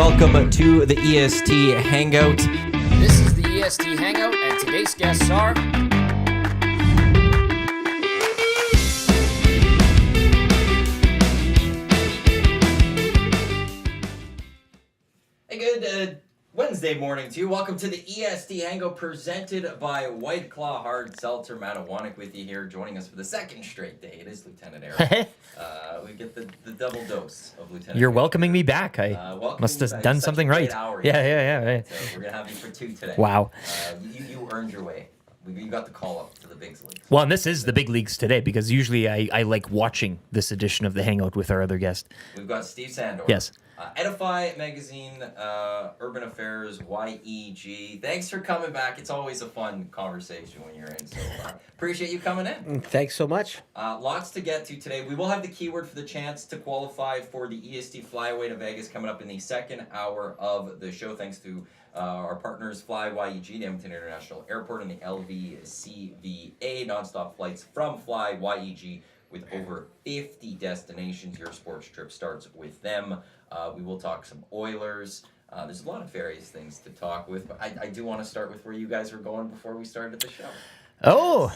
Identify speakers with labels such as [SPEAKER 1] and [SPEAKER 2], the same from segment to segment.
[SPEAKER 1] welcome to the EST Hangout.
[SPEAKER 2] This is the EST Hangout, and today's guests are...
[SPEAKER 1] Hey, good Wednesday morning to you. Welcome to the EST Hangout presented by White Claw Hard Seltzer. Iwanyk with you here, joining us for the second straight day. It is Lieutenant Eric. We get the double dose of Lieutenant
[SPEAKER 3] You're
[SPEAKER 1] Eric.
[SPEAKER 3] welcoming me back. I must have done something right. Yeah. Right.
[SPEAKER 1] So we're going to have you for 2 today.
[SPEAKER 3] Wow.
[SPEAKER 1] You earned your way. You got the call up to the big leagues.
[SPEAKER 3] Well, and this is the big leagues today because usually I like watching this edition of the Hangout with our other guest.
[SPEAKER 1] We've got Steve Sandor.
[SPEAKER 3] Yes.
[SPEAKER 1] Edify Magazine, Urban Affairs, YEG. Thanks for coming back. It's always a fun conversation when you're in. So appreciate you coming in.
[SPEAKER 4] Thanks so much.
[SPEAKER 1] Lots to get to today. We will have the keyword for the chance to qualify for the EST Flyaway to Vegas coming up in the second hour of the show. Thanks to our partners Fly YEG, the Edmonton International Airport, and the LVCVA, nonstop flights from Fly YEG with over 50 destinations. Your sports trip starts with them. We will talk some Oilers. There's a lot of various things to talk with, but I do want to start with where you guys were going before we started the show.
[SPEAKER 3] Oh,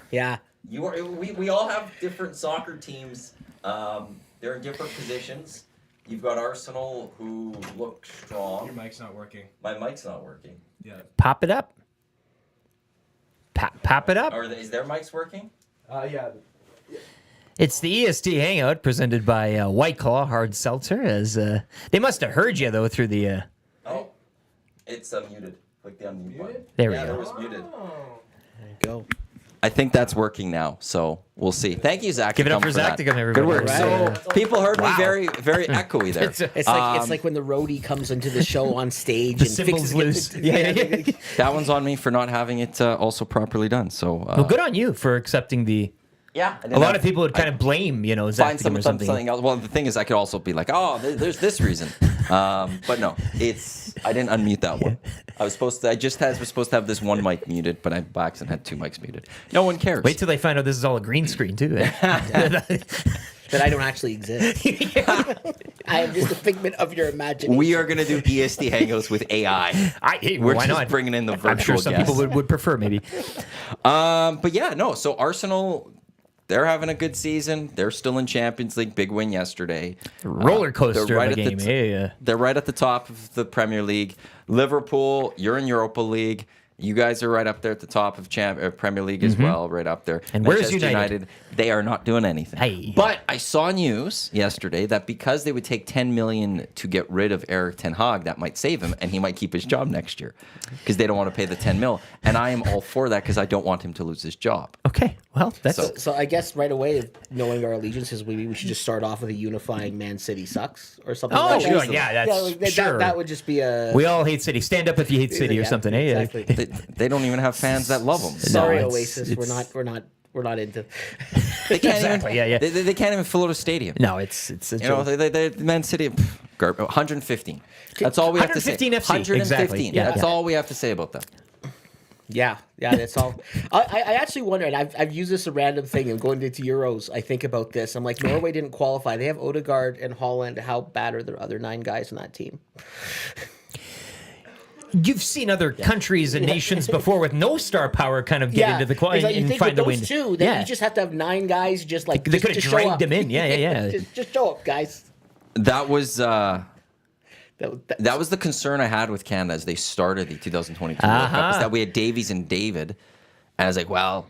[SPEAKER 4] yeah.
[SPEAKER 1] We all have different soccer teams. They're in different positions. You've got Arsenal, who look strong.
[SPEAKER 5] Your mic's not working.
[SPEAKER 1] My mic's not working.
[SPEAKER 5] Yeah.
[SPEAKER 3] pop it up. Pop it up.
[SPEAKER 1] Or is their mics working?
[SPEAKER 5] Yeah.
[SPEAKER 3] It's the EST Hangout presented by White Claw Hard Seltzer. As they must have heard you though through the.
[SPEAKER 1] Oh, it's muted. Click the unmute button.
[SPEAKER 3] There we
[SPEAKER 1] Yeah,
[SPEAKER 3] go.
[SPEAKER 1] it was muted.
[SPEAKER 4] There you go.
[SPEAKER 1] I think that's working now, so we'll see. Thank you, Zach.
[SPEAKER 3] Give it up for Zach to come, everybody.
[SPEAKER 1] Good work.
[SPEAKER 4] Right.
[SPEAKER 1] So people heard me
[SPEAKER 3] Wow.
[SPEAKER 1] very, very echoey there.
[SPEAKER 4] It's like when the roadie comes into the show on stage
[SPEAKER 3] The
[SPEAKER 4] and
[SPEAKER 3] symbol's
[SPEAKER 4] fixes
[SPEAKER 3] loose. Yeah.
[SPEAKER 1] That one's on me for not having it also properly done. So
[SPEAKER 3] Well, good on you for accepting the.
[SPEAKER 1] yeah,
[SPEAKER 3] A lot of people would kind of blame, Zach
[SPEAKER 1] find
[SPEAKER 3] to give him
[SPEAKER 1] something else. Well, the thing is, I could also be like, oh, there's this reason, but no, I didn't unmute that one. I was supposed to have this one mic muted, but I by accident had 2 mics muted. No one cares.
[SPEAKER 3] Wait till they find out this is all a green screen too.
[SPEAKER 4] that I don't actually exist. I am just a figment of your imagination.
[SPEAKER 1] We are going to do EST Hangouts with AI. We're
[SPEAKER 3] why
[SPEAKER 1] just
[SPEAKER 3] not?
[SPEAKER 1] bringing in the virtual
[SPEAKER 3] I'm sure some
[SPEAKER 1] guests.
[SPEAKER 3] people would prefer maybe.
[SPEAKER 1] But yeah, no. So Arsenal, they're having a good season. They're still in Champions League. Big win yesterday.
[SPEAKER 3] Roller coaster
[SPEAKER 1] They're right
[SPEAKER 3] of a
[SPEAKER 1] at
[SPEAKER 3] game.
[SPEAKER 1] They're right at the top of the Premier League. Liverpool, you're in Europa League. You guys are right up there at the top of Premier League as well, right up there.
[SPEAKER 3] And where's
[SPEAKER 1] Manchester
[SPEAKER 3] United?
[SPEAKER 1] They are not doing anything.
[SPEAKER 3] Hey.
[SPEAKER 1] But I saw news yesterday that because they would take 10 million to get rid of Eric Ten Hag, that might save him, and he might keep his job next year because they don't want to pay the 10 mil. And I am all for that because I don't want him to lose his job.
[SPEAKER 3] Okay, well, that's
[SPEAKER 4] So I guess right away, knowing our allegiances, we should just start off with a unifying Man City sucks or something.
[SPEAKER 3] Oh,
[SPEAKER 4] like
[SPEAKER 3] sure,
[SPEAKER 4] that.
[SPEAKER 3] yeah, that's
[SPEAKER 4] that,
[SPEAKER 3] sure.
[SPEAKER 4] That would just be a.
[SPEAKER 3] we all hate City. Stand up if you hate City or
[SPEAKER 4] Yeah,
[SPEAKER 3] something. Eh?
[SPEAKER 4] Exactly.
[SPEAKER 1] They don't even have fans that love him.
[SPEAKER 4] Sorry,
[SPEAKER 3] it's-
[SPEAKER 4] Oasis.
[SPEAKER 3] it's-
[SPEAKER 4] We're not into.
[SPEAKER 1] They can't
[SPEAKER 3] Exactly,
[SPEAKER 1] even,
[SPEAKER 3] yeah.
[SPEAKER 1] They can't even fill out a stadium.
[SPEAKER 3] No, it's a
[SPEAKER 1] You know,
[SPEAKER 3] joke.
[SPEAKER 1] they Man City, 115. That's all we have to say.
[SPEAKER 3] 115 FC,
[SPEAKER 1] 115.
[SPEAKER 3] exactly. Yeah,
[SPEAKER 1] That's
[SPEAKER 3] yeah.
[SPEAKER 1] all we have to say about them.
[SPEAKER 4] Yeah, that's all. I actually wonder, and I've used this a random thing, and going into Euros, I think about this. I'm like, Norway didn't qualify. They have Odegaard and Holland. How bad are their other 9 guys in that team?
[SPEAKER 3] You've seen other countries and nations before with no star power kind of get into the quality
[SPEAKER 4] Exactly. You
[SPEAKER 3] and
[SPEAKER 4] think
[SPEAKER 3] find
[SPEAKER 4] with
[SPEAKER 3] a win.
[SPEAKER 4] those two, then you just have to have 9 guys just like
[SPEAKER 3] They could have
[SPEAKER 4] just show
[SPEAKER 3] dragged
[SPEAKER 4] up.
[SPEAKER 3] them in. Yeah.
[SPEAKER 4] just show up, guys.
[SPEAKER 1] That was
[SPEAKER 4] That
[SPEAKER 1] that was the concern I had with Canada as they started the 2022 World Cup. Is that we had Davies and David, and I was like, well,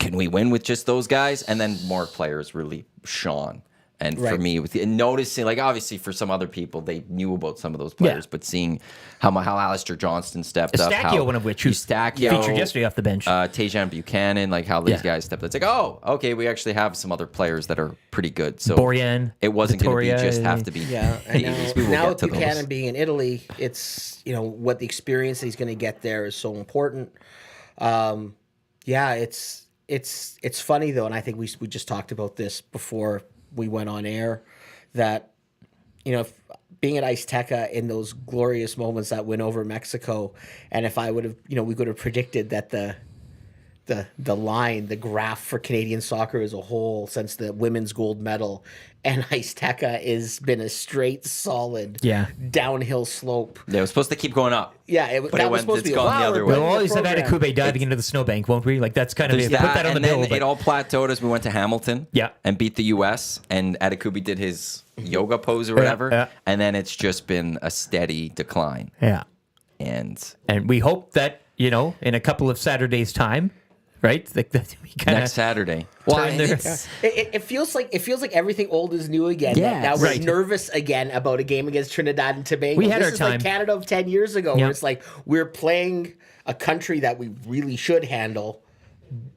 [SPEAKER 1] can we win with just those guys? And then more players really shone. And for
[SPEAKER 4] Right.
[SPEAKER 1] me, and noticing, like obviously for some other people, they knew about some of those players, but seeing how Alistair Johnston stepped up,
[SPEAKER 3] Eustachio, one of which who's featured yesterday off the bench.
[SPEAKER 1] Tajan Buchanan, like how these guys stepped up. It's like, oh, okay, we actually have some other players that are pretty good. So
[SPEAKER 3] Borjan,
[SPEAKER 1] it wasn't going to
[SPEAKER 3] Vittoria,
[SPEAKER 1] be just have to be.
[SPEAKER 4] Yeah, and
[SPEAKER 1] Davies. We will
[SPEAKER 4] now
[SPEAKER 1] get
[SPEAKER 4] with
[SPEAKER 1] to
[SPEAKER 4] Buchanan
[SPEAKER 1] those.
[SPEAKER 4] being in Italy, it's what the experience that he's going to get there is so important. It's funny though, and I think we just talked about this before we went on air, that being at Azteca in those glorious moments that win over Mexico, and if I would have we could have predicted that the the line, the graph for Canadian soccer as a whole since the women's gold medal, and Ice Tekka has been a straight, solid downhill slope.
[SPEAKER 1] Yeah, it was supposed to keep going up.
[SPEAKER 4] Yeah, that was supposed to be
[SPEAKER 1] gone the other way.
[SPEAKER 3] We'll always have Adekube diving into the snowbank, won't we? Like that's kind of put that on the bill.
[SPEAKER 1] Then it all plateaued as we went to Hamilton. And beat the U.S. and Adekube did his yoga pose or whatever, and then it's just been a steady decline.
[SPEAKER 3] Yeah,
[SPEAKER 1] and
[SPEAKER 3] we hope that in a couple of Saturdays' time. Right, like that we
[SPEAKER 1] next Saturday.
[SPEAKER 3] Well,
[SPEAKER 4] it feels like everything old is new again.
[SPEAKER 3] Yeah,
[SPEAKER 4] now we're nervous again about a game against Trinidad and Tobago.
[SPEAKER 3] We had
[SPEAKER 4] this
[SPEAKER 3] our
[SPEAKER 4] is
[SPEAKER 3] time.
[SPEAKER 4] like Canada of 10 years ago, where it's like we're playing a country that we really should handle,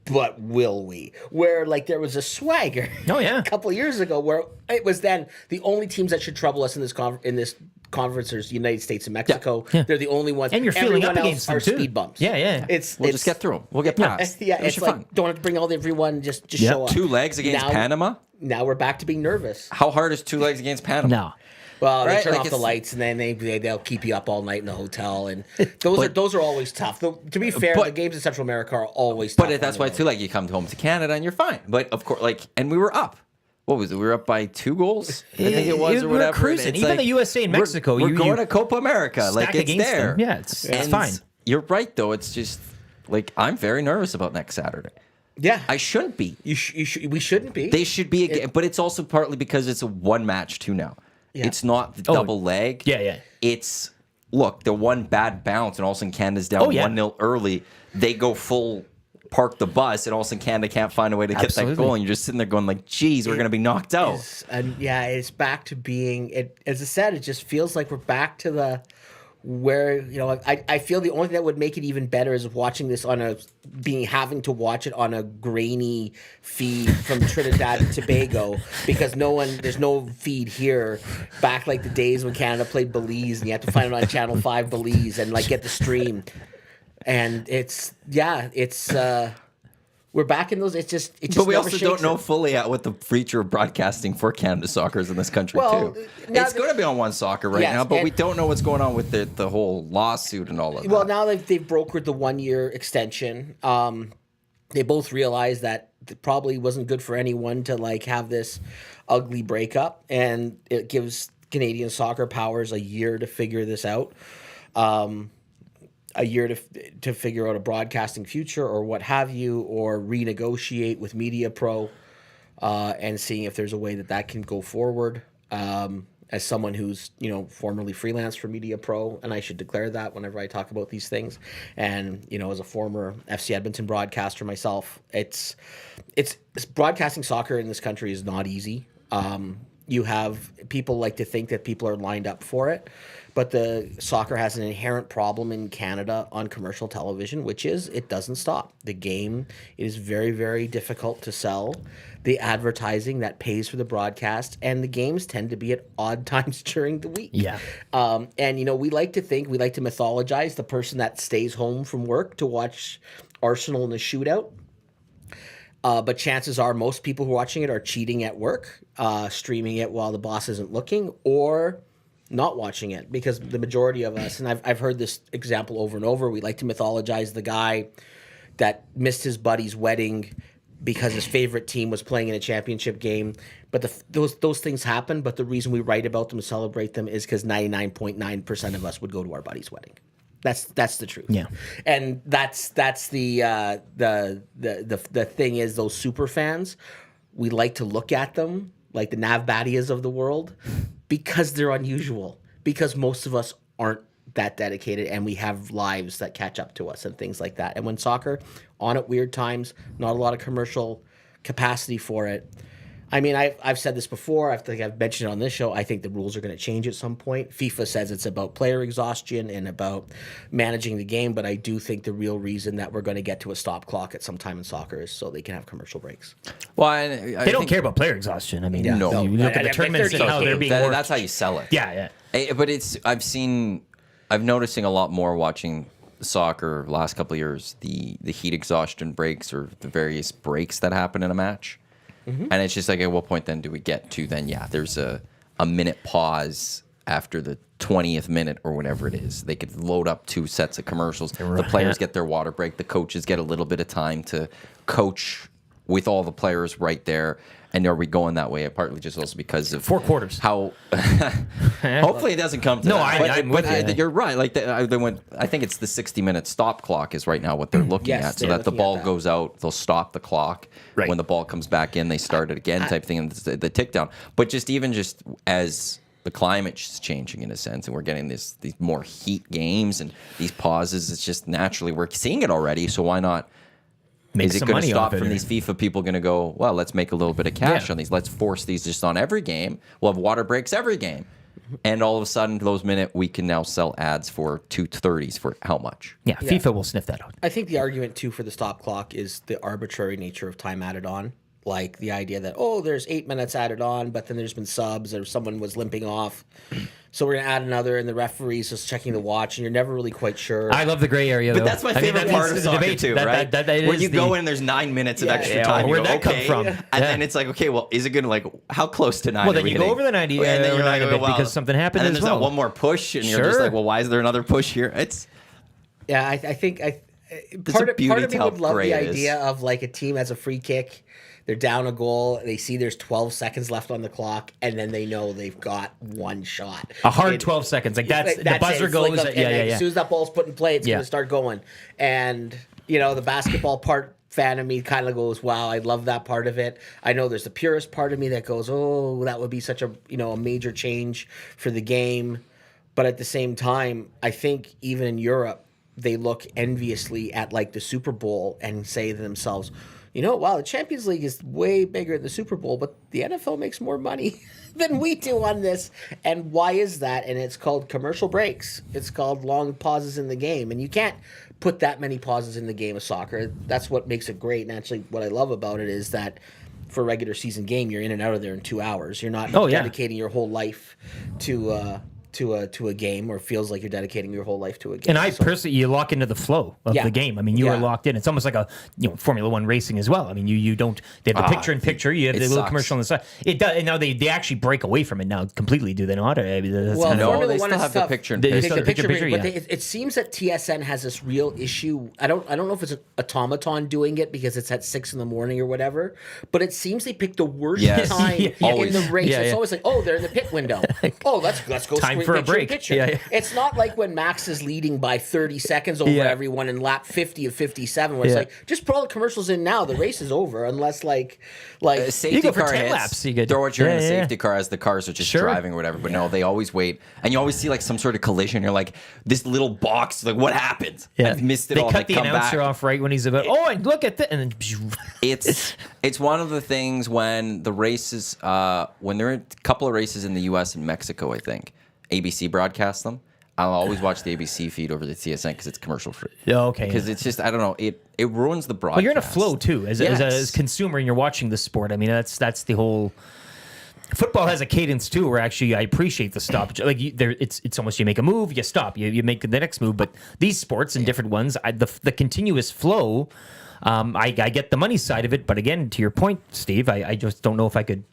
[SPEAKER 4] but will we? Where like there was a swagger. A couple of years ago, where it was then the only teams that should trouble us in this conference are the United States and Mexico. They're the only ones.
[SPEAKER 3] And you're feeling up against them too.
[SPEAKER 4] Speed bumps.
[SPEAKER 3] Yeah.
[SPEAKER 1] We'll just get through them. We'll get past.
[SPEAKER 4] It's like fun. Don't have to bring everyone. Just show up.
[SPEAKER 1] 2 legs against Panama.
[SPEAKER 4] Now we're back to being nervous.
[SPEAKER 1] How hard is 2 legs against Panama?
[SPEAKER 3] No.
[SPEAKER 4] Well, they turn off the lights and then they'll keep you up all night in the hotel, and those are always tough. To be fair, the games in Central America are always tough.
[SPEAKER 1] But that's why too. Like you come home to Canada and you're fine. But of course, and we were up. What was it? We were up by 2 goals. I think it was, or whatever.
[SPEAKER 3] Cruising. Even the USA and Mexico.
[SPEAKER 1] We're going to Copa America. Like it's there.
[SPEAKER 3] Them. Yeah, it's fine.
[SPEAKER 1] You're right though. It's just like I'm very nervous about next Saturday.
[SPEAKER 4] Yeah,
[SPEAKER 1] I shouldn't be.
[SPEAKER 4] We shouldn't be.
[SPEAKER 1] They should be, but it's also partly because it's a 1 match too now. Yeah. It's not the double leg.
[SPEAKER 3] Yeah.
[SPEAKER 1] It's the one bad bounce and all of a sudden Canada's down 1-0 early. They go full park the bus and all of a sudden Canada can't find a way to get that goal, and you're just sitting there going like, geez, we're going to be knocked out.
[SPEAKER 4] It's back to being it. As I said, it just feels like we're back to the where I feel the only thing that would make it even better is watching this having to watch it on a grainy feed from Trinidad and Tobago, because there's no feed here back like the days when Canada played Belize and you had to find it on Channel 5 Belize and like get the stream. And we're back in those. It just.
[SPEAKER 1] But we also don't know fully what the future of broadcasting for Canada soccer is in this country too. It's going to be on One Soccer now, but we don't know what's going on with the whole lawsuit and all of that.
[SPEAKER 4] Well, now they've brokered the 1-year extension. They both realize that it probably wasn't good for anyone to like have this ugly breakup, and it gives Canadian soccer powers a year to figure this out. A year to figure out a broadcasting future or what have you, or renegotiate with Media Pro, and seeing if there's a way that can go forward. As someone who's formerly freelance for Media Pro, and I should declare that whenever I talk about these things, and as a former FC Edmonton broadcaster myself, it's broadcasting soccer in this country is not easy. You have people like to think that people are lined up for it. But the soccer has an inherent problem in Canada on commercial television, which is it doesn't stop. The game is very, very difficult to sell. The advertising that pays for the broadcast, and the games tend to be at odd times during the week.
[SPEAKER 3] Yeah.
[SPEAKER 4] And we like to mythologize the person that stays home from work to watch Arsenal in a shootout. But chances are most people who are watching it are cheating at work, streaming it while the boss isn't looking, or not watching it, because the majority of us, and I've heard this example over and over, we like to mythologize the guy that missed his buddy's wedding because his favorite team was playing in a championship game. But those things happen, but the reason we write about them and celebrate them is because 99.9% of us would go to our buddy's wedding. That's the truth.
[SPEAKER 3] Yeah.
[SPEAKER 4] And that's the thing is, those super fans, we like to look at them like the Nav Badias of the world, because they're unusual, because most of us aren't that dedicated, and we have lives that catch up to us and things like that. And when soccer on at weird times, not a lot of commercial capacity for it. I mean, I've said this before. I think I've mentioned it on this show. I think the rules are going to change at some point. FIFA says it's about player exhaustion and about managing the game, but I do think the real reason that we're going to get to a stop clock at some time in soccer is so they can have commercial breaks.
[SPEAKER 1] Well,
[SPEAKER 3] they don't care about player exhaustion. I mean,
[SPEAKER 1] no.
[SPEAKER 3] You look at the tournaments and how they're being worked.
[SPEAKER 1] That's how you sell it.
[SPEAKER 3] Yeah.
[SPEAKER 1] But I'm noticing a lot more watching soccer last couple of years, the heat exhaustion breaks, or the various breaks that happen in a match. Mm-hmm. And it's just like, at what point then do we get to then, there's a minute pause after the 20th minute or whatever it is. They could load up 2 sets of commercials. The players get their water break. The coaches get a little bit of time to coach with all the players right there. And are we going that way? Partly just also because of
[SPEAKER 3] 4 quarters.
[SPEAKER 1] How hopefully it doesn't come to that.
[SPEAKER 3] I'm with you.
[SPEAKER 1] You're right. Like they went. I think it's the 60-minute stop clock is right now what they're looking at, so that the ball goes out, they'll stop the clock.
[SPEAKER 3] Right.
[SPEAKER 1] When the ball comes back in, they start it again, type thing, and the tick down. But just as the climate's changing in a sense, and we're getting these more heat games and these pauses, it's just naturally we're seeing it already. So why not? Is it going to stop from these FIFA people going to go, well, let's make a little bit of cash on these. Let's force these just on every game. We'll have water breaks every game. And all of a sudden, those minutes, we can now sell ads for 230s for how much?
[SPEAKER 3] Yeah, FIFA will sniff that out.
[SPEAKER 4] I think the argument, too, for the stop clock is the arbitrary nature of time added on. Like the idea that, there's 8 minutes added on, but then there's been subs or someone was limping off. So we're going to add another, and the referee's just checking the watch, and you're never really quite sure.
[SPEAKER 3] I love the gray area, though.
[SPEAKER 1] But that's my favorite part of soccer, too, right? Where you go in and there's 9 minutes of extra time.
[SPEAKER 3] Where'd that come from?
[SPEAKER 1] And then it's like, okay, well, is it going to, how close to 9
[SPEAKER 3] Well, then you go over the 90
[SPEAKER 1] and then you're like,
[SPEAKER 3] a bit because something happened
[SPEAKER 1] and then
[SPEAKER 3] as
[SPEAKER 1] there's
[SPEAKER 3] well.
[SPEAKER 1] that one more push, and you're just like, well, why is there another push here?
[SPEAKER 4] Yeah, I think
[SPEAKER 1] part
[SPEAKER 4] of me would love the idea of like a team has a free kick, they're down a goal, they see there's 12 seconds left on the clock, and then they know they've got one shot.
[SPEAKER 3] A hard 12 seconds. Like that's the buzzer goes.
[SPEAKER 4] Like as soon as that ball's put in play, it's going to start going. And, the basketball fan of me kind of goes, wow, I love that part of it. I know there's the purist part of me that goes, oh, that would be such a, a major change for the game. But at the same time, I think even in Europe, they look enviously at like the Super Bowl and say to themselves, wow, the Champions League is way bigger than the Super Bowl, but the NFL makes more money than we do on this. And why is that? And it's called commercial breaks. It's called long pauses in the game. And you can't put that many pauses in the game of soccer. That's what makes it great. And actually, what I love about it is that for a regular season game, you're in and out of there in 2 hours. You're not dedicating your whole life to a game, or feels like you're dedicating your whole life to a game.
[SPEAKER 3] And personally, you lock into the flow of the game. I mean, you are locked in. It's almost like a Formula One racing as well. I mean, you don't. They have the picture-in-picture. You have the little commercial on the side. It does. And now they actually break away from it now completely. Do they not? I mean,
[SPEAKER 1] they still have the picture-in-picture.
[SPEAKER 3] The picture-in-picture.
[SPEAKER 4] But it seems that TSN has this real issue. I don't know if it's an automaton doing it because it's at 6 a.m. or whatever. But it seems they pick the worst time in the race. It's always like, they're in the pit window. Let's go
[SPEAKER 3] time for a break.
[SPEAKER 4] It's not like when Max is leading by 30 seconds over everyone in lap 50 of 57, where it's like, just put all the commercials in now. The race is over, unless like
[SPEAKER 1] safety car hits.
[SPEAKER 3] Laps,
[SPEAKER 1] throw it in a safety car as the cars are just driving or whatever. But no, they always wait, and you always see like some sort of collision. You're like, this little box, like what happened? I've missed it all.
[SPEAKER 3] They cut the announcer off right when he's about. And look at that, and then
[SPEAKER 1] it's one of the things when the races, when there are a couple of races in the U.S. and Mexico, I think. ABC broadcasts them. I'll always watch the ABC feed over the TSN because it's commercial free.
[SPEAKER 3] Okay.
[SPEAKER 1] Because it's just, I don't know, it ruins the broadcast.
[SPEAKER 3] Well, you're in a flow too as a consumer, and you're watching the sport. I mean, that's the whole. Football has a cadence too, where actually I appreciate the stoppage. Like it's almost you make a move, you stop, you make the next move. But these sports and different ones, the continuous flow, I get the money side of it. But again, to your point, Steve, I just don't know if I could.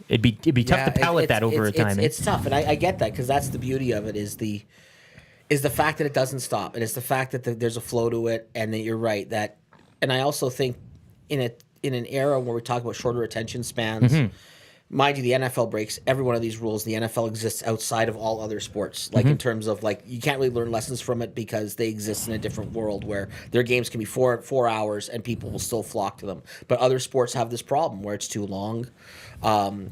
[SPEAKER 3] It'd be tough to palate that over time.
[SPEAKER 4] It's tough, and I get that because that's the beauty of it is the fact that it doesn't stop, and it's the fact that there's a flow to it, and that you're right that, and I also think in an era where we talk about shorter attention spans. Mind you, the NFL breaks every one of these rules. The NFL exists outside of all other sports, like in terms of like you can't really learn lessons from it because they exist in a different world where their games can be 4 hours and people will still flock to them. But other sports have this problem where it's too long.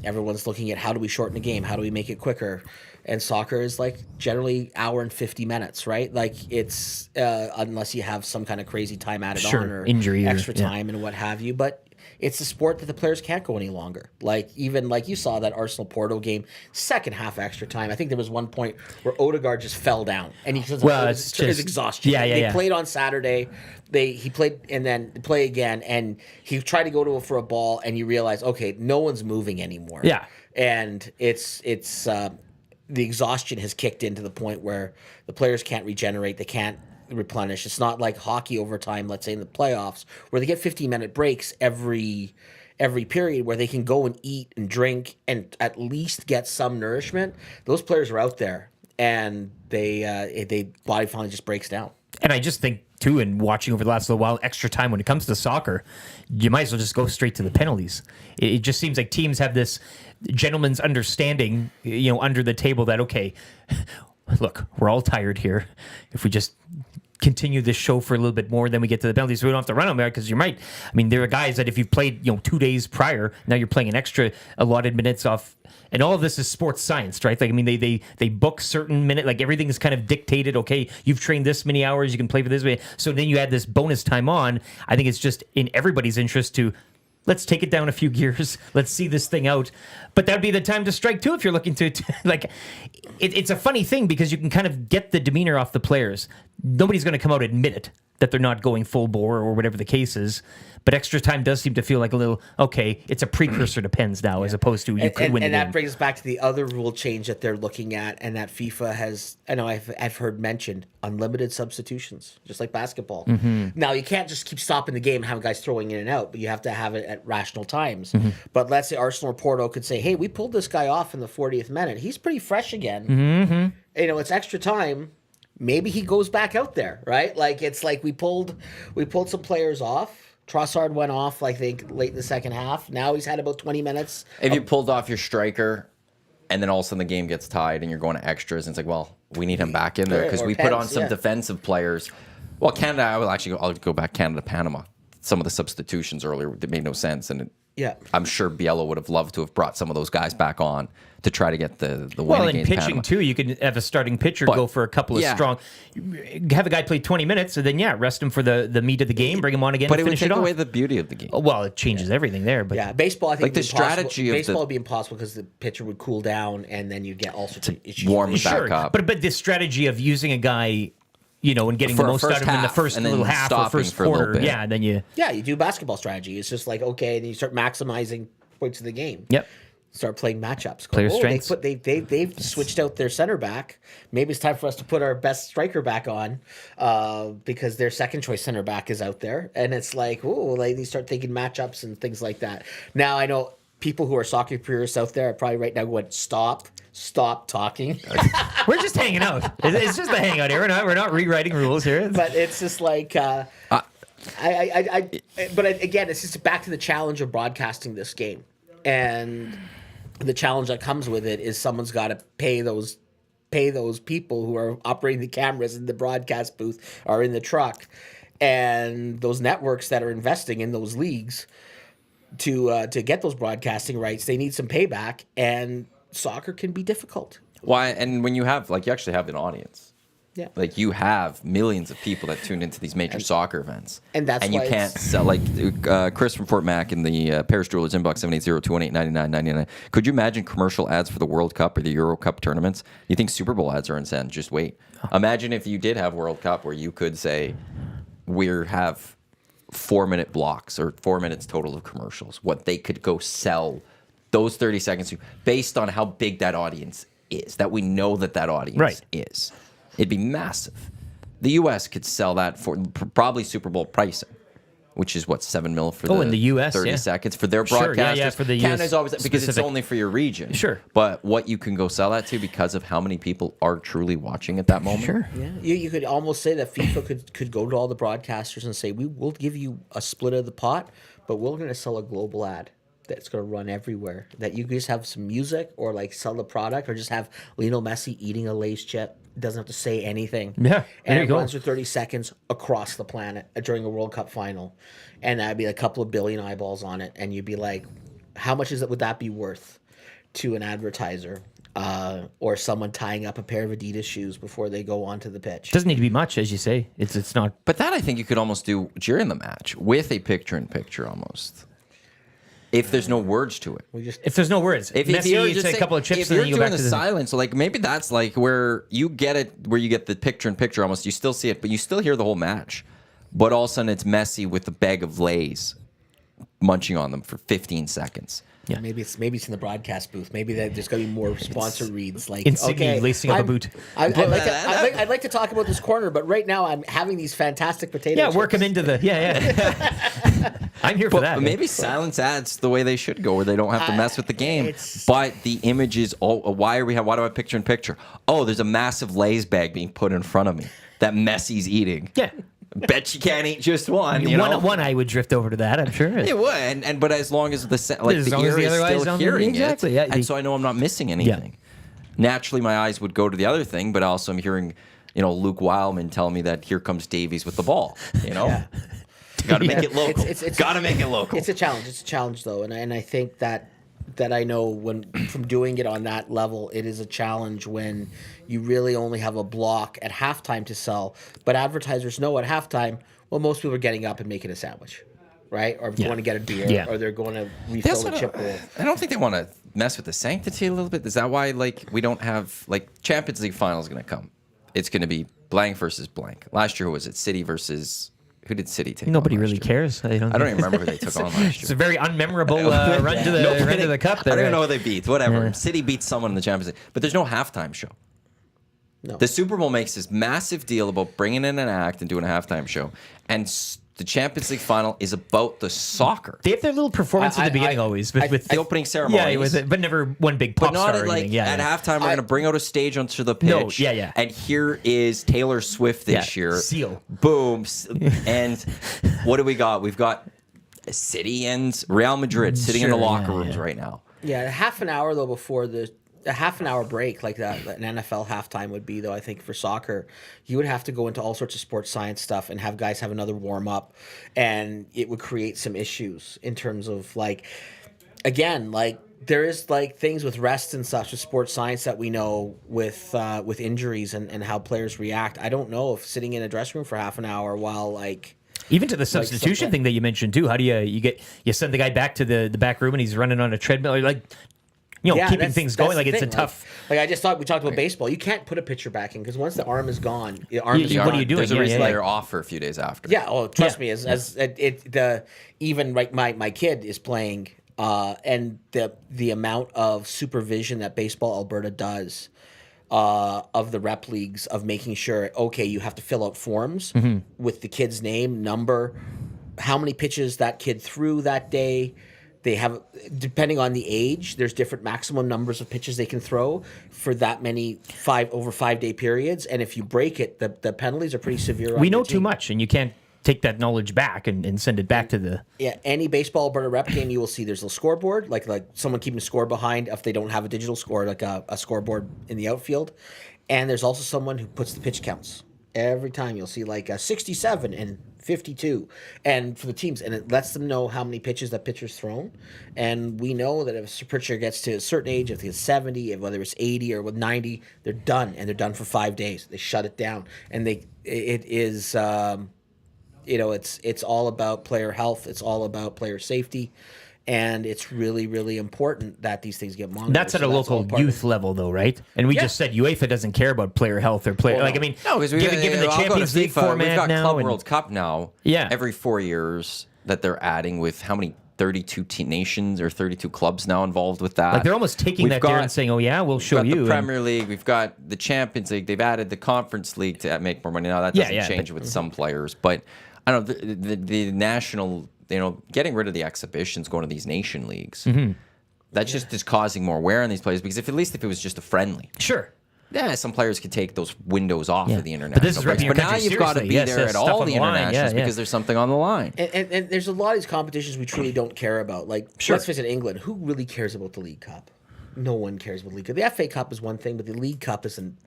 [SPEAKER 4] Everyone's looking at how do we shorten the game? How do we make it quicker? And soccer is like generally hour and 50 minutes, right? Like it's unless you have some kind of crazy time added on or
[SPEAKER 3] injury
[SPEAKER 4] extra time and what have you. But it's a sport that the players can't go any longer. Like even like you saw that Arsenal Porto game, second half extra time. I think there was one point where Odegaard just fell down and he says it's his exhaustion. They played on Saturday. He played and then play again, and he tried to go for a ball, and you realize, okay, no one's moving anymore.
[SPEAKER 3] Yeah,
[SPEAKER 4] and it's the exhaustion has kicked in to the point where the players can't regenerate. They can't replenish. It's not like hockey overtime, let's say in the playoffs, where they get 15-minute breaks every every period where they can go and eat and drink and at least get some nourishment, those players are out there and they body finally just breaks down.
[SPEAKER 3] And I just think, too, in watching over the last little while, extra time when it comes to soccer, you might as well just go straight to the penalties. It just seems like teams have this gentleman's understanding, under the table that, okay, look, we're all tired here. If we just continue this show for a little bit more, then we get to the penalties. So we don't have to run them there because you might. I mean, there are guys that if you've played 2 days prior, now you're playing an extra allotted minutes off. And all of this is sports science, right? Like, I mean, they book certain minute, like everything is kind of dictated. Okay, you've trained this many hours, you can play for this way. So then you add this bonus time on. I think it's just in everybody's interest to let's take it down a few gears. Let's see this thing out. But that'd be the time to strike too if you're looking to like. It's a funny thing because you can kind of get the demeanor off the players. Nobody's going to come out and admit it that they're not going full bore or whatever the case is. But extra time does seem to feel like a little, okay, it's a precursor to pens now as opposed to you could win the game.
[SPEAKER 4] And that brings us back to the other rule change that they're looking at and that FIFA has, I know I've heard mentioned, unlimited substitutions, just like basketball. Now, you can't just keep stopping the game and have guys throwing in and out, but you have to have it at rational times. But let's say Arsenal or Porto could say, hey, we pulled this guy off in the 40th minute. He's pretty fresh again. It's extra time. Maybe he goes back out there, right? Like, it's like we pulled some players off. Trossard went off, I think, late in the second half. Now he's had about 20 minutes.
[SPEAKER 1] If you pulled off your striker and then all of a sudden the game gets tied and you're going to extras, and it's like, well, we need him back in there because we put on some defensive players. Well, Canada, I'll go back Canada-Panama. Some of the substitutions earlier that made no sense, and I'm sure Biello would have loved to have brought some of those guys back on to try to get the win
[SPEAKER 3] well,
[SPEAKER 1] against
[SPEAKER 3] in pitching,
[SPEAKER 1] Panama.
[SPEAKER 3] too, you could have a starting pitcher go for a couple of strong... Have a guy play 20 minutes, and then, rest him for the meat of the game, bring him on again,
[SPEAKER 1] but
[SPEAKER 3] and finish it off.
[SPEAKER 1] But it would take away the beauty of the game.
[SPEAKER 3] Well, it changes everything there. But
[SPEAKER 4] baseball, I think,
[SPEAKER 1] like the strategy of
[SPEAKER 4] baseball would be impossible because the pitcher would cool down, and then you get all sorts of issues.
[SPEAKER 1] Warm back up.
[SPEAKER 3] But the strategy of using a guy... and getting the most out of him in the first little half or first quarter. Then you...
[SPEAKER 4] Yeah, you do basketball strategy. It's just like, okay, and then you start maximizing points of the game.
[SPEAKER 3] Yep.
[SPEAKER 4] Start playing matchups.
[SPEAKER 3] Player strengths.
[SPEAKER 4] They've switched out their center back. Maybe it's time for us to put our best striker back on because their second choice center back is out there. And it's like, you start thinking matchups and things like that. Now, I know people who are soccer purists out there are probably right now going, stop talking.
[SPEAKER 3] We're just hanging out. It's just a hangout here. We're not rewriting rules here.
[SPEAKER 4] But it's just like, but again, it's just back to the challenge of broadcasting this game. And the challenge that comes with it is someone's got to pay those people who are operating the cameras in the broadcast booth or in the truck, and those networks that are investing in those leagues to get those broadcasting rights. They need some payback, and soccer can be difficult.
[SPEAKER 1] Why? And when you have you actually have an audience.
[SPEAKER 4] Yeah.
[SPEAKER 1] Like you have millions of people that tune into these major soccer events.
[SPEAKER 4] And that's
[SPEAKER 1] you
[SPEAKER 4] why
[SPEAKER 1] can't sell Chris from Fort Mac in the Paris Jewelers inbox 780-218-9999. Could you imagine commercial ads for the World Cup or the Euro Cup tournaments? You think Super Bowl ads are insane? Just wait. Imagine if you did have World Cup where you could say we have 4-minute blocks or 4 minutes total of commercials, what they could go sell those 30 seconds to based on how big that audience is, that we know that audience is. It'd be massive. The U.S. could sell that for probably Super Bowl pricing, which is what, $7 million for
[SPEAKER 3] in the US,
[SPEAKER 1] 30 seconds for their broadcasters.
[SPEAKER 3] Sure, for the
[SPEAKER 1] Canada's
[SPEAKER 3] US
[SPEAKER 1] always because it's
[SPEAKER 3] specific.
[SPEAKER 1] only for your region.
[SPEAKER 3] Sure.
[SPEAKER 1] But what you can go sell that to because of how many people are truly watching at that moment.
[SPEAKER 3] Sure.
[SPEAKER 4] Yeah, you could almost say that FIFA could go to all the broadcasters and say, we'll give you a split of the pot, but we're going to sell a global ad that's going to run everywhere. That you just have some music or sell the product or just have Lionel Messi eating a Lay's chip. Doesn't have to say anything.
[SPEAKER 3] Yeah,
[SPEAKER 4] and
[SPEAKER 3] there you
[SPEAKER 4] it
[SPEAKER 3] go.
[SPEAKER 4] runs for 30 seconds across the planet during a World Cup final. And that'd be a couple of billion eyeballs on it. And you'd be like, how much would that be worth to an advertiser or someone tying up a pair of Adidas shoes before they go onto the pitch?
[SPEAKER 3] Doesn't need to be much, as you say. It's not.
[SPEAKER 1] But that I think you could almost do during the match with a picture-in-picture almost. If there's no words to it.
[SPEAKER 3] If there's no words.
[SPEAKER 1] If
[SPEAKER 3] Messi
[SPEAKER 1] you're
[SPEAKER 3] eats
[SPEAKER 1] just
[SPEAKER 3] a couple of chips
[SPEAKER 1] if
[SPEAKER 3] and
[SPEAKER 1] you're
[SPEAKER 3] then you go
[SPEAKER 1] doing
[SPEAKER 3] back
[SPEAKER 1] the
[SPEAKER 3] to
[SPEAKER 1] silence, so maybe that's where you get it, where you get the picture-in-picture almost. You still see it, but you still hear the whole match. But all of a sudden it's Messi with a bag of Lay's munching on them for 15 seconds.
[SPEAKER 3] Yeah.
[SPEAKER 4] Maybe it's in the broadcast booth. Maybe there's going to be more sponsor reads like
[SPEAKER 3] Insigne lacing up a boot.
[SPEAKER 4] I'd like to talk about this corner, but right now I'm having these fantastic potatoes.
[SPEAKER 3] Yeah, work them into the I'm here for that.
[SPEAKER 1] But maybe silence ads the way they should go, where they don't have to mess with the game.
[SPEAKER 4] It's-
[SPEAKER 1] But the image is, why do I have picture in picture? Oh, there's a massive Lay's bag being put in front of me that Messi's eating.
[SPEAKER 3] Yeah.
[SPEAKER 1] Bet you can't eat just one. You know?
[SPEAKER 3] One eye would drift over to that, I'm sure.
[SPEAKER 1] It would, but as long as
[SPEAKER 3] As
[SPEAKER 1] the
[SPEAKER 3] long as
[SPEAKER 1] ear
[SPEAKER 3] the
[SPEAKER 1] is
[SPEAKER 3] other eye's
[SPEAKER 1] still
[SPEAKER 3] on the-
[SPEAKER 1] hearing
[SPEAKER 3] exactly,
[SPEAKER 1] it,
[SPEAKER 3] yeah,
[SPEAKER 1] and so I know I'm not missing anything. Naturally, my eyes would go to the other thing, but also I'm hearing, Luke Wildman tell me that here comes Davies with the ball. Got to make it local. Got to make it local.
[SPEAKER 4] It's a challenge. It's a challenge, though, and I think that I know from doing it on that level, it is a challenge when you really only have a block at halftime to sell. But advertisers know at halftime, well, most people are getting up and making a sandwich, right? Or going to get a beer, or they're going to refill the chip bowl.
[SPEAKER 1] I don't think they want to mess with the sanctity a little bit. Is that why we don't have Champions League final is going to come? It's going to be blank versus blank. Last year, who was it? City versus. Who did City take?
[SPEAKER 3] Nobody
[SPEAKER 1] on last
[SPEAKER 3] really
[SPEAKER 1] year?
[SPEAKER 3] cares. I don't
[SPEAKER 1] even remember who they took on last year.
[SPEAKER 3] It's a very unmemorable run to the cup. There.
[SPEAKER 1] I don't even know who they beat. Whatever. City beat someone in the Champions League, but there's no halftime show.
[SPEAKER 4] No.
[SPEAKER 1] The Super Bowl makes this massive deal about bringing in an act and doing a halftime show, and the Champions League final is about the soccer.
[SPEAKER 3] They have their little performance at the beginning always with
[SPEAKER 1] the opening ceremony.
[SPEAKER 3] Yeah, but never one big pop
[SPEAKER 1] But not
[SPEAKER 3] star.
[SPEAKER 1] at,
[SPEAKER 3] or anything.
[SPEAKER 1] at halftime, we're going to bring out a stage onto the pitch.
[SPEAKER 3] No, yeah.
[SPEAKER 1] And here is Taylor Swift this year.
[SPEAKER 3] Seal.
[SPEAKER 1] Boom. And what do we got? We've got City and Real Madrid sitting in the locker rooms right now.
[SPEAKER 4] Yeah, half an hour, though, before a half an hour break like that an NFL halftime would be, though. I think for soccer, you would have to go into all sorts of sports science stuff and have guys have another warm up, and it would create some issues in terms of there is things with rest and such with sports science that we know with injuries and how players react. I don't know if sitting in a dressing room for half an hour while
[SPEAKER 3] even to the substitution thing that you mentioned too. How do you send the guy back to the back room and he's running on a treadmill? Keeping things going. It's a tough.
[SPEAKER 4] I just thought we talked about baseball. You can't put a pitcher back in because once the arm is gone, the arm is
[SPEAKER 3] what
[SPEAKER 4] gone.
[SPEAKER 3] are you doing?
[SPEAKER 1] There's a reason
[SPEAKER 3] Yeah.
[SPEAKER 1] they're off for a few days after.
[SPEAKER 4] Yeah. Oh, trust me. My kid is playing, and the amount of supervision that Baseball Alberta does. Of the rep leagues of making sure, you have to fill out forms with the kid's name, number, how many pitches that kid threw that day. They have, depending on the age, there's different maximum numbers of pitches they can throw for that many 5-day periods. And if you break it, the penalties are pretty severe.
[SPEAKER 3] We know too much, and you can't take that knowledge back and send it back to the.
[SPEAKER 4] Yeah, any Baseball Alberta rep game, you will see there's a scoreboard, like someone keeping a score behind if they don't have a digital score, like a scoreboard in the outfield. And there's also someone who puts the pitch counts. Every time you'll see a 67 and 52 and for the teams, and it lets them know how many pitches that pitcher's thrown. And we know that if a pitcher gets to a certain age, if it's 70, whether it's 80 or with 90, they're done, and they're done for 5 days. They shut it down, and it is it's all about player health. It's all about player safety. And it's really, really important that these things get monitored.
[SPEAKER 3] That's at a local youth level, though, right? And we just said UEFA doesn't care about player health or player.
[SPEAKER 1] No, because
[SPEAKER 3] given the Champions League format
[SPEAKER 1] we've got
[SPEAKER 3] now,
[SPEAKER 1] Club World Cup now.
[SPEAKER 3] Yeah.
[SPEAKER 1] Every 4 years that they're adding with how many 32 nations or 32 clubs now involved with that.
[SPEAKER 3] They're almost taking that there and saying, "Oh yeah, we'll show you."
[SPEAKER 1] The Premier League, we've got the Champions League. They've added the Conference League to make more money. Now that doesn't change with some players, but I don't know the national. Getting rid of the exhibitions, going to these nation leagues, that's just is causing more wear on these players. Because if it was just a friendly,
[SPEAKER 3] sure,
[SPEAKER 1] yeah, some players could take those windows off of the international.
[SPEAKER 3] But this is
[SPEAKER 1] breaks.
[SPEAKER 3] your
[SPEAKER 1] But now
[SPEAKER 3] country
[SPEAKER 1] you've got to be
[SPEAKER 3] seriously.
[SPEAKER 1] there
[SPEAKER 3] Yes,
[SPEAKER 1] at
[SPEAKER 3] stuff
[SPEAKER 1] all
[SPEAKER 3] on
[SPEAKER 1] the
[SPEAKER 3] the line.
[SPEAKER 1] internationals
[SPEAKER 3] Yeah,
[SPEAKER 1] because there's something on the line.
[SPEAKER 4] And there's a lot of these competitions we truly don't care about. Let's face it, England. Who really cares about the League Cup? No one cares about the League Cup. The FA Cup is one thing, but the League Cup isn't.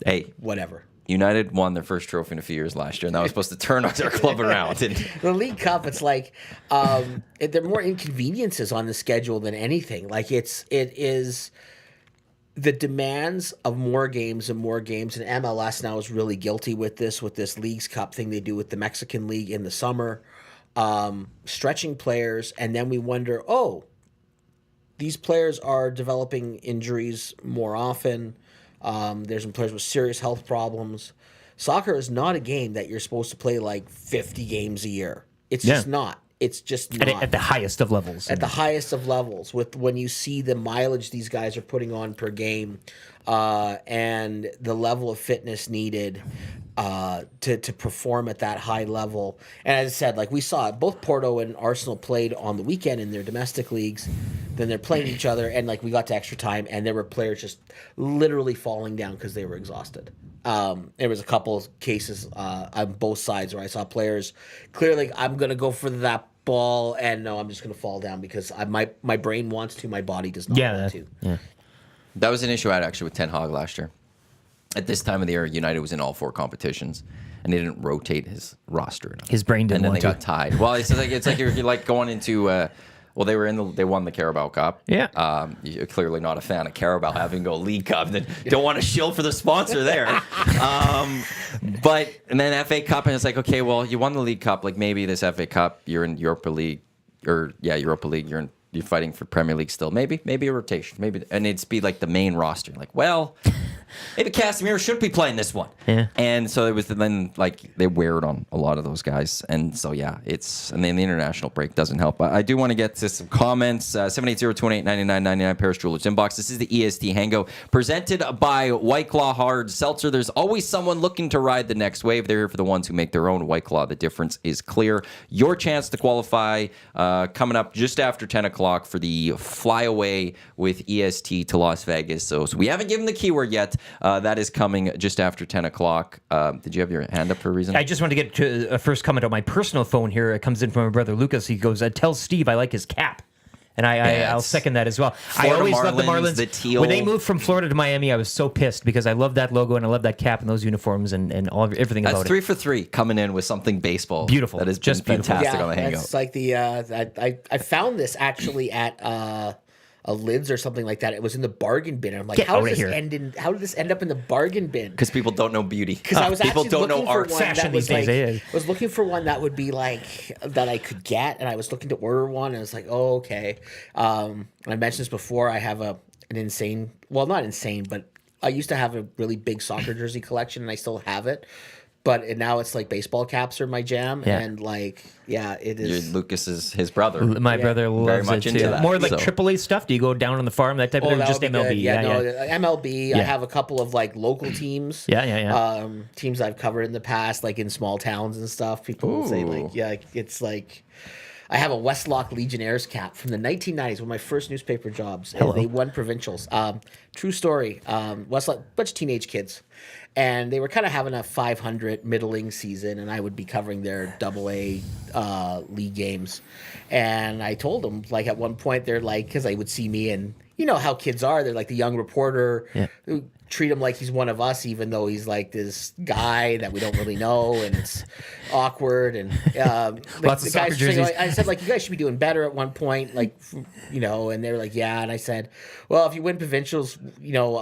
[SPEAKER 4] Whatever.
[SPEAKER 1] United won their first trophy in a few years last year, and that was supposed to turn their club around.
[SPEAKER 4] The League Cup, it's there are more inconveniences on the schedule than anything. It is the demands of more games and more games, and MLS now is really guilty with this Leagues Cup thing they do with the Mexican League in the summer, stretching players, and then we wonder, these players are developing injuries more often. There's some players with serious health problems. Soccer is not a game that you're supposed to play 50 games a year. It's just not. It's just not.
[SPEAKER 3] At the highest of levels.
[SPEAKER 4] At the highest of levels, when you see the mileage these guys are putting on per game, and the level of fitness needed, to perform at that high level. And as I said, like we saw it, both Porto and Arsenal played on the weekend in their domestic leagues. Then they're playing each other, and like we got to extra time, and there were players just literally falling down because they were exhausted. There was a couple of cases on both sides where I saw players clearly, I'm going to go for that ball, and no, I'm just going to fall down because my brain wants to, my body does not want to.
[SPEAKER 3] Yeah.
[SPEAKER 1] That was an issue I had actually with Ten Hag last year. At this time of the year, United was in all 4 competitions, and he didn't rotate his roster enough.
[SPEAKER 3] His brain didn't
[SPEAKER 1] and then
[SPEAKER 3] want
[SPEAKER 1] they
[SPEAKER 3] to.
[SPEAKER 1] got tied. Well, it's like you're like going into. Well, they won the Carabao Cup.
[SPEAKER 3] Yeah.
[SPEAKER 1] You're clearly not a fan of Carabao having to go League Cup. Then don't want to shill for the sponsor there. But and then FA Cup, and it's like, okay, well, you won the League Cup. Like maybe this FA Cup, you're in Europa League, Europa League. You're fighting for Premier League still. Maybe a rotation. And it's be like the main roster. Like, well, maybe Casemiro should be playing this one.
[SPEAKER 3] Yeah.
[SPEAKER 1] And so it was then like they wear it on a lot of those guys. And so and then the international break doesn't help. I do want to get to some comments. 780-218-9999 Paris Jewelers inbox. This is the EST Hangout presented by White Claw Hard Seltzer. There's always someone looking to ride the next wave. They're here for the ones who make their own White Claw. The difference is clear. Your chance to qualify coming up just after 10 o'clock for the flyaway with EST to Las Vegas. So we haven't given the keyword yet. That is coming just after 10 o'clock. Did you have your hand up for a reason?
[SPEAKER 3] I just want to get to a first comment on my personal phone here. It comes in from my brother Lucas. He goes, tell Steve I like his cap. And I'll second that as well.
[SPEAKER 1] Florida
[SPEAKER 3] I always loved the
[SPEAKER 1] Marlins,
[SPEAKER 3] Marlins.
[SPEAKER 1] the teal.
[SPEAKER 3] When they moved from Florida to Miami, I was so pissed because I love that logo and I love that cap and those uniforms and everything
[SPEAKER 1] That's
[SPEAKER 3] about
[SPEAKER 1] 3
[SPEAKER 3] it.
[SPEAKER 1] for 3 coming in with something baseball.
[SPEAKER 3] Beautiful.
[SPEAKER 1] That is
[SPEAKER 3] Just
[SPEAKER 1] just fantastic
[SPEAKER 4] Yeah,
[SPEAKER 1] on the Hangout.
[SPEAKER 4] it's like the I found this actually at a Lids or something like that. It was in the bargain bin. I'm like,
[SPEAKER 3] Get
[SPEAKER 4] how
[SPEAKER 3] outta
[SPEAKER 4] did
[SPEAKER 3] here.
[SPEAKER 4] how did this end up in the bargain bin?
[SPEAKER 1] Because people don't know beauty.
[SPEAKER 4] Because I was
[SPEAKER 1] people
[SPEAKER 4] actually
[SPEAKER 1] don't
[SPEAKER 4] looking
[SPEAKER 1] know
[SPEAKER 4] for
[SPEAKER 1] art.
[SPEAKER 4] one
[SPEAKER 3] Fashion
[SPEAKER 4] that was
[SPEAKER 3] these days,
[SPEAKER 4] like,
[SPEAKER 3] eh?
[SPEAKER 4] I was looking for one that would be like that I could get, and I was looking to order one, and I was like, oh, okay. I mentioned this before. I have an insane, well, not insane, but I used to have a really big soccer jersey collection, and I still have it. But now it's like baseball caps are my jam,
[SPEAKER 3] Yeah.
[SPEAKER 4] and like, yeah, it is.
[SPEAKER 1] Lucas is his brother.
[SPEAKER 3] My brother loves
[SPEAKER 1] Very much
[SPEAKER 3] it
[SPEAKER 1] into
[SPEAKER 3] too.
[SPEAKER 1] that,
[SPEAKER 3] More like
[SPEAKER 1] so.
[SPEAKER 3] AAA stuff. Do you go down on the farm, that type of thing?
[SPEAKER 4] that
[SPEAKER 3] Just
[SPEAKER 4] would be
[SPEAKER 3] MLB.
[SPEAKER 4] good. Yeah,
[SPEAKER 3] Yeah.
[SPEAKER 4] MLB. I
[SPEAKER 3] Yeah.
[SPEAKER 4] have a couple of like local teams.
[SPEAKER 3] Yeah.
[SPEAKER 4] Teams I've covered in the past, like in small towns and stuff. People will say
[SPEAKER 1] Ooh.
[SPEAKER 4] like, yeah, it's like. I have a Westlock Legionnaires cap from the 1990s, one of my first newspaper jobs. And they won provincials. True story. Westlock, bunch of teenage kids. And they were kind of having a 500 middling season, and I would be covering their AA league games. And I told them, like, at one point, they're like, because they would see me, and you know how kids are. They're like the young reporter who treat him like he's one of us, even though he's like this guy that we don't really know, and it's awkward. And
[SPEAKER 3] Lots of soccer jerseys.
[SPEAKER 4] I said, like, you guys should be doing better at one point, like, you know. And they were like, yeah. And I said, well, if you win provincials, you know,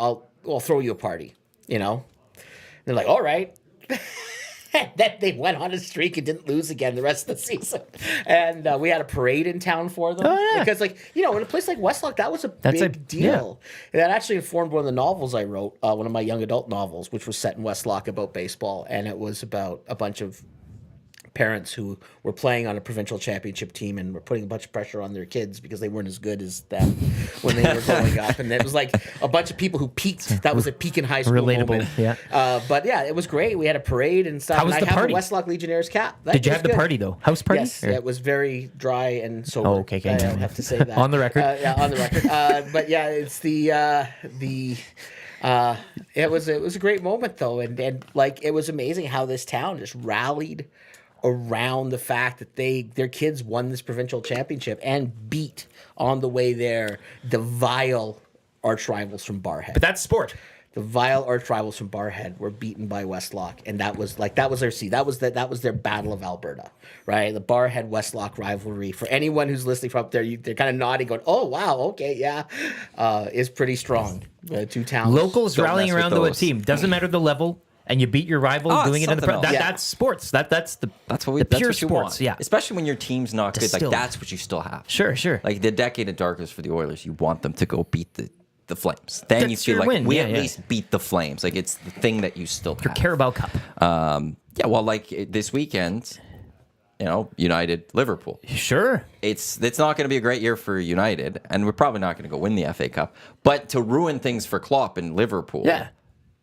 [SPEAKER 4] I'll throw you a party, you know. And they're like, all right. Then they went on a streak and didn't lose again the rest of the season. And we had a parade in town for them.
[SPEAKER 3] Oh, yeah.
[SPEAKER 4] Because, like, you know, in a place like Westlock, that was a big deal. And that actually informed one of the novels I wrote, one of my young adult novels, which was set in Westlock about baseball. And it was about a bunch of parents who were playing on a provincial championship team and were putting a bunch of pressure on their kids because they weren't as good as them when they were growing up. And it was like a bunch of people who peaked. That was a peak in high school
[SPEAKER 3] Relatable,
[SPEAKER 4] moment.
[SPEAKER 3] yeah.
[SPEAKER 4] But yeah, it was great. We had a parade and stuff.
[SPEAKER 3] How was
[SPEAKER 4] and
[SPEAKER 3] the
[SPEAKER 4] I have
[SPEAKER 3] party?
[SPEAKER 4] a Westlock Legionnaires cap. That
[SPEAKER 3] Did you
[SPEAKER 4] was
[SPEAKER 3] have the
[SPEAKER 4] good.
[SPEAKER 3] party though? House party?
[SPEAKER 4] Yes,
[SPEAKER 3] Or-
[SPEAKER 4] it was very dry and sober.
[SPEAKER 3] Oh, okay,
[SPEAKER 4] I have to say that
[SPEAKER 3] On the record.
[SPEAKER 4] Yeah, on the record. But yeah, it's it was a great moment though, and like it was amazing how this town just rallied around the fact that their kids won this provincial championship and beat on the way there the vile arch rivals from Barhead.
[SPEAKER 3] But that's sport.
[SPEAKER 4] The vile arch rivals from Barhead were beaten by Westlock, and that was their was their battle of Alberta, right? The Barhead Westlock rivalry. For anyone who's listening from up there, they're kind of nodding, going, "Oh wow, okay, yeah," is pretty strong. The two towns,
[SPEAKER 3] Locals
[SPEAKER 1] Don't
[SPEAKER 3] rallying
[SPEAKER 1] mess with
[SPEAKER 3] around to a
[SPEAKER 1] those.
[SPEAKER 3] team. Doesn't matter the level. And you beat your rival doing it in the
[SPEAKER 1] something else.
[SPEAKER 3] that's sports. That's
[SPEAKER 1] That's what
[SPEAKER 3] the
[SPEAKER 1] we. That's
[SPEAKER 3] pure
[SPEAKER 1] what you
[SPEAKER 3] sports.
[SPEAKER 1] want.
[SPEAKER 3] Yeah,
[SPEAKER 1] Especially when your team's not good. Like
[SPEAKER 3] Distilled.
[SPEAKER 1] that's what you still have.
[SPEAKER 3] sure.
[SPEAKER 1] Like the decade of darkness for the Oilers, you want them to go beat the Flames. Then you
[SPEAKER 3] That's
[SPEAKER 1] feel
[SPEAKER 3] your
[SPEAKER 1] like
[SPEAKER 3] win.
[SPEAKER 1] we
[SPEAKER 3] Yeah,
[SPEAKER 1] at
[SPEAKER 3] yeah.
[SPEAKER 1] least beat the Flames. Like it's the thing that you still
[SPEAKER 3] Your
[SPEAKER 1] have.
[SPEAKER 3] Carabao Cup.
[SPEAKER 1] Yeah, well, like this weekend, you know, United Liverpool.
[SPEAKER 3] Sure.
[SPEAKER 1] It's not going to be a great year for United, and we're probably not going to go win the FA Cup. But to ruin things for Klopp in Liverpool,
[SPEAKER 3] Yeah.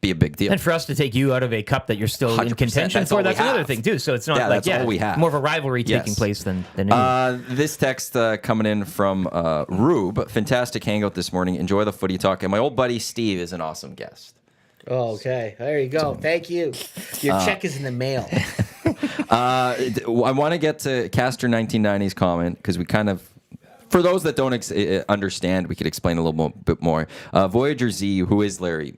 [SPEAKER 1] be a big deal.
[SPEAKER 3] And for us to take you out of a cup that you're still in
[SPEAKER 1] 100%,
[SPEAKER 3] contention
[SPEAKER 1] that's all
[SPEAKER 3] for,
[SPEAKER 1] we
[SPEAKER 3] that's another
[SPEAKER 1] have.
[SPEAKER 3] thing too. So it's not
[SPEAKER 1] Yeah, that's all we have.
[SPEAKER 3] more of a rivalry taking
[SPEAKER 1] Yes.
[SPEAKER 3] place than anything.
[SPEAKER 1] This text coming in from Rube. Fantastic hangout this morning. Enjoy the footy talk. And my old buddy Steve is an awesome guest.
[SPEAKER 4] Oh, okay. There you go. Thank you. Your check is in the mail.
[SPEAKER 1] I want to get to Castor 1990's comment because we kind of, for those that don't understand, we could explain a little bit more. Voyager Z, who is Larry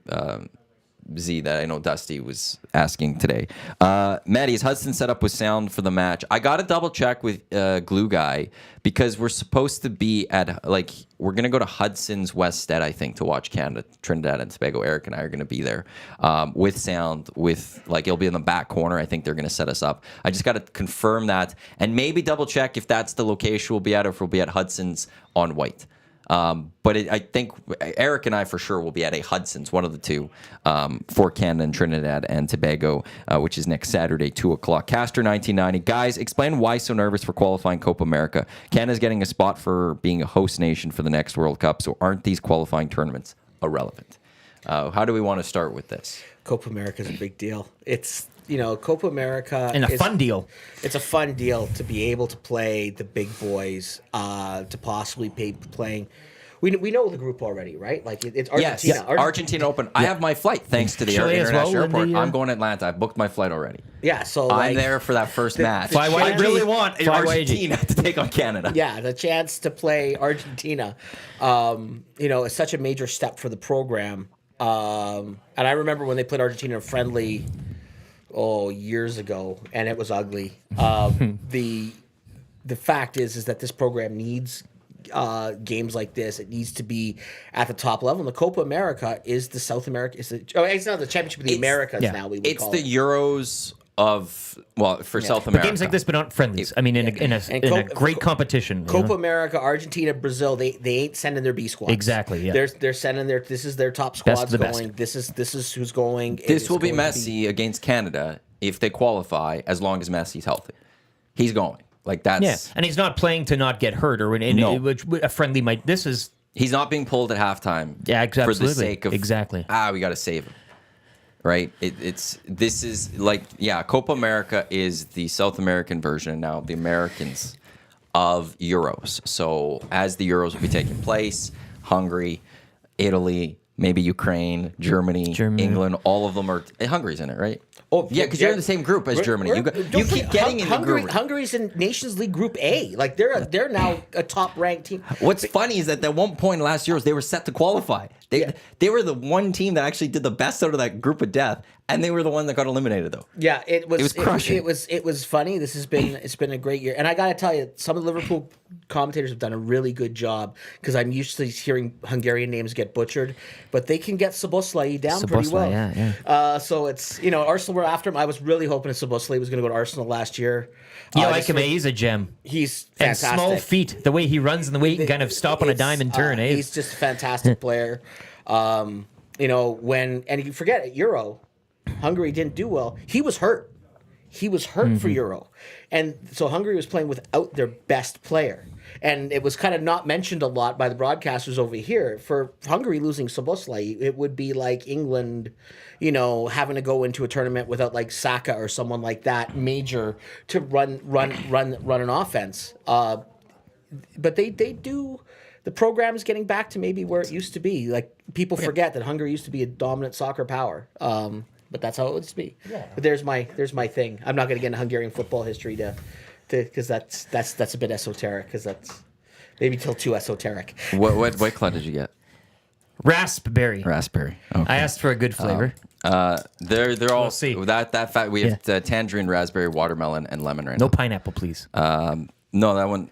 [SPEAKER 1] Z, that I know Dusty was asking today. Maddie, is Hudson set up with sound for the match? I got to double check with Glue Guy because we're supposed to be at, we're going to go to Hudson's Wested, I think, to watch Canada, Trinidad and Tobago. Eric and I are going to be there with sound, it'll be in the back corner. I think they're going to set us up. I just got to confirm that and maybe double check if that's the location we'll be at or if we'll be at Hudson's on White. But I think Eric and I for sure will be at a Hudson's, one of the two, for Canada and Trinidad and Tobago, which is next Saturday, 2 o'clock. Castor 1990. Guys, explain why so nervous for qualifying Copa America. Canada's getting a spot for being a host nation for the next World Cup, so aren't these qualifying tournaments irrelevant? How do we want to start with this?
[SPEAKER 4] Copa America is a big deal. It's, Copa America.
[SPEAKER 3] And a fun deal.
[SPEAKER 4] It's a fun deal to be able to play the big boys, to possibly be playing. We know the group already, right? It's Argentina.
[SPEAKER 1] Yes, Argentina Open. I have my flight thanks to the
[SPEAKER 3] Chile as well,
[SPEAKER 1] international airport.
[SPEAKER 3] and
[SPEAKER 1] I'm going to Atlanta. I've booked my flight already.
[SPEAKER 4] Yeah, so
[SPEAKER 1] I'm there for that first match.
[SPEAKER 3] Fly
[SPEAKER 1] I
[SPEAKER 3] YG.
[SPEAKER 1] really want
[SPEAKER 3] Fly YG.
[SPEAKER 1] Argentina to take on Canada.
[SPEAKER 4] Yeah, the chance to play Argentina, is such a major step for the program. And I remember when they played Argentina friendly, years ago, and it was ugly. The fact is that this program needs games like this. It needs to be at the top level. And the Copa America is the South America. It's not the championship of the Americas now.
[SPEAKER 1] It's the Euros for South America.
[SPEAKER 3] Games like this, but not friendlies. I mean, in a great competition.
[SPEAKER 4] Copa America, Argentina, Brazil. They ain't sending their B squads.
[SPEAKER 3] Exactly. Yeah.
[SPEAKER 4] They're sending their. This is their top squads going. This is who's going.
[SPEAKER 1] This will be Messi against Canada if they qualify, as long as Messi's healthy. He's going.
[SPEAKER 3] And he's not playing to not get hurt or which a friendly might.
[SPEAKER 1] He's not being pulled at halftime.
[SPEAKER 3] Yeah,
[SPEAKER 1] for the
[SPEAKER 3] absolutely.
[SPEAKER 1] sake of
[SPEAKER 3] we
[SPEAKER 1] got to save him. Right? Copa America is the South American version now, the Americans of Euros. So as the Euros will be taking place, Hungary, Italy, maybe Ukraine, Germany, England, all of them are. Hungary's in it, right?
[SPEAKER 4] Oh,
[SPEAKER 1] yeah, because you're in the same group as Germany. You keep getting in the group.
[SPEAKER 4] Hungary's in Nations League Group A. They're now a top ranked team.
[SPEAKER 1] What's funny is that at one point last year they were set to qualify. They were the one team that actually did the best out of that group of death, and they were the one that got eliminated though.
[SPEAKER 4] Yeah, it was
[SPEAKER 1] crushing.
[SPEAKER 4] It was funny. It's been a great year, and I got to tell you, some of the Liverpool commentators have done a really good job because I'm used to hearing Hungarian names get butchered, but they can get Szoboszlai down pretty well.
[SPEAKER 3] Yeah.
[SPEAKER 4] So it's Arsenal were after him. I was really hoping Szoboszlai was going to go to Arsenal last year.
[SPEAKER 3] He's a gem.
[SPEAKER 4] He's
[SPEAKER 3] and
[SPEAKER 4] fantastic.
[SPEAKER 3] Small feet, the way he runs and the way he can kind of stop on a dime and turn.
[SPEAKER 4] He's just a fantastic player. And you forget at Euro, Hungary didn't do well. He was hurt. For Euro. And so Hungary was playing without their best player. And it was kind of not mentioned a lot by the broadcasters over here. For Hungary losing Szoboszlai, it would be like England, having to go into a tournament without like Saka or someone like that major to run an offense. But they do. The program's getting back to maybe where it used to be. Like people forget that Hungary used to be a dominant soccer power. But that's how it would be. Yeah. But there's my thing. I'm not going to get into Hungarian football history because that's a bit esoteric. Because that's maybe till too esoteric.
[SPEAKER 1] What club did you get?
[SPEAKER 3] Raspberry.
[SPEAKER 1] Okay.
[SPEAKER 3] I asked for a good flavor.
[SPEAKER 1] They're all
[SPEAKER 3] see.
[SPEAKER 1] that fact. We have tangerine, raspberry, watermelon, and lemon right now.
[SPEAKER 3] No pineapple, please.
[SPEAKER 1] No, that one.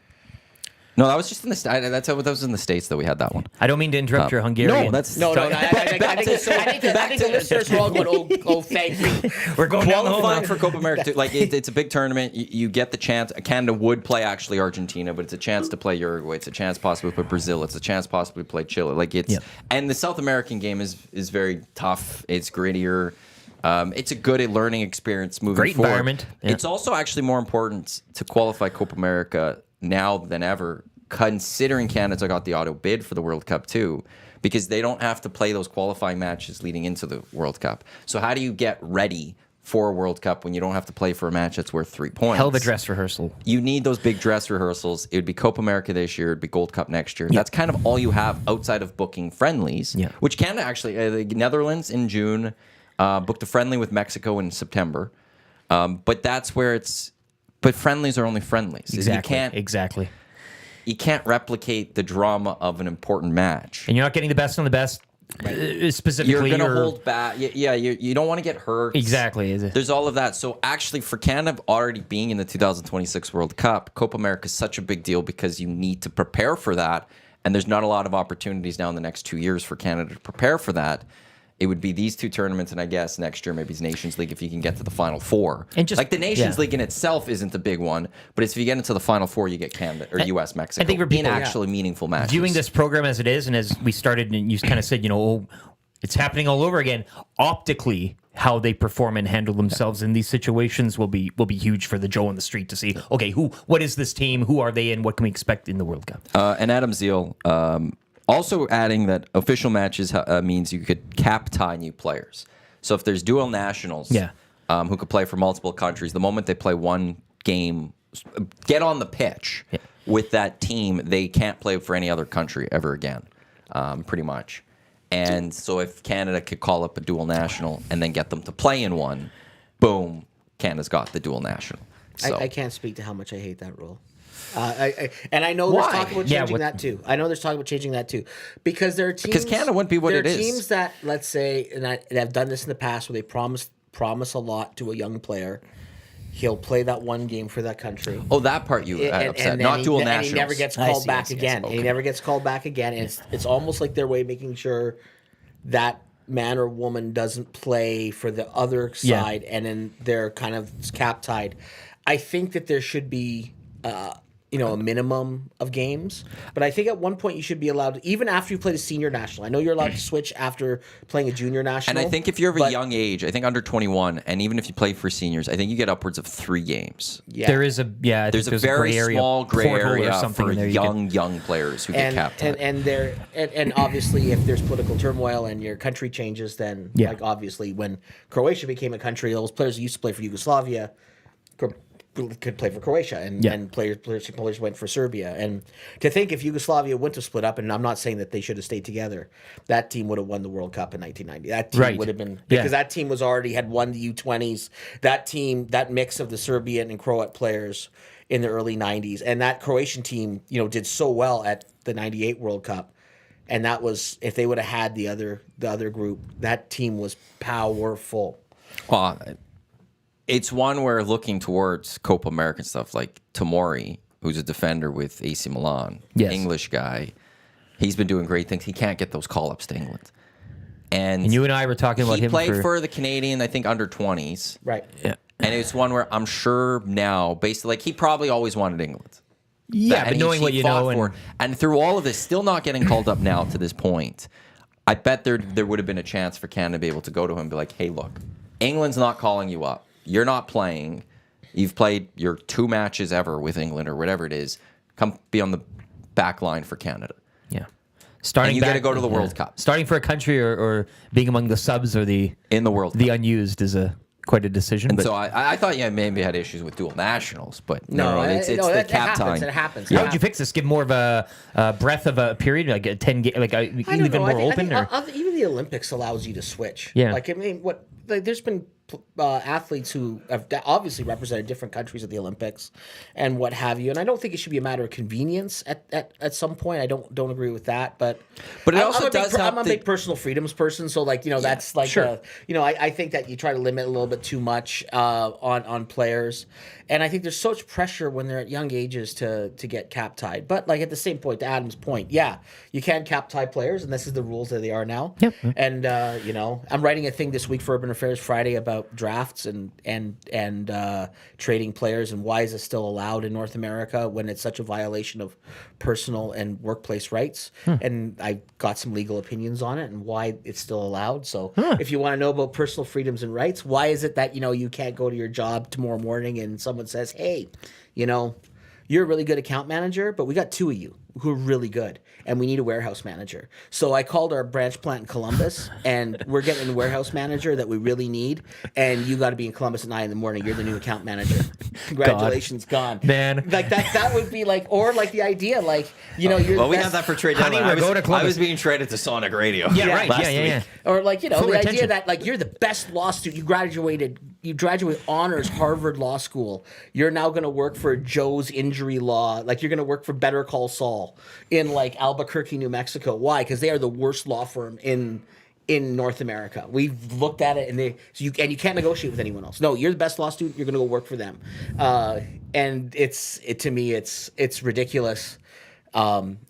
[SPEAKER 1] No, that was just in the that was in the States that we had that one.
[SPEAKER 3] I don't mean to interrupt your Hungarian.
[SPEAKER 4] I think the listeners are all going, oh, thank you.
[SPEAKER 3] We're going down the
[SPEAKER 1] qualifying for Copa America. It's a big tournament. You get the chance. Canada would play actually Argentina, but it's a chance to play Uruguay. It's a chance possibly to play Brazil. It's a chance possibly to play Chile. And the South American game is very tough. It's grittier. It's a good learning experience moving forward.
[SPEAKER 3] Great environment. Yeah.
[SPEAKER 1] It's also actually more important to qualify Copa America now than ever, considering Canada got the auto bid for the World Cup too, because they don't have to play those qualifying matches leading into the World Cup. So how do you get ready for a World Cup when you don't have to play for a match that's worth 3 points?
[SPEAKER 3] Hell of a dress rehearsal.
[SPEAKER 1] You need those big dress rehearsals. It would be Copa America this year. It'd be Gold Cup next year. That's kind of all you have outside of booking friendlies, which Canada actually, the Netherlands in June, booked a friendly with Mexico in September. But that's where it's. But friendlies are only friendlies.
[SPEAKER 3] Exactly.
[SPEAKER 1] You can't replicate the drama of an important match.
[SPEAKER 3] And you're not getting the best on the best. Specifically,
[SPEAKER 1] you're going to hold back. Yeah, you don't want to get hurt.
[SPEAKER 3] Exactly.
[SPEAKER 1] There's all of that. So actually, for Canada already being in the 2026 World Cup, Copa America is such a big deal because you need to prepare for that. And there's not a lot of opportunities now in the next 2 years for Canada to prepare for that. It would be these 2 tournaments, and I guess next year maybe it's Nations League if you can get to the Final Four. And just, like the Nations League in itself isn't the big one, but if you get into the Final Four, you get Canada or U.S. Mexico.
[SPEAKER 3] I think for people,
[SPEAKER 1] actually meaningful matches.
[SPEAKER 3] Viewing this program as it is, and as we started, and you kind of said, it's happening all over again. Optically, how they perform and handle themselves in these situations will be huge for the Joe on the street to see. Okay, what is this team? Who are they, and what can we expect in the World Cup?
[SPEAKER 1] And Adam Zeal. Also adding that official matches means you could cap tie new players. So if there's dual nationals who could play for multiple countries, the moment they play one game, get on the pitch with that team, they can't play for any other country ever again, pretty much. And so if Canada could call up a dual national and then get them to play in one, boom, Canada's got the dual national. So.
[SPEAKER 4] I can't speak to how much I hate that rule. And I know there's talk about changing that too. I know there's talk about changing that too, because there are teams.
[SPEAKER 1] Because Canada wouldn't be what it is.
[SPEAKER 4] There are teams that, let's say, and I've done this in the past, where they promise a lot to a young player. He'll play that one game for that country.
[SPEAKER 1] Oh, that part you upset. Not dual nationals.
[SPEAKER 4] And he never gets called back again. Okay. And he never gets called back again. And it's almost like their way of making sure that man or woman doesn't play for the other side, and then they're kind of cap tied. I think that there should be. A minimum of games. But I think at one point you should be allowed, even after you played a senior national. I know you're allowed to switch after playing a junior national.
[SPEAKER 1] And I think if you're of a young age, I think under 21, and even if you play for seniors, I think you get upwards of 3 games.
[SPEAKER 3] Yeah. There is a
[SPEAKER 1] there's a very small gray area for young players who get capped.
[SPEAKER 4] And obviously if there's political turmoil and your country changes, then like obviously when Croatia became a country, those players who used to play for Yugoslavia could play for Croatia, and players went for Serbia. And to think if Yugoslavia wouldn't have split up, and I'm not saying that they should have stayed together, that team would have won the World Cup in 1990. That team would have been, because that team had won the U20s. That team, that mix of the Serbian and Croat players in the early 90s, and that Croatian team, did so well at the 98 World Cup. And that was, if they would have had the other group, that team was powerful.
[SPEAKER 1] It's one where looking towards Copa American stuff, like Tomori, who's a defender with AC Milan, English guy. He's been doing great things. He can't get those call-ups to England. And
[SPEAKER 3] you and I were talking about him.
[SPEAKER 1] He played for the Canadian, I think, under 20s.
[SPEAKER 4] Right.
[SPEAKER 3] Yeah.
[SPEAKER 1] And it's one where I'm sure now, basically, he probably always wanted England.
[SPEAKER 3] Yeah, but knowing what you know.
[SPEAKER 1] And through all of this, still not getting called up now to this point, I bet there would have been a chance for Canada to be able to go to him and be like, hey, look, England's not calling you up. You're not playing. You've played your 2 matches ever with England or whatever it is. Come be on the back line for Canada.
[SPEAKER 3] Yeah.
[SPEAKER 1] And you got to go to the World Cup.
[SPEAKER 3] Starting for a country or being among the subs or in
[SPEAKER 1] the World Cup.
[SPEAKER 3] The unused is quite a decision.
[SPEAKER 1] And so I thought maybe had issues with dual nationals, but no, it's the cap time.
[SPEAKER 4] It happens.
[SPEAKER 3] How would you fix this? Give more of a breadth of a period, like a 10 game, like even more open?
[SPEAKER 4] Even the Olympics allows you to switch.
[SPEAKER 3] Yeah.
[SPEAKER 4] There's been athletes who have obviously represented different countries at the Olympics and what have you, and I don't think it should be a matter of convenience at some point. I don't agree with that, but
[SPEAKER 1] it also
[SPEAKER 4] I'm a big personal freedoms person, so that's like
[SPEAKER 3] sure.
[SPEAKER 4] I think that you try to limit a little bit too much on players, and I think there's so much pressure when they're at young ages to get cap tied. But at the same point, to Adam's point, you can cap tie players, and this is the rules that they are now.
[SPEAKER 3] Yep.
[SPEAKER 4] And I'm writing a thing this week for Urban Affairs Friday about drafts and trading players, and why is it still allowed in North America when it's such a violation of personal and workplace rights. And I got some legal opinions on it and why it's still allowed. So if you want to know about personal freedoms and rights, why is it that you can't go to your job tomorrow morning and someone says, hey, you're a really good account manager, but we got 2 of you. who are really good, and we need a warehouse manager. So I called our branch plant in Columbus, and we're getting a warehouse manager that we really need, and you got to be in Columbus at 9 in the morning. You're the new account manager. Congratulations, gone.
[SPEAKER 3] Man.
[SPEAKER 4] Like that would be like, or like the idea, like, you're
[SPEAKER 1] Well,
[SPEAKER 4] the
[SPEAKER 1] we
[SPEAKER 4] best-
[SPEAKER 1] have that for trade
[SPEAKER 3] Honey,
[SPEAKER 1] deadline.
[SPEAKER 3] we're going to
[SPEAKER 1] I
[SPEAKER 3] Columbus.
[SPEAKER 1] was being traded to Sonic Radio.
[SPEAKER 3] Yeah, right.
[SPEAKER 1] last
[SPEAKER 3] Yeah.
[SPEAKER 1] week.
[SPEAKER 4] Or like,
[SPEAKER 3] Full
[SPEAKER 4] the idea
[SPEAKER 3] retention.
[SPEAKER 4] that like you're the best law student. You graduate honors Harvard Law School. You're now going to work for Joe's Injury Law. Like you're going to work for Better Call Saul in like Albuquerque, New Mexico. Why? Because they are the worst law firm in North America. We've looked at it, and you can't negotiate with anyone else. No, you're the best law student. You're going to go work for them. And to me, it's ridiculous.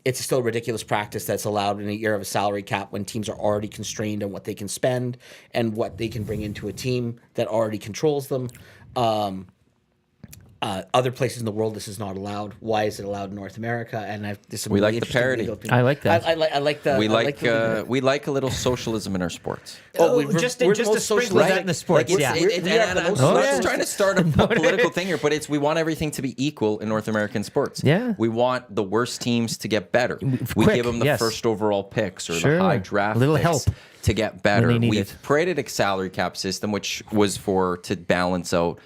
[SPEAKER 4] It's still a ridiculous practice that's allowed in a year of a salary cap when teams are already constrained on what they can spend and what they can bring into a team that already controls them. Other places in the world, this is not allowed. Why is it allowed in North America? And there's some
[SPEAKER 1] We
[SPEAKER 4] really
[SPEAKER 1] like the
[SPEAKER 4] interesting
[SPEAKER 1] parity.
[SPEAKER 4] legal opinions.
[SPEAKER 3] I like that.
[SPEAKER 4] I like the.
[SPEAKER 1] We
[SPEAKER 4] I
[SPEAKER 1] like
[SPEAKER 4] the-
[SPEAKER 1] we like a little socialism in our sports.
[SPEAKER 3] Just
[SPEAKER 4] we're
[SPEAKER 3] to
[SPEAKER 4] the most
[SPEAKER 3] sprinkle
[SPEAKER 4] socialist-
[SPEAKER 3] that in the sports.
[SPEAKER 1] Like,
[SPEAKER 3] Yeah.
[SPEAKER 1] it's-
[SPEAKER 4] We have the
[SPEAKER 1] I'm
[SPEAKER 4] most
[SPEAKER 1] not
[SPEAKER 3] socialist-
[SPEAKER 1] trying to start a political thing here, but we want everything to be equal in North American sports.
[SPEAKER 3] Yeah.
[SPEAKER 1] We want the worst teams to get better. We
[SPEAKER 3] Quick,
[SPEAKER 1] give them the
[SPEAKER 3] yes.
[SPEAKER 1] first overall picks or
[SPEAKER 3] Sure.
[SPEAKER 1] the high draft
[SPEAKER 3] A little
[SPEAKER 1] picks
[SPEAKER 3] help
[SPEAKER 1] to get better.
[SPEAKER 3] when they need
[SPEAKER 1] We've
[SPEAKER 3] it.
[SPEAKER 1] created a salary cap system, which was to balance out.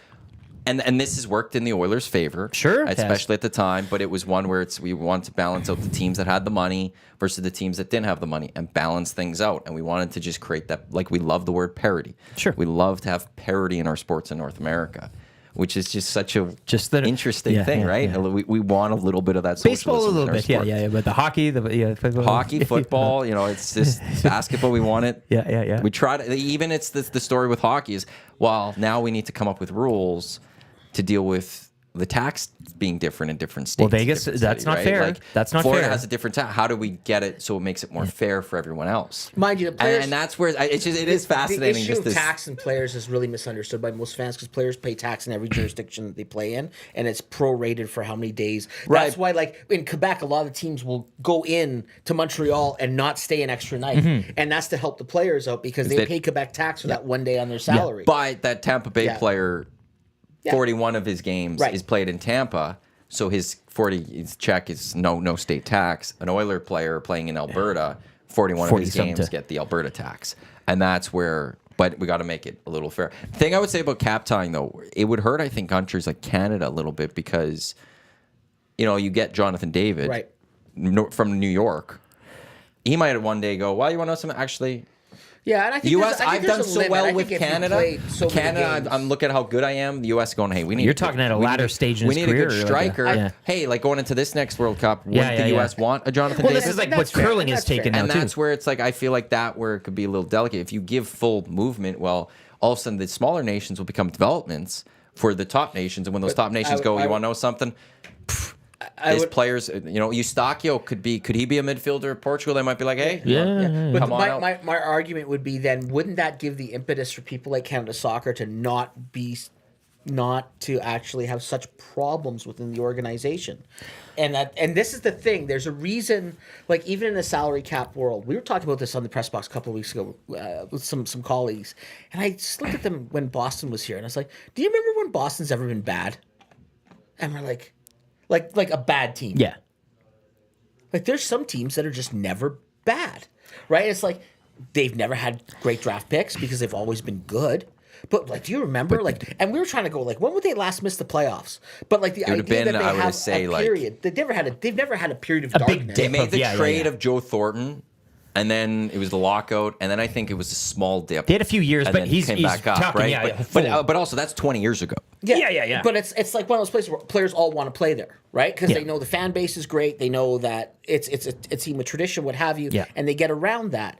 [SPEAKER 1] And this has worked in the Oilers' favor,
[SPEAKER 3] Sure it has.
[SPEAKER 1] especially at the time. But it was one where we want to balance out the teams that had the money versus the teams that didn't have the money, and balance things out. And we wanted to just create that. Like, we love the word parity.
[SPEAKER 3] Sure.
[SPEAKER 1] We love to have parity in our sports in North America, which is just such a
[SPEAKER 3] that
[SPEAKER 1] interesting
[SPEAKER 3] yeah,
[SPEAKER 1] thing,
[SPEAKER 3] yeah,
[SPEAKER 1] right?
[SPEAKER 3] yeah.
[SPEAKER 1] We want a little bit of that.
[SPEAKER 3] Baseball a
[SPEAKER 1] socialism in
[SPEAKER 3] little
[SPEAKER 1] our
[SPEAKER 3] bit. Yeah,
[SPEAKER 1] sport.
[SPEAKER 3] yeah. But the hockey, football.
[SPEAKER 1] Hockey, football, it's just basketball. We want it.
[SPEAKER 3] Yeah.
[SPEAKER 1] We try to. Even it's the story with hockey is, well, now we need to come up with rules to deal with the tax being different in different states.
[SPEAKER 3] Well, Vegas,
[SPEAKER 1] different
[SPEAKER 3] that's
[SPEAKER 1] cities,
[SPEAKER 3] not
[SPEAKER 1] right?
[SPEAKER 3] fair.
[SPEAKER 1] Like,
[SPEAKER 3] That's not
[SPEAKER 1] Florida
[SPEAKER 3] fair.
[SPEAKER 1] has a different tax. How do we get it so it makes it more fair for everyone else?
[SPEAKER 4] Mind you, the players,
[SPEAKER 1] And that's where it is fascinating.
[SPEAKER 4] The issue
[SPEAKER 1] just
[SPEAKER 4] of
[SPEAKER 1] this.
[SPEAKER 4] tax and players is really misunderstood by most fans because players pay tax in every jurisdiction that they play in, and it's prorated for how many days.
[SPEAKER 1] Right.
[SPEAKER 4] That's why, like in Quebec, a lot of teams will go in to Montreal and not stay an extra night, and that's to help the players out because they pay Quebec tax for that one day on their salary.
[SPEAKER 1] But that Tampa Bay
[SPEAKER 4] Yeah.
[SPEAKER 1] player,
[SPEAKER 4] Yeah.
[SPEAKER 1] 41 of his games
[SPEAKER 4] Right.
[SPEAKER 1] is played in Tampa, so his check is no state tax. An Oiler player playing in Alberta, 41 of his
[SPEAKER 3] 40-something.
[SPEAKER 1] games get the Alberta tax, and that's where. But we got to make it a little fair. The thing I would say about cap tying, though, it would hurt, I think, countries like Canada a little bit because, you get Jonathan David
[SPEAKER 4] Right.
[SPEAKER 1] from New York. He might one day go, well, you want to know something? Actually,
[SPEAKER 4] Yeah, and I think
[SPEAKER 1] U.S.
[SPEAKER 4] I think
[SPEAKER 1] I've
[SPEAKER 4] there's
[SPEAKER 1] done
[SPEAKER 4] a
[SPEAKER 1] so
[SPEAKER 4] limit.
[SPEAKER 1] well
[SPEAKER 4] I
[SPEAKER 1] with
[SPEAKER 4] think if you
[SPEAKER 1] Canada.
[SPEAKER 4] played so many
[SPEAKER 1] Canada,
[SPEAKER 4] games-
[SPEAKER 1] I'm looking at how good I am. The U.S. going, hey, we need.
[SPEAKER 3] You're talking at a latter stage in
[SPEAKER 1] we
[SPEAKER 3] his
[SPEAKER 1] need
[SPEAKER 3] career,
[SPEAKER 1] a good
[SPEAKER 3] like a-
[SPEAKER 1] striker.
[SPEAKER 3] yeah.
[SPEAKER 1] Hey, like going into this next World Cup, wouldn't
[SPEAKER 3] Yeah,
[SPEAKER 1] the
[SPEAKER 3] yeah,
[SPEAKER 1] U.S. want a Jonathan
[SPEAKER 3] Well,
[SPEAKER 1] David?
[SPEAKER 3] this is like
[SPEAKER 4] That's
[SPEAKER 3] what
[SPEAKER 4] fair.
[SPEAKER 3] curling is
[SPEAKER 4] That's fair.
[SPEAKER 3] taken now
[SPEAKER 1] and
[SPEAKER 3] too.
[SPEAKER 1] that's where it's like I feel like that where it could be a little delicate. If you give full movement, well, all of a sudden the smaller nations will become developments for the top nations, and when those top nations go, you want to know something? His players, Eustachio could he be a midfielder of Portugal? They might be like, hey,
[SPEAKER 4] But
[SPEAKER 1] come on out.
[SPEAKER 4] my argument would be then wouldn't that give the impetus for people like Canada Soccer to not to actually have such problems within the organization? And this is the thing. There's a reason, like even in the salary cap world, we were talking about this on the press box a couple of weeks ago with some colleagues, and I just looked at them when Boston was here, and I was like, "Do you remember when Boston's ever been bad?" And we're like a bad team.
[SPEAKER 3] Yeah.
[SPEAKER 4] Like there's some teams that are just never bad, right? It's like they've never had great draft picks because they've always been good. But like, do you remember and we were trying to go like, when would they last miss the playoffs? But like the
[SPEAKER 1] would have
[SPEAKER 4] idea
[SPEAKER 1] been,
[SPEAKER 4] that they
[SPEAKER 1] I would
[SPEAKER 4] have
[SPEAKER 1] say,
[SPEAKER 4] a
[SPEAKER 1] like-
[SPEAKER 4] period, they've never had a period of
[SPEAKER 3] A big
[SPEAKER 4] darkness.
[SPEAKER 1] They made the
[SPEAKER 3] Yeah,
[SPEAKER 1] trade
[SPEAKER 3] yeah.
[SPEAKER 1] of Joe Thornton, and then it was the lockout, and then I think it was a small dip.
[SPEAKER 3] They had a few years,
[SPEAKER 1] and
[SPEAKER 3] but
[SPEAKER 1] then
[SPEAKER 3] he's
[SPEAKER 1] came back up,
[SPEAKER 3] talking,
[SPEAKER 1] right?
[SPEAKER 3] yeah,
[SPEAKER 1] But also that's 20 years ago.
[SPEAKER 3] Yeah.
[SPEAKER 4] But it's like one of those places where players all want to play there, right? Because
[SPEAKER 3] Yeah.
[SPEAKER 4] they know the fan base is great. They know that it's a team with tradition, what have you,
[SPEAKER 3] Yeah.
[SPEAKER 4] and they get around that.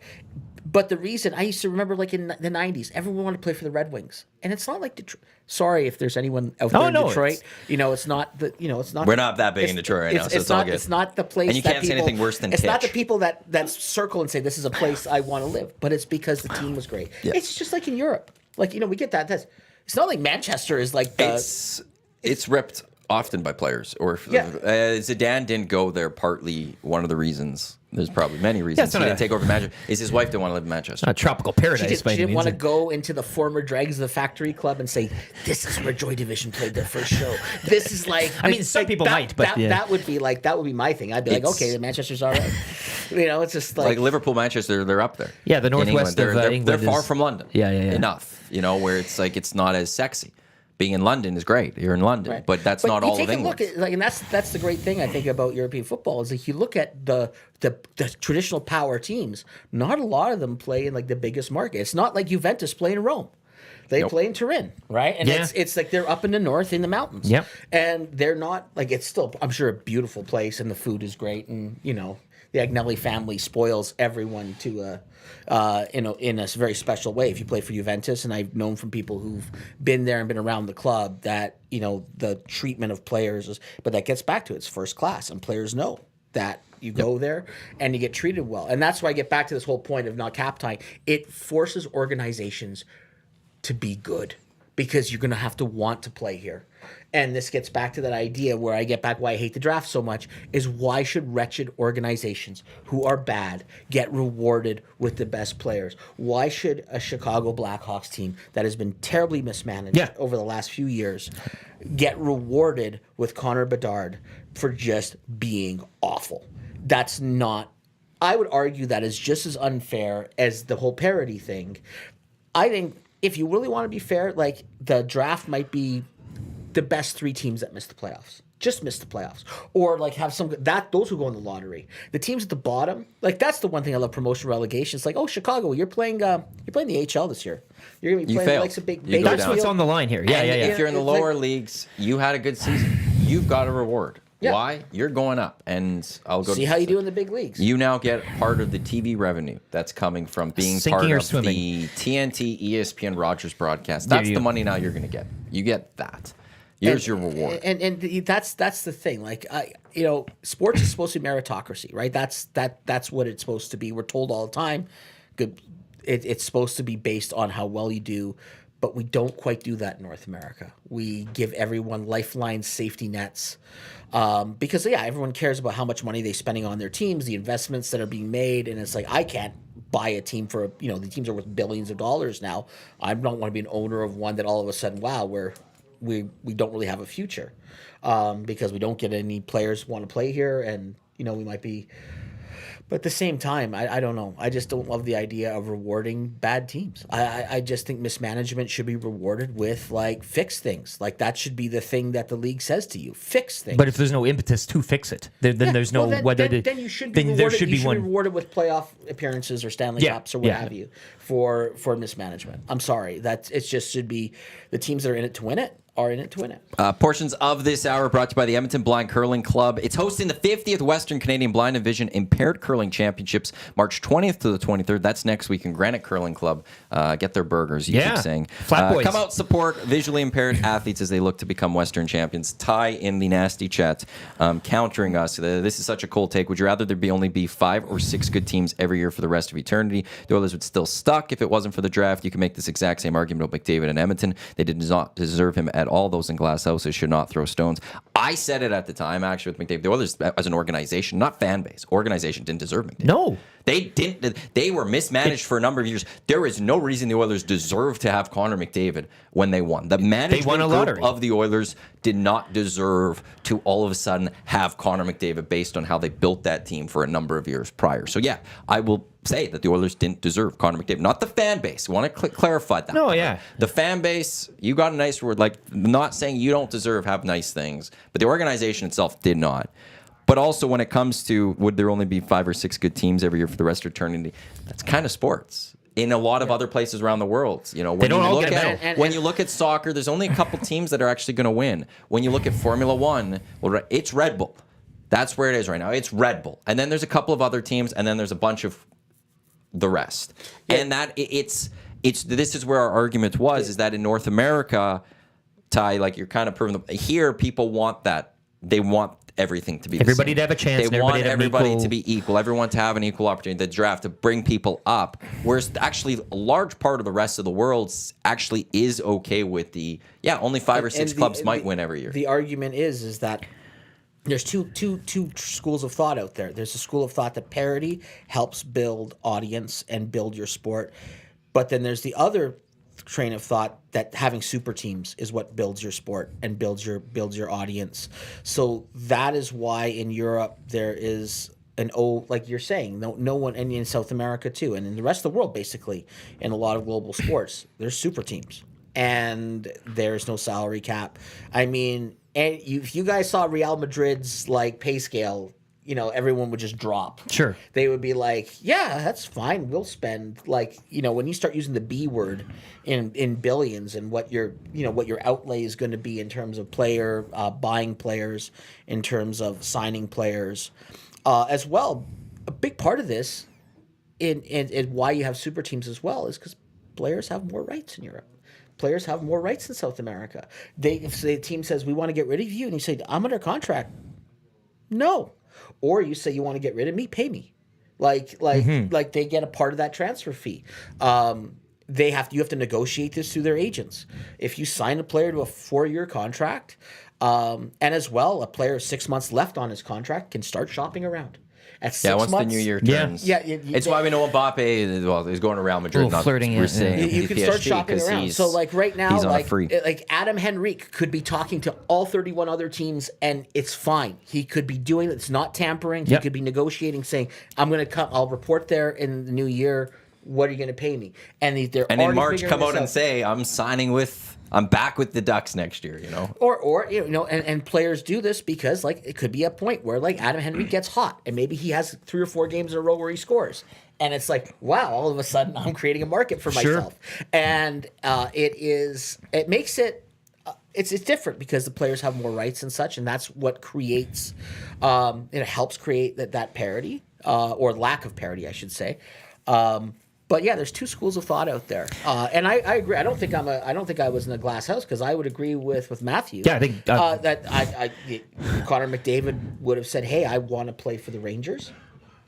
[SPEAKER 4] But the reason I used to remember, like in the '90s, everyone wanted to play for the Red Wings, and it's not like Detroit. Sorry if there's anyone out there in
[SPEAKER 3] no,
[SPEAKER 4] Detroit. It's not the. It's not.
[SPEAKER 1] We're not that big in Detroit right now, so it's all
[SPEAKER 4] not,
[SPEAKER 1] good.
[SPEAKER 4] It's not the place.
[SPEAKER 1] And you
[SPEAKER 4] that
[SPEAKER 1] can't say
[SPEAKER 4] people,
[SPEAKER 1] anything worse than
[SPEAKER 4] It's not the
[SPEAKER 1] Titch.
[SPEAKER 4] people that circle and say this is a place I want to live, but it's because the team was great.
[SPEAKER 1] Yeah.
[SPEAKER 4] It's just like in Europe. Like we get that. It's not like Manchester is like the.
[SPEAKER 1] It's ripped often by players. Or
[SPEAKER 4] Yeah.
[SPEAKER 1] Zidane didn't go there. Partly one of the reasons. There's probably many reasons he didn't take over Manchester. Is his wife didn't want to live in Manchester?
[SPEAKER 3] Not tropical paradise.
[SPEAKER 4] She didn't want to go into the former dregs of the Factory Club and say, "This is where Joy Division played their first show." This is like,
[SPEAKER 3] I mean, some people might, but
[SPEAKER 4] that would be my thing. I'd be like, okay, the Manchester's all right. It's just like
[SPEAKER 1] Liverpool, Manchester, they're up there.
[SPEAKER 3] Yeah, the northwest of England.
[SPEAKER 1] They're far from London.
[SPEAKER 3] Yeah.
[SPEAKER 1] Enough, where it's like it's not as sexy. Being in London is great. You're in London,
[SPEAKER 4] right.
[SPEAKER 1] but that's not all of England.
[SPEAKER 4] Look at, and that's the great thing I think about European football is if you look at the traditional power teams, not a lot of them play in like the biggest market. It's not like Juventus play in Rome. They play in Turin, right? And it's like they're up in the north in the mountains.
[SPEAKER 3] Yep.
[SPEAKER 4] And they're not like it's still I'm sure a beautiful place and the food is great and the Agnelli family spoils everyone to in a very special way. If you play for Juventus, and I've known from people who've been there and been around the club that the treatment of players is, but that gets back to it's first class, and players know that you go there and you get treated well, and that's why I get back to this whole point of not cap tying. It forces organizations to be good because you're going to have to want to play here. And this gets back to that idea where I get back why I hate the draft so much is why should wretched organizations who are bad get rewarded with the best players? Why should a Chicago Blackhawks team that has been terribly mismanaged over the last few years get rewarded with Connor Bedard for just being awful? That's not, I would argue that is just as unfair as the whole parity thing. I think if you really want to be fair, like the draft might be the best 3 teams that miss the playoffs. Just miss the playoffs. Or like have those who go in the lottery. The teams at the bottom, like that's the one thing I love promotion relegation. It's like, oh, Chicago, you're playing the AHL this year. You're gonna be playing like some big
[SPEAKER 3] That's what's on the line here. Yeah.
[SPEAKER 1] If you're in the lower leagues, you had a good season. You've got a reward. Yeah. Why? You're going up, and I'll go
[SPEAKER 4] see how you do in the big leagues.
[SPEAKER 1] You now get part of the TV revenue that's coming from being part of the TNT, ESPN, Rogers broadcast. That's the money now you're going to get. You get that. Here's your reward. And
[SPEAKER 4] that's the thing. Like sports is supposed to be meritocracy, right? That's what it's supposed to be. We're told all the time. Good. It's supposed to be based on how well you do. But we don't quite do that in North America. We give everyone lifeline safety nets because, everyone cares about how much money they're spending on their teams, the investments that are being made. And it's like, I can't buy a team for, the teams are worth billions of dollars now. I don't want to be an owner of one that all of a sudden, wow, we don't really have a future because we don't get any players who want to play here. And, we might be... But at the same time, I don't know. I just don't love the idea of rewarding bad teams. I just think mismanagement should be rewarded with, like, fix things. Like, that should be the thing that the league says to you. Fix things.
[SPEAKER 3] But if there's no impetus to fix it, then there's no...
[SPEAKER 4] Then you should be rewarded. There should be rewarded with playoff appearances or Stanley Cups or what have you for mismanagement. I'm sorry. It just should be the teams that are in it to win it are in it to win it.
[SPEAKER 1] Portions of this hour brought to you by the Edmonton Blind Curling Club. It's hosting the 50th Western Canadian Blind and Vision Impaired Curling Championships, March 20th to the 23rd. That's next week in Granite Curling Club. Get their burgers, you keep saying.
[SPEAKER 3] Flat boys.
[SPEAKER 1] Come out, support visually impaired athletes as they look to become Western champions. Ty in the nasty chat countering us. This is such a cool take. Would you rather there only be 5 or 6 good teams every year for the rest of eternity? The Oilers would still stuck if it wasn't for the draft. You can make this exact same argument about McDavid and Edmonton. They did not deserve him at all. Those in glass houses should not throw stones. I said it at the time, actually, with McDavid. The Oilers, as an organization, not fan base, organization, didn't deserve McDavid.
[SPEAKER 3] No.
[SPEAKER 1] They didn't. They were mismanaged for a number of years. There is no reason the Oilers deserve to have Connor McDavid when they won. The management group of the Oilers did not deserve to all of a sudden have Connor McDavid based on how they built that team for a number of years prior. So, yeah, I will say that the Oilers didn't deserve Connor McDavid. Not the fan base. I want to clarify that.
[SPEAKER 3] No, yeah.
[SPEAKER 1] The fan base, you got a nice word. Like, not saying you don't deserve have nice things, but the organization itself did not. But also when it comes to would there only be 5 or 6 good teams every year for the rest of eternity, that's kind of sports. In a lot of other places around the world, when you look at soccer, there's only a couple teams that are actually going to win. When you look at Formula One, well, it's Red Bull. That's where it is right now. It's Red Bull, and then there's a couple of other teams, and then there's a bunch of the rest. Yeah. And that it's this is where our argument was is that in North America, Ty, like you're kind of proving here, people want that. They want everything to be
[SPEAKER 3] Everybody
[SPEAKER 1] the same.
[SPEAKER 3] to have a chance,
[SPEAKER 1] They
[SPEAKER 3] and
[SPEAKER 1] want
[SPEAKER 3] everybody to have an
[SPEAKER 1] everybody
[SPEAKER 3] equal-
[SPEAKER 1] to be equal. Everyone to have an equal opportunity. The draft to bring people up. Whereas actually a large part of the rest of the world actually is okay with the only 5 or 6 clubs might win every year.
[SPEAKER 4] The argument is that there's two schools of thought out there. There's a school of thought that parity helps build audience and build your sport, but then there's the other train of thought that having super teams is what builds your sport and builds your audience. So that is why in Europe there is like you're saying, no one, and in South America too, and in the rest of the world basically, in a lot of global sports, there's super teams and there's no salary cap. I mean, and if you guys saw Real Madrid's like pay scale, everyone would just drop.
[SPEAKER 3] Sure.
[SPEAKER 4] They would be like, yeah, that's fine. We'll spend when you start using the B word in billions and what your outlay is going to be in terms of buying players, in terms of signing players, as well. A big part of this in why you have super teams as well is because players have more rights in Europe. Players have more rights in South America. If the team says, we want to get rid of you, and you say, I'm under contract. No. Or you say you want to get rid of me, pay me, like they get a part of that transfer fee. You have to negotiate this through their agents. If you sign a player to a 4-year contract, and as well, a player 6 months left on his contract can start shopping around. At 6
[SPEAKER 1] once
[SPEAKER 4] months,
[SPEAKER 1] the new year turns.
[SPEAKER 4] It's
[SPEAKER 1] why we know Mbappe is going to Real Madrid.
[SPEAKER 3] Little flirting,
[SPEAKER 1] We're saying
[SPEAKER 4] you can start shopping around. So right now,
[SPEAKER 1] he's on a free.
[SPEAKER 4] like Adam Henrique could be talking to all 31 other teams, and it's fine. He could be doing it. It's not tampering. He could be negotiating, saying, "I'm going to come. I'll report there in the new year. What are you going to pay me?" And they're
[SPEAKER 1] And
[SPEAKER 4] already
[SPEAKER 1] in March,
[SPEAKER 4] figuring
[SPEAKER 1] come
[SPEAKER 4] this
[SPEAKER 1] out and say, I'm back with the Ducks next year.
[SPEAKER 4] Or and players do this because it could be a point where Adam Henrique gets hot and maybe he has 3 or 4 games in a row where he scores, and it's like, wow, all of a sudden I'm creating a market for myself. And it makes it it's different because the players have more rights and such, and that's what creates it helps create that parity or lack of parity, I should say. But yeah, there's 2 schools of thought out there, and I agree. I don't think I was in a glass house, because I would agree with Matthew.
[SPEAKER 3] Yeah, I think
[SPEAKER 4] that Connor McDavid would have said, "Hey, I want to play for the Rangers.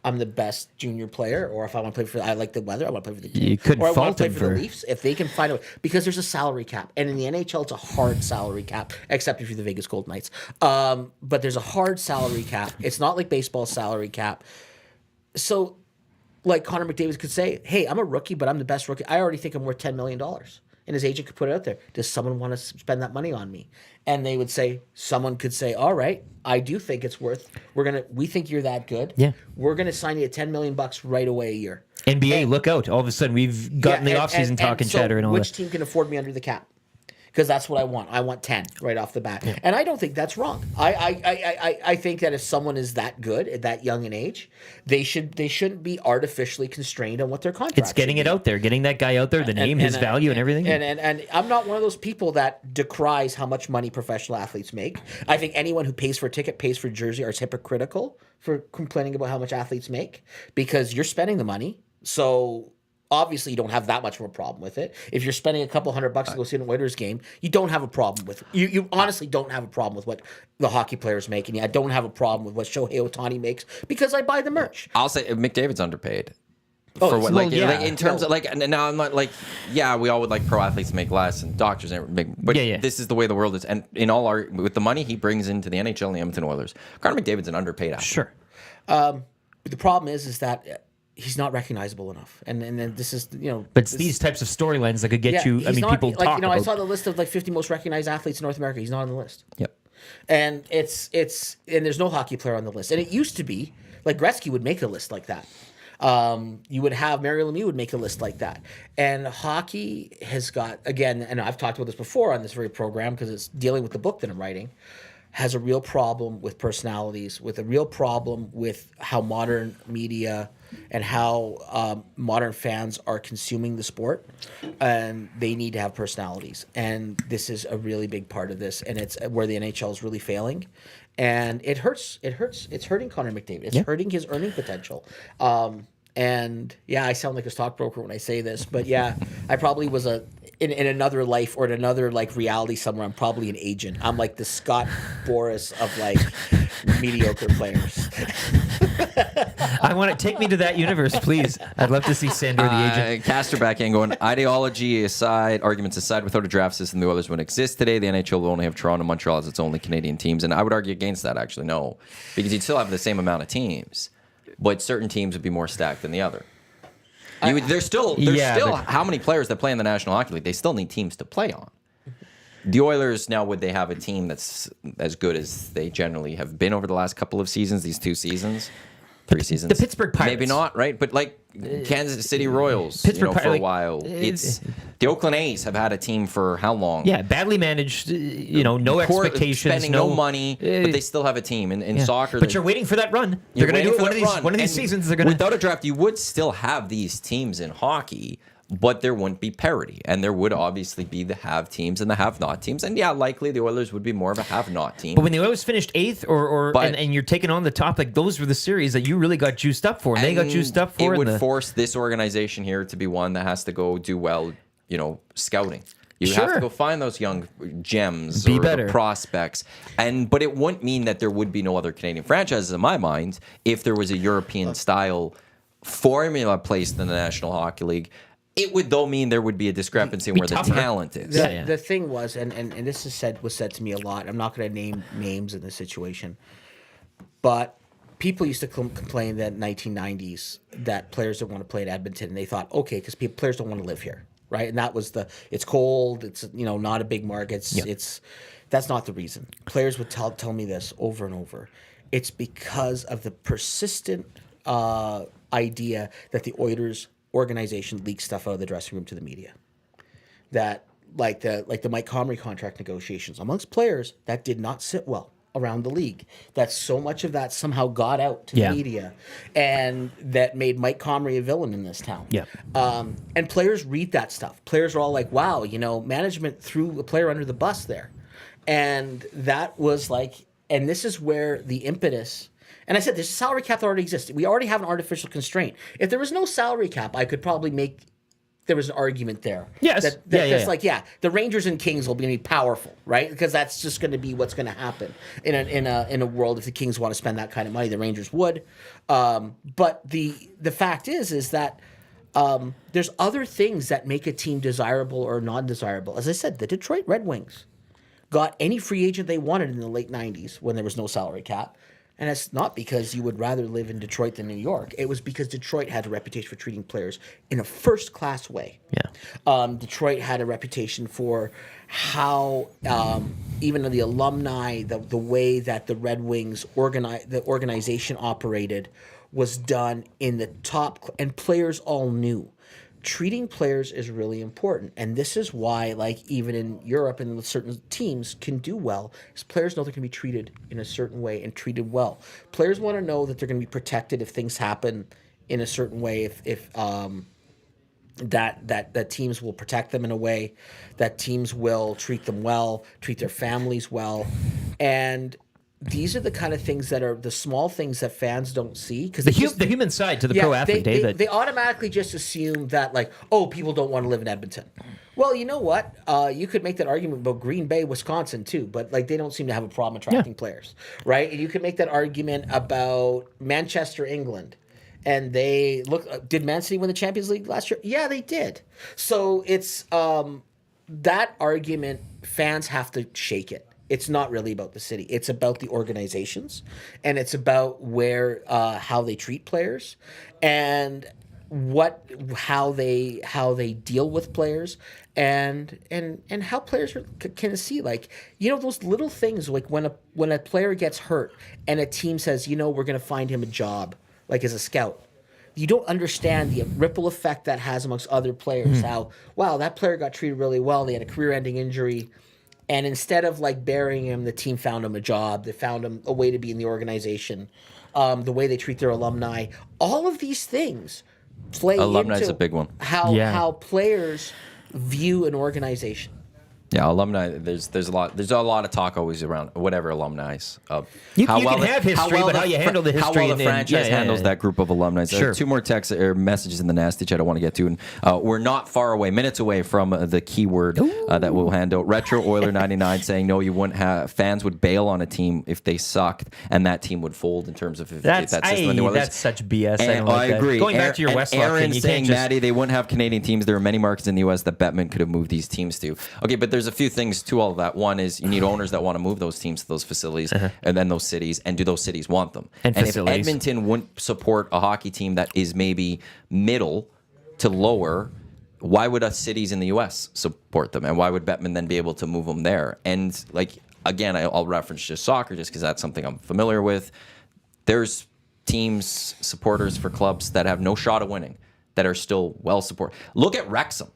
[SPEAKER 4] I'm the best junior player," or if I want to play I like the weather, I want to play for the team.
[SPEAKER 3] You couldn't
[SPEAKER 4] or I want
[SPEAKER 3] fault
[SPEAKER 4] to play
[SPEAKER 3] him
[SPEAKER 4] for the
[SPEAKER 3] for-
[SPEAKER 4] Leafs if they can find a, because there's a salary cap, and in the NHL it's a hard salary cap, except if you're the Vegas Golden Knights. But there's a hard salary cap. It's not like baseball's salary cap. So, like Connor McDavid could say, "Hey, I'm a rookie, but I'm the best rookie. I already think I'm worth $10 million." And his agent could put it out there. Does someone want to spend that money on me? And they would say, someone could say, all right, I do think it's worth, we think you're that good.
[SPEAKER 3] Yeah.
[SPEAKER 4] We're going to sign you at $10 million right away a year.
[SPEAKER 3] NBA, look out. All of a sudden, we've gotten the offseason talking chatter and all
[SPEAKER 4] which
[SPEAKER 3] that.
[SPEAKER 4] team can afford me under the cap? Because that's what I want. I want 10 right off the bat. Yeah. And I don't think that's wrong. I think that if someone is that good at that young an age, they shouldn't be artificially constrained on what their contract.
[SPEAKER 3] It's getting it out there, getting that guy out there, the name, his value, and everything.
[SPEAKER 4] And I'm not one of those people that decries how much money professional athletes make. I think anyone who pays for a ticket, pays for a jersey, or is hypocritical for complaining about how much athletes make, because you're spending the money. So obviously, you don't have that much of a problem with it. If you're spending a couple $100 to go see an Oilers game, you don't have a problem with it. You honestly don't have a problem with what the hockey players make, and I don't have a problem with what Shohei Ohtani makes, because I buy the merch.
[SPEAKER 1] I'll say McDavid's underpaid.
[SPEAKER 4] Oh,
[SPEAKER 1] for what,
[SPEAKER 3] well, yeah.
[SPEAKER 1] in terms of now I'm not we all would like pro athletes to make less and doctors make, but this is the way the world is, and in all with the money he brings into the NHL and the Edmonton Oilers, Connor McDavid's an underpaid athlete.
[SPEAKER 3] Sure.
[SPEAKER 4] But the problem is that he's not recognizable enough, and then this is
[SPEAKER 3] But it's these types of storylines that could get you. I mean,
[SPEAKER 4] not,
[SPEAKER 3] people talk about.
[SPEAKER 4] I saw the list of 50 most recognized athletes in North America. He's not on the list.
[SPEAKER 1] Yep.
[SPEAKER 4] And it's there's no hockey player on the list. And it used to be Gretzky would make a list like that. You would have Mario Lemieux would make a list like that. And hockey has got, again, and I've talked about this before on this very program because it's dealing with the book that I'm writing, has a real problem with personalities, with a real problem with how modern media and how modern fans are consuming the sport, and they need to have personalities. And this is a really big part of this, and it's where the NHL is really failing. And it hurts. It hurts. It's hurting Connor McDavid. It's hurting his earning potential. And yeah, I sound like a stockbroker when I say this, but yeah, I probably was in another life or in another like reality somewhere, I'm probably an agent. I'm like the Scott Boras of like mediocre players.
[SPEAKER 3] I want to take me to that universe, please. I'd love to see Sandor the agent.
[SPEAKER 1] Caster back in going, ideology aside, arguments aside, without a draft system, the Oilers wouldn't exist today. The NHL will only have Toronto and Montreal as its only Canadian teams. And I would argue against that, actually, no. Because you'd still have the same amount of teams, but certain teams would be more stacked than the other. There's still how many players that play in the National Hockey League? They still need teams to play on. The Oilers, now, would they have a team that's as good as they generally have been over the last couple of seasons, these 2 seasons? 3 seasons.
[SPEAKER 3] The Pittsburgh Pirates.
[SPEAKER 1] Maybe not, right? But like Kansas City Royals,
[SPEAKER 3] Pittsburgh
[SPEAKER 1] for a while. It's the Oakland A's have had a team for how long?
[SPEAKER 3] Yeah, badly managed, no expectations.
[SPEAKER 1] Spending no money, but they still have a team. In soccer.
[SPEAKER 3] But you're waiting for that run. They're going to do it one of these seasons. They're going
[SPEAKER 1] Without a draft, you would still have these teams in hockey, but there wouldn't be parity. And there would obviously be the have teams and the have not teams. And yeah, likely the Oilers would be more of a have not team.
[SPEAKER 3] But when the Oilers finished 8th and you're taking on the top, like those were the series that you really got juiced up for. And they got juiced up for.
[SPEAKER 1] It would force this organization here to be one that has to go do well, scouting. You have to go find those young gems or the prospects. But it wouldn't mean that there would be no other Canadian franchises in my mind if there was a European style formula placed in the National Hockey League. It would, though, mean there would be a discrepancy in where the talent is.
[SPEAKER 4] The thing was, and this was said to me a lot, I'm not going to name names in this situation, but people used to complain that in the 1990s that players didn't want to play in Edmonton, and they thought, okay, because players don't want to live here, right? And that was it's cold, it's not a big market, that's not the reason. Players would tell me this over and over. It's because of the persistent idea that the Oilers organization leaks stuff out of the dressing room to the media. That like the Mike Comrie contract negotiations amongst players, that did not sit well around the league. That so much of that somehow got out to the media, and that made Mike Comrie a villain in this town.
[SPEAKER 3] Yeah.
[SPEAKER 4] And players read that stuff. Players are all like, wow, management threw a player under the bus there. And that was and this is where the impetus. And I said, there's a salary cap that already exists. We already have an artificial constraint. If there was no salary cap, I could probably there was an argument there.
[SPEAKER 3] Yes.
[SPEAKER 4] The Rangers and Kings will be powerful, right? Because that's just going to be what's going to happen in a world. If the Kings want to spend that kind of money, the Rangers would. But the fact is that there's other things that make a team desirable or non-desirable. As I said, the Detroit Red Wings got any free agent they wanted in the late 90s when there was no salary cap. And it's not because you would rather live in Detroit than New York. It was because Detroit had a reputation for treating players in a first-class way.
[SPEAKER 3] Yeah.
[SPEAKER 4] Detroit had a reputation for how even the alumni, the way that the Red Wings the organization operated was done in the top, and players all knew. Treating players is really important, and this is why, even in Europe and certain teams can do well, is players know they're going to be treated in a certain way and treated well. Players want to know that they're going to be protected if things happen in a certain way. If that teams will protect them in a way, that teams will treat them well, treat their families well, and these are the kind of things that are the small things that fans don't see, because
[SPEAKER 3] the human side to the pro athlete, David.
[SPEAKER 4] They automatically just assume that people don't want to live in Edmonton. Well, you know what? You could make that argument about Green Bay, Wisconsin too, but they don't seem to have a problem attracting players, right? And you could make that argument about Manchester, England. And did Man City win the Champions League last year? Yeah, they did. So it's that argument, fans have to shake it. It's not really about the city. It's about the organizations, and it's about how they treat players, and how they deal with players, and how players can see those little things, when a player gets hurt and a team says, we're going to find him a job, as a scout. You don't understand the ripple effect that has amongst other players. How, wow, that player got treated really well. They had a career-ending injury. And instead of burying him, the team found him a job. They found him a way to be in the organization. The way they treat their alumni. All of these things play
[SPEAKER 1] Alumni's
[SPEAKER 4] into
[SPEAKER 1] a big one.
[SPEAKER 4] How players view an organization.
[SPEAKER 1] Yeah, alumni. There's a lot of talk always around whatever alumni.
[SPEAKER 3] You can have history, but how you handle the history
[SPEAKER 1] how well
[SPEAKER 3] and
[SPEAKER 1] the franchise handles that group of alumni.
[SPEAKER 3] Sure.
[SPEAKER 1] Two more texts or messages in the nasty chat I want to get to, and we're not far away, minutes away from the keyword that we'll hand out. Retro Oiler 99 saying no, you wouldn't have fans would bail on a team if they sucked, and that team would fold in terms of if that system.
[SPEAKER 3] That's such BS.
[SPEAKER 1] I agree.
[SPEAKER 3] Going back to your Westlock
[SPEAKER 1] Aaron
[SPEAKER 3] thing,
[SPEAKER 1] saying, Maddie, they wouldn't have Canadian teams. There are many markets in the U.S. that Bettman could have moved these teams to. Okay, but there's a few things to all of that. One is you need owners that want to move those teams to those facilities and then those cities, and do those cities want them? And if Edmonton wouldn't support a hockey team that is maybe middle to lower, why would us cities in the U.S. support them? And why would Bettman then be able to move them there? And like, again, I'll reference just soccer just because that's something I'm familiar with. There's teams, supporters for clubs that have no shot of winning that are still well supported. Look at Wrexham.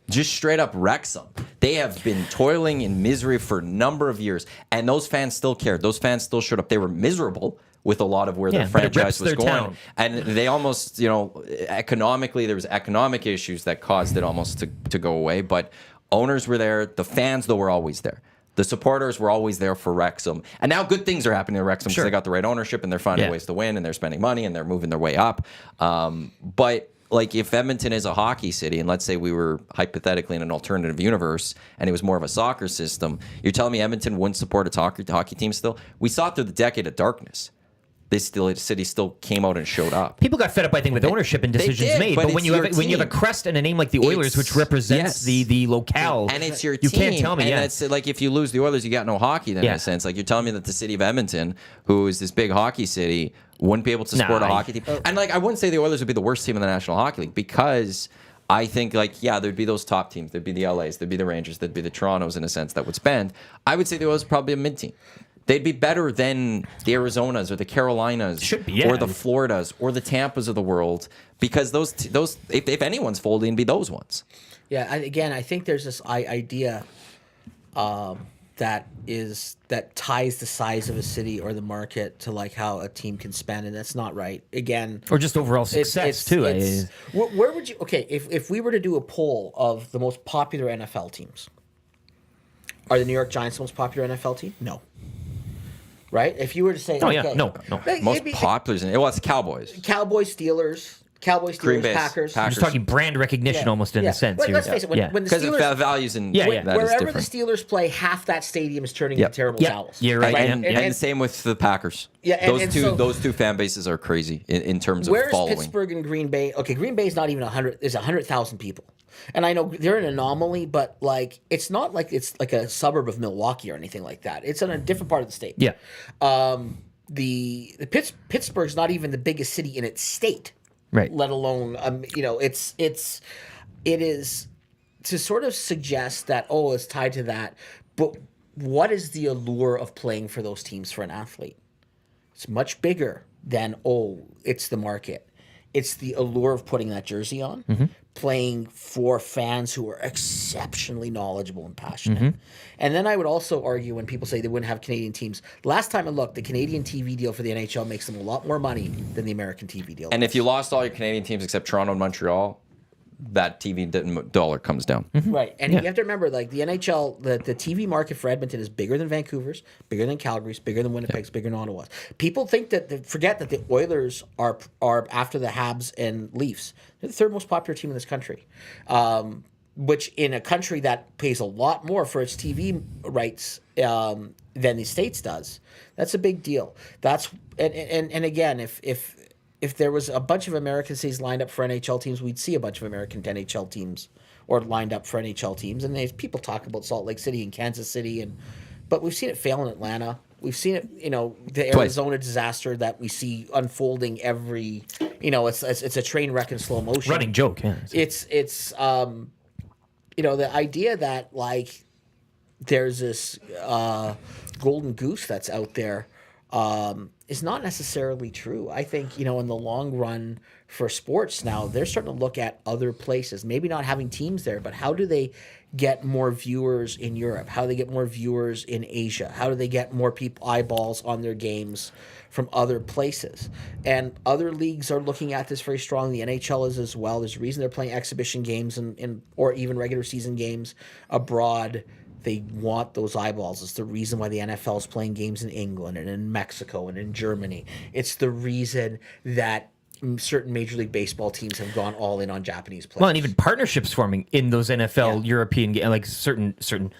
[SPEAKER 1] Just straight up Wrexham. They have been toiling in misery for a number of years, and those fans still cared. Those fans still showed up. They were miserable with a lot of where their franchise was going. Town. And they almost, economically, there was economic issues that caused it almost to go away. But owners were there. The fans, though, were always there. The supporters were always there for Wrexham. And now good things are happening to Wrexham because they got the right ownership, and they're finding ways to win, and they're spending money, and they're moving their way up. But like if Edmonton is a hockey city, and let's say we were hypothetically in an alternative universe and it was more of a soccer system, you're telling me Edmonton wouldn't support its hockey team still? We saw it through the decade of darkness. This city still came out and showed up.
[SPEAKER 3] People got fed up, I think, with ownership and decisions made. But when you have a crest and a name like the Oilers, which represents the locale,
[SPEAKER 1] and it's your
[SPEAKER 3] you
[SPEAKER 1] team,
[SPEAKER 3] can't tell me.
[SPEAKER 1] And it's like if you lose the Oilers, you got no hockey. Then in a sense, like you're telling me that the city of Edmonton, who is this big hockey city, wouldn't be able to support a hockey team. And like I wouldn't say the Oilers would be the worst team in the National Hockey League because I think there'd be those top teams. There'd be the LAs, there'd be the Rangers, there'd be the Torontos in a sense that would spend. I would say the Oilers are probably a mid team. They'd be better than the Arizonas or the Carolinas or the Floridas or the Tampas of the world because those if anyone's folding, it'd be those ones.
[SPEAKER 4] Yeah, I think there's this idea that ties the size of a city or the market to like how a team can spend, and that's not right. Again,
[SPEAKER 3] or just overall success too.
[SPEAKER 4] Where would you? Okay, if we were to do a poll of the most popular NFL teams, are the New York Giants the most popular NFL team? No. Right? If you were to say,
[SPEAKER 3] no.
[SPEAKER 1] Most popular, it's Cowboys,
[SPEAKER 4] Steelers,
[SPEAKER 1] Green Bay,
[SPEAKER 4] Packers.
[SPEAKER 3] I'm just talking brand recognition almost in a sense.
[SPEAKER 4] Let's face it, when the Steelers,
[SPEAKER 1] because values and
[SPEAKER 4] wherever the Steelers play, half that stadium is turning into terrible towels.
[SPEAKER 3] Yeah, right.
[SPEAKER 1] And same with the Packers.
[SPEAKER 4] Yeah,
[SPEAKER 1] those two fan bases are crazy in terms of following.
[SPEAKER 4] Where's Pittsburgh and Green Bay? Okay, Green Bay is not even 100. There's 100,000 people. And I know they're an anomaly, but like it's not like it's like a suburb of Milwaukee or anything like that. It's in a different part of the state.
[SPEAKER 3] Yeah.
[SPEAKER 4] The Pittsburgh's not even the biggest city in its state.
[SPEAKER 3] Right.
[SPEAKER 4] Let alone it is to sort of suggest that it's tied to that. But what is the allure of playing for those teams for an athlete? It's much bigger than it's the market. It's the allure of putting that jersey on, playing for fans who are exceptionally knowledgeable and passionate. And then I would also argue when people say they wouldn't have Canadian teams. Last time I looked, the Canadian TV deal for the NHL makes them a lot more money than the American TV deal.
[SPEAKER 1] And if you lost all your Canadian teams except Toronto and Montreal, that TV dollar comes down.
[SPEAKER 4] Right. And you have to remember, like, the NHL, the TV market for Edmonton is bigger than Vancouver's, bigger than Calgary's, bigger than Winnipeg's, bigger than Ottawa's. People forget that the Oilers are after the Habs and Leafs. They're the third most popular team in this country. Which in a country that pays a lot more for its TV rights than the States does, that's a big deal. And again, if there was a bunch of American cities lined up for NHL teams, we'd see a bunch of American NHL teams or lined up for NHL teams. And there's people talk about Salt Lake City and Kansas City, but we've seen it fail in Atlanta. We've seen it, the Arizona disaster that we see unfolding every, it's a train wreck in slow motion.
[SPEAKER 3] Running joke, yeah.
[SPEAKER 4] It's the idea that like there's this golden goose that's out there is not necessarily true. I think, in the long run for sports now, they're starting to look at other places, maybe not having teams there, but how do they get more viewers in Europe? How do they get more viewers in Asia? How do they get more eyeballs on their games from other places? And other leagues are looking at this very strongly. The NHL is as well. There's a reason they're playing exhibition games or even regular season games abroad They want those eyeballs. It's the reason why the NFL is playing games in England and in Mexico and in Germany. It's the reason that certain Major League Baseball teams have gone all in on Japanese players.
[SPEAKER 3] Well, and even partnerships forming in those NFL European games, like certain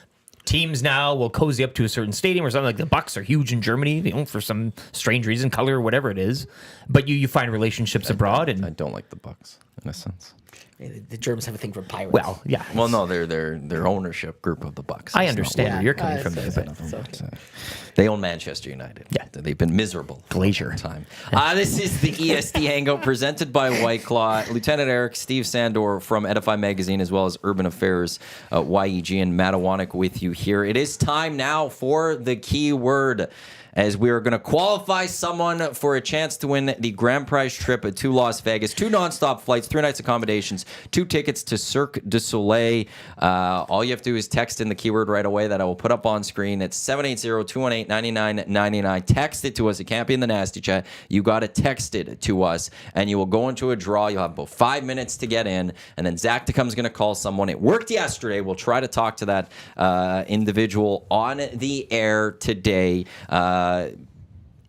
[SPEAKER 3] teams now will cozy up to a certain stadium or something. Like the Bucks are huge in Germany, for some strange reason, color or whatever it is. But you find relationships abroad, and
[SPEAKER 5] I don't like the Bucks in a sense.
[SPEAKER 4] The Germans have a thing for pirates.
[SPEAKER 3] well, yeah.
[SPEAKER 5] Well, no, they're ownership group of the Bucks.
[SPEAKER 3] I
[SPEAKER 5] It's not
[SPEAKER 3] understand where you're coming from there, but
[SPEAKER 5] They own Manchester United.
[SPEAKER 3] Yeah.
[SPEAKER 5] They've been miserable.
[SPEAKER 3] Glacier.
[SPEAKER 5] Time. This is the EST Hangout presented by White Claw. Lieutenant Eric, Steve Sandor from Edify Magazine, as well as Urban Affairs, YEG, and Matt Iwanyk with you here. It is time now for the keyword, as we are going to qualify someone for a chance to win the grand prize trip to Las Vegas, 2 nonstop flights, 3 nights accommodations, 2 tickets to Cirque du Soleil. All you have to do is text in the keyword right away that I will put up on screen. It's 780-218-9999. Text it to us. It can't be in the nasty chat. You got to text it to us, and you will go into a draw. You'll have about 5 minutes to get in, and then Zach DeCum's going to call someone. It worked yesterday. We'll try to talk to that individual on the air today.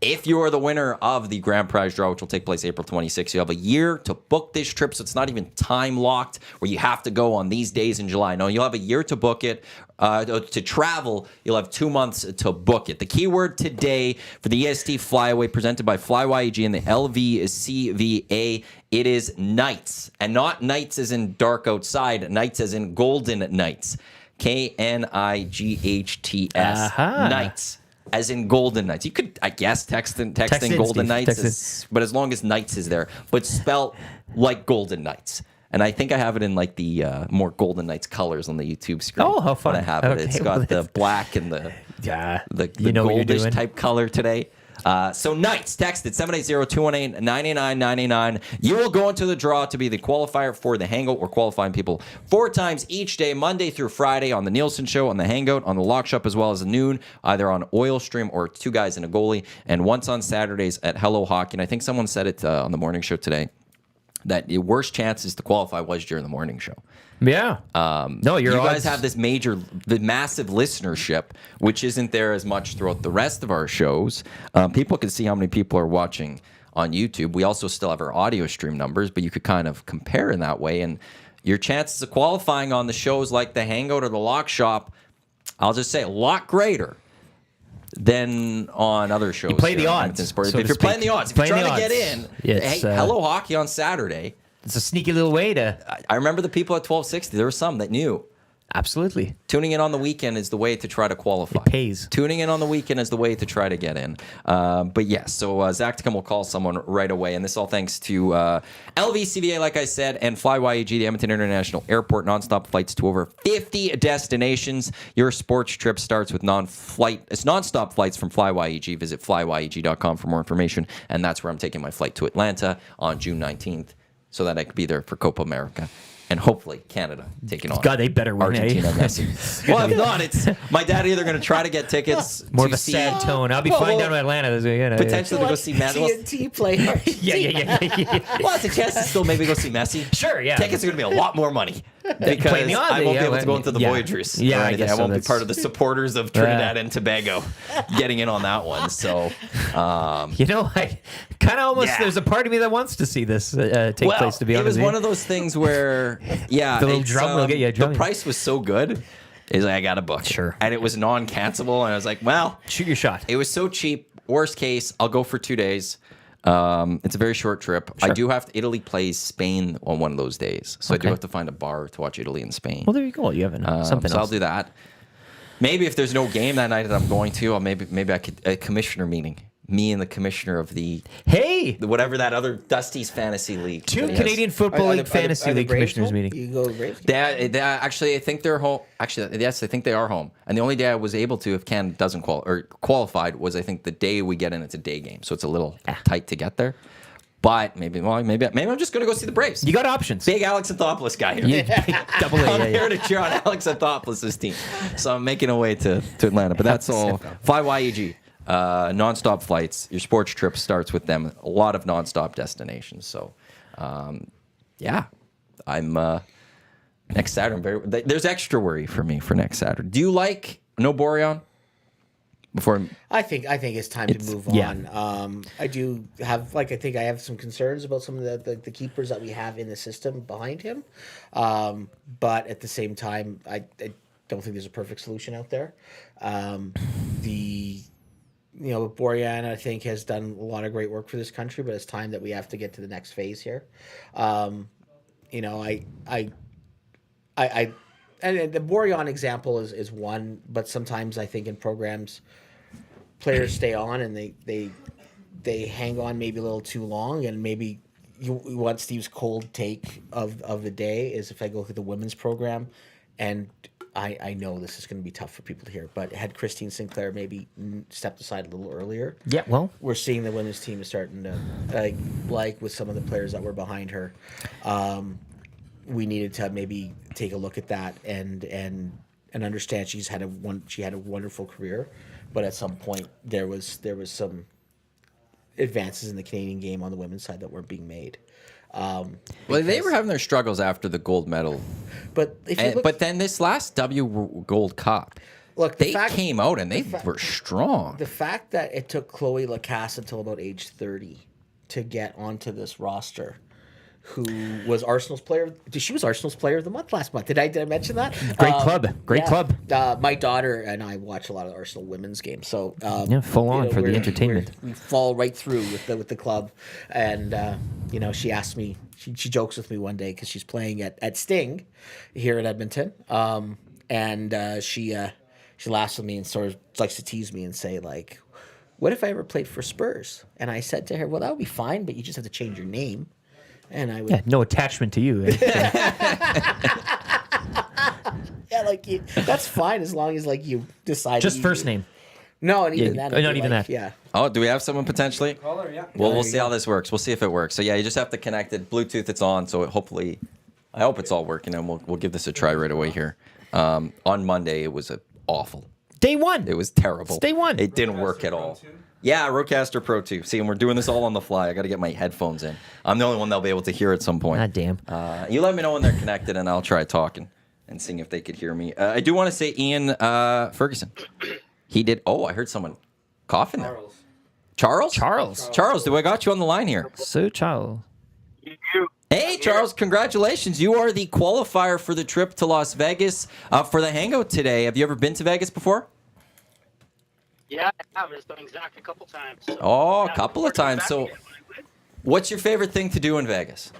[SPEAKER 5] If you are the winner of the grand prize draw, which will take place April 26th, you have a year to book this trip, so it's not even time locked where you have to go on these days in July. No, you'll have a year to book it. To travel, you'll have 2 months to book it. The keyword today for the EST Flyaway presented by FlyYEG and the LVCVA, it is nights, and not nights as in dark outside, nights as in golden nights. KNIGHTS. Nights. As in golden nights. You could, I guess, text in golden nights, but as long as nights is there, but spelt like golden nights. And I think I have it in like the more golden nights colors on the YouTube screen.
[SPEAKER 3] Oh, how fun.
[SPEAKER 5] When I have it. It's got the black and the goldish type color today. So nights, text it 780-218-9999. You will go into the draw to be the qualifier for the Hangout. We're qualifying people 4 times each day, Monday through Friday, on the Nielsen Show, on the Hangout, on the Lock Shop, as well as noon, either on Oil Stream or 2 Guys and a Goalie, and once on Saturdays at Hello Hockey. And I think someone said it on the morning show today, that the worst chances to qualify was during the morning show.
[SPEAKER 3] Yeah. No,
[SPEAKER 5] you guys have this massive listenership, which isn't there as much throughout the rest of our shows. People can see how many people are watching on YouTube. We also still have our audio stream numbers, but you could kind of compare in that way. And your chances of qualifying on the shows like the Hangout or the Lock Shop, I'll just say, a lot greater than on other shows.
[SPEAKER 3] You play the odds.
[SPEAKER 5] So if you're playing the odds, if you're trying to get in, hey, Hello Hockey on Saturday.
[SPEAKER 3] It's a sneaky little way to...
[SPEAKER 5] I remember the people at 1260. There were some that knew.
[SPEAKER 3] Absolutely.
[SPEAKER 5] Tuning in on the weekend is the way to try to qualify.
[SPEAKER 3] It pays.
[SPEAKER 5] Tuning in on the weekend is the way to try to get in. But yes, so Zach DeCum will call someone right away. And this all thanks to LVCVA, like I said, and FlyYEG, the Edmonton International Airport, nonstop flights to over 50 destinations. Your sports trip starts with nonstop flights from FlyYEG. Visit FlyYEG.com for more information. And that's where I'm taking my flight to Atlanta on June 19th. So that I could be there for Copa America. And hopefully Canada taking on.
[SPEAKER 3] God, they better win.
[SPEAKER 5] Argentina, Messi. Well, if not, it's my dad either going to try to get tickets.
[SPEAKER 3] More of a sad tone. I'll be flying down to Atlanta this weekend.
[SPEAKER 5] Potentially to go see Messi.
[SPEAKER 4] TNT players.
[SPEAKER 3] Yeah.
[SPEAKER 5] Well, it's a chance to still maybe go see Messi.
[SPEAKER 3] Sure, yeah.
[SPEAKER 5] Tickets are going to be a lot more money. Because I won't be able to go into the Voyagers.
[SPEAKER 3] Yeah,
[SPEAKER 5] I guess I won't be part of the supporters of Trinidad and Tobago getting in on that one. So,
[SPEAKER 3] I kind of almost, there's a part of me that wants to see this take place, to be honest.
[SPEAKER 5] It was one of those things where,
[SPEAKER 3] the little drum will get you a drum.
[SPEAKER 5] The price was so good. Is like, I got to book it.
[SPEAKER 3] Sure.
[SPEAKER 5] And it was non-cancelable. And I was like, well.
[SPEAKER 3] Shoot your shot.
[SPEAKER 5] It was so cheap. Worst case, I'll go for 2 days. It's a very short trip.
[SPEAKER 3] Sure.
[SPEAKER 5] I do have to. Italy plays Spain on one of those days, so I do have to find a bar to watch Italy and Spain.
[SPEAKER 3] Well, there you go. You have something
[SPEAKER 5] so
[SPEAKER 3] else.
[SPEAKER 5] I'll do that. Maybe if there's no game that night that I'm going to, or maybe I could a commissioner meeting. Me and the commissioner of whatever that other Dusty's fantasy league.
[SPEAKER 3] 2 Canadian Football League Fantasy League commissioners meeting.
[SPEAKER 4] You go Braves?
[SPEAKER 5] Actually, I think they're home. Actually, yes, I think they are home. And the only day I was able to, if Canada doesn't qualified, was I think the day we get in. It's a day game, so it's a little tight to get there. But maybe I'm just going to go see the Braves.
[SPEAKER 3] You got options.
[SPEAKER 5] Big Alex Anthopoulos guy here.
[SPEAKER 3] Double A.
[SPEAKER 5] I'm here to cheer on Alex Anthopoulos' team. So I'm making a way to Atlanta. But that's all. FlyYEG. Nonstop flights. Your sports trip starts with them. A lot of nonstop destinations. So, I'm Next Saturday, there's extra worry for me for next Saturday. Do you like no Boreon? Before
[SPEAKER 4] I think it's time to move on. I do have I think I have some concerns about some of the keepers that we have in the system behind him, but at the same time, I don't think there's a perfect solution out there. Borean I think has done a lot of great work for this country, but it's time that we have to get to the next phase here. And the Boreon example is one, but sometimes I think in programs, players stay on and they hang on maybe a little too long, and maybe you want Steve's cold take of the day is if I go through the women's program, and I know this is going to be tough for people to hear, but had Christine Sinclair maybe stepped aside a little earlier, we're seeing the women's team is starting to like with some of the players that were behind her. We needed to maybe take a look at that and understand she had a wonderful career, but at some point there was some advances in the Canadian game on the women's side that weren't being made.
[SPEAKER 5] They were having their struggles after the gold medal,
[SPEAKER 4] but
[SPEAKER 5] then this last Gold Cup,
[SPEAKER 4] look,
[SPEAKER 5] they came out and they were strong.
[SPEAKER 4] The fact that it took Chloe Lacasse until about age 30 to get onto this roster, who was Arsenal's player. She was Arsenal's player of the month last month. Did I mention that?
[SPEAKER 3] Great club.
[SPEAKER 4] My daughter and I watch a lot of Arsenal women's games, so
[SPEAKER 3] full on for the entertainment.
[SPEAKER 4] We fall right through with the club, and she asked me. She jokes with me one day because she's playing at Sting here in Edmonton, and she laughs with me and sort of likes to tease me and say like, "What if I ever played for Spurs?" And I said to her, "Well, that would be fine, but you just have to change your name." And I would
[SPEAKER 3] no attachment to you.
[SPEAKER 4] That's fine as long as you decide.
[SPEAKER 3] Just first name.
[SPEAKER 4] No, and even that.
[SPEAKER 3] Not even that.
[SPEAKER 4] Yeah.
[SPEAKER 5] Oh, do we have someone potentially?
[SPEAKER 6] Caller, yeah.
[SPEAKER 5] Well, we'll see how this works. We'll see if it works. So yeah, you just have to connect it. Bluetooth, it's on. So I hope it's all working, and we'll give this a try right away here. On Monday, it was awful.
[SPEAKER 3] Day one.
[SPEAKER 5] It was terrible.
[SPEAKER 3] It's day one.
[SPEAKER 5] It didn't work at all. Yeah, Rodecaster Pro 2. See, and we're doing this all on the fly. I got to get my headphones in. I'm the only one they'll be able to hear at some point.
[SPEAKER 3] God damn.
[SPEAKER 5] You let me know when they're connected, and I'll try talking and seeing if they could hear me. I do want to say Ian Ferguson. He did. Oh, I heard someone coughing there. Charles? Charles, do I got you on the line here?
[SPEAKER 3] So, Charles.
[SPEAKER 5] Hey, Charles, congratulations. You are the qualifier for the trip to Las Vegas for the Hangout today. Have you ever been to Vegas before?
[SPEAKER 6] Yeah, I have. It's done exactly a couple times. So,
[SPEAKER 5] A couple of times. So, what's your favorite thing to do in Vegas?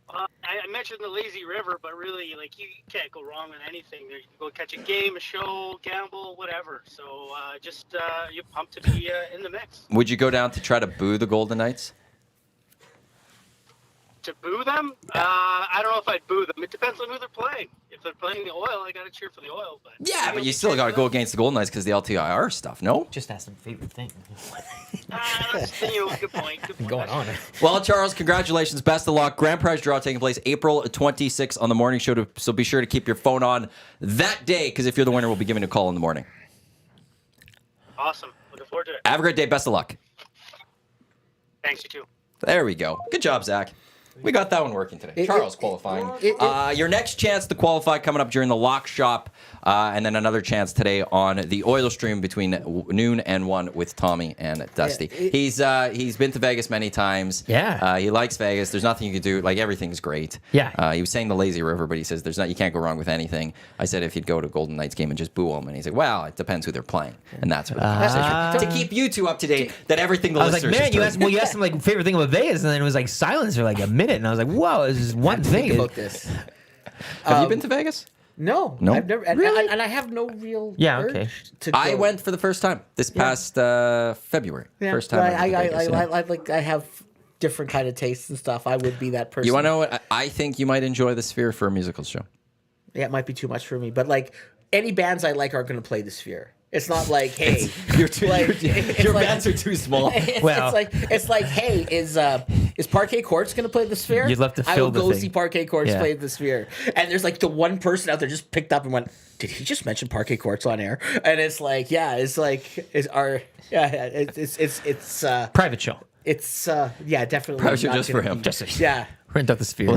[SPEAKER 6] I mentioned the lazy river, but really, you can't go wrong with anything. You can go catch a game, a show, gamble, whatever. So, you're pumped to be in the mix.
[SPEAKER 5] Would you go down to try to boo the Golden Knights?
[SPEAKER 6] To boo them? I don't know if I'd boo them. It depends on who they're playing. If they're playing the Oil, I got to cheer for the Oil. But
[SPEAKER 5] Yeah, but you still got to go against the Golden Knights because the LTIR stuff, no?
[SPEAKER 3] Just ask them favorite thing.
[SPEAKER 6] Good point.
[SPEAKER 3] Going on.
[SPEAKER 5] Well, Charles, congratulations. Best of luck. Grand prize draw taking place April 26th on the morning show. So be sure to keep your phone on that day because if you're the winner, we'll be giving you a call in the morning.
[SPEAKER 6] Awesome. Looking forward to it.
[SPEAKER 5] Have a great day. Best of luck.
[SPEAKER 6] Thanks, you too.
[SPEAKER 5] There we go. Good job, Zach. We got that one working today. Charles qualifying. Your next chance to qualify coming up during the lock shop, and then another chance today on the Oil Stream between noon and 1 with Tommy and Dusty. He's been to Vegas many times.
[SPEAKER 3] Yeah.
[SPEAKER 5] He likes Vegas. There's nothing you can do. Everything's great.
[SPEAKER 3] Yeah.
[SPEAKER 5] He was saying the lazy river, but he says you can't go wrong with anything. I said if he'd go to Golden Knights game and just boo them, and he's like, well, it depends who they're playing, and that's what the conversation. To keep you two up to date, that everything the
[SPEAKER 3] I was like,
[SPEAKER 5] listeners
[SPEAKER 3] man, you asked him favorite thing about Vegas, and then it was silence for a minute, and I was like, whoa, this is one thing.
[SPEAKER 4] Think about this.
[SPEAKER 5] Have you been to Vegas?
[SPEAKER 4] No, I've never. And,
[SPEAKER 5] Really?
[SPEAKER 4] and I have no real.
[SPEAKER 3] Okay.
[SPEAKER 4] urge to go.
[SPEAKER 5] I went for the first time this past February.
[SPEAKER 4] Yeah,
[SPEAKER 5] First time.
[SPEAKER 4] I have different kind of tastes and stuff. I would be that person.
[SPEAKER 5] You want to know what? I think you might enjoy the Sphere for a musical show.
[SPEAKER 4] Yeah, it might be too much for me, but any bands I like are going to play the Sphere. It's not like, hey,
[SPEAKER 5] Your bands are too small.
[SPEAKER 4] It's like, hey, is Parquet Courts going to play the Sphere?
[SPEAKER 3] You'd love to
[SPEAKER 4] I
[SPEAKER 3] fill
[SPEAKER 4] will
[SPEAKER 3] the
[SPEAKER 4] go
[SPEAKER 3] thing.
[SPEAKER 4] see Parquet Courts
[SPEAKER 3] Yeah.
[SPEAKER 4] play the Sphere. And there's the one person out there just picked up and went, did he just mention Parquet Courts on air? And it's
[SPEAKER 3] Private show.
[SPEAKER 4] it's definitely
[SPEAKER 5] Private show
[SPEAKER 4] not
[SPEAKER 5] just
[SPEAKER 4] gonna
[SPEAKER 5] for him.
[SPEAKER 4] be- yeah.
[SPEAKER 3] Rent out the Sphere.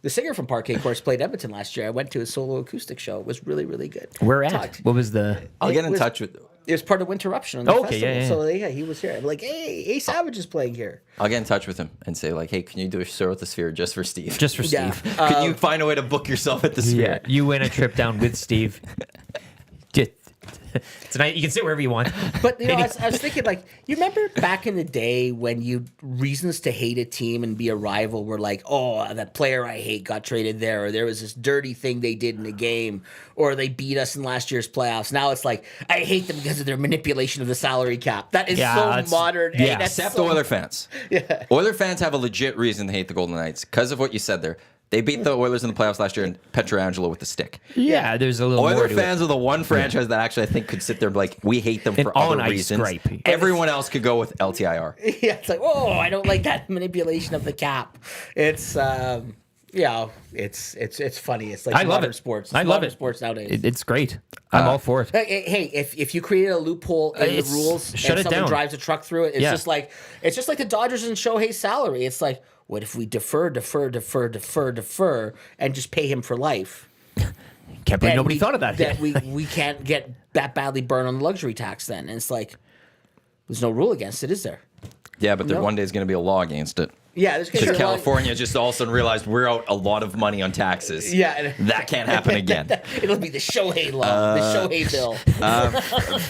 [SPEAKER 4] The singer from Parquet Course played Edmonton last year. I went to his solo acoustic show. It was really, really good.
[SPEAKER 3] Where at?
[SPEAKER 4] Talked.
[SPEAKER 3] What was the?
[SPEAKER 5] I'll get in touch with.
[SPEAKER 4] It was part of Winterruption on the
[SPEAKER 3] Okay,
[SPEAKER 4] festival.
[SPEAKER 3] yeah.
[SPEAKER 4] So yeah, he was here. I'm like, hey, A Savage is playing here.
[SPEAKER 5] I'll get in touch with him and say like, hey, can you do a show at the Sphere just for Steve?
[SPEAKER 3] Just for
[SPEAKER 4] Yeah.
[SPEAKER 3] Steve.
[SPEAKER 5] Can you find a way to book yourself at the
[SPEAKER 3] Yeah,
[SPEAKER 5] Sphere?
[SPEAKER 3] you win a trip down with Steve. Tonight you can sit wherever you want.
[SPEAKER 4] But you know, I was thinking, like, you remember back in the day when you reasons to hate a team and be a rival were like, oh, that player I hate got traded there, or there was this dirty thing they did in the game, or they beat us in last year's playoffs. Now it's like, I hate them because of their manipulation of the salary cap. That is so modern.
[SPEAKER 3] yeah.
[SPEAKER 4] That's
[SPEAKER 5] Except
[SPEAKER 4] so,
[SPEAKER 5] Oiler fans.
[SPEAKER 4] Yeah.
[SPEAKER 5] Oiler fans have a legit reason to hate the Golden Knights because of what you said there. They beat the Oilers in the playoffs last year and Pietrangelo with the stick.
[SPEAKER 3] Yeah, there's a little more
[SPEAKER 5] Oiler
[SPEAKER 3] to
[SPEAKER 5] fans are the one franchise that actually I think could sit there and be like, we hate them
[SPEAKER 3] An
[SPEAKER 5] for other
[SPEAKER 3] on-ice
[SPEAKER 5] reasons.
[SPEAKER 3] gripe.
[SPEAKER 5] Everyone else could go with LTIR.
[SPEAKER 4] Yeah, it's like, oh, I don't like that manipulation of the cap. It's it's funny. It's like
[SPEAKER 3] I love
[SPEAKER 4] modern
[SPEAKER 3] it.
[SPEAKER 4] sports.
[SPEAKER 3] I
[SPEAKER 4] It's
[SPEAKER 3] love
[SPEAKER 4] modern
[SPEAKER 3] it.
[SPEAKER 4] sports nowadays.
[SPEAKER 3] It's great. I'm all for it.
[SPEAKER 4] Hey, if you created a loophole in the
[SPEAKER 3] It's-
[SPEAKER 4] rules
[SPEAKER 3] shut
[SPEAKER 4] and
[SPEAKER 3] it
[SPEAKER 4] someone
[SPEAKER 3] down.
[SPEAKER 4] drives a truck through it, it's
[SPEAKER 3] Yeah.
[SPEAKER 4] just like the Dodgers and Shohei's salary. It's like, what if we defer, and just pay him for life?
[SPEAKER 3] Can't believe
[SPEAKER 4] And
[SPEAKER 3] nobody thought of that.
[SPEAKER 4] we can't get that badly burned on the luxury tax then. And it's like, there's no rule against it, is there?
[SPEAKER 5] Yeah, but there
[SPEAKER 4] No.
[SPEAKER 5] one day is going to be a law against it.
[SPEAKER 4] Yeah, there's gonna
[SPEAKER 5] Because
[SPEAKER 4] be a lot-
[SPEAKER 5] California just all of a sudden realized we're out a lot of money on taxes.
[SPEAKER 4] Yeah,
[SPEAKER 5] That can't happen again.
[SPEAKER 4] It'll be the Shohei law, the Shohei bill.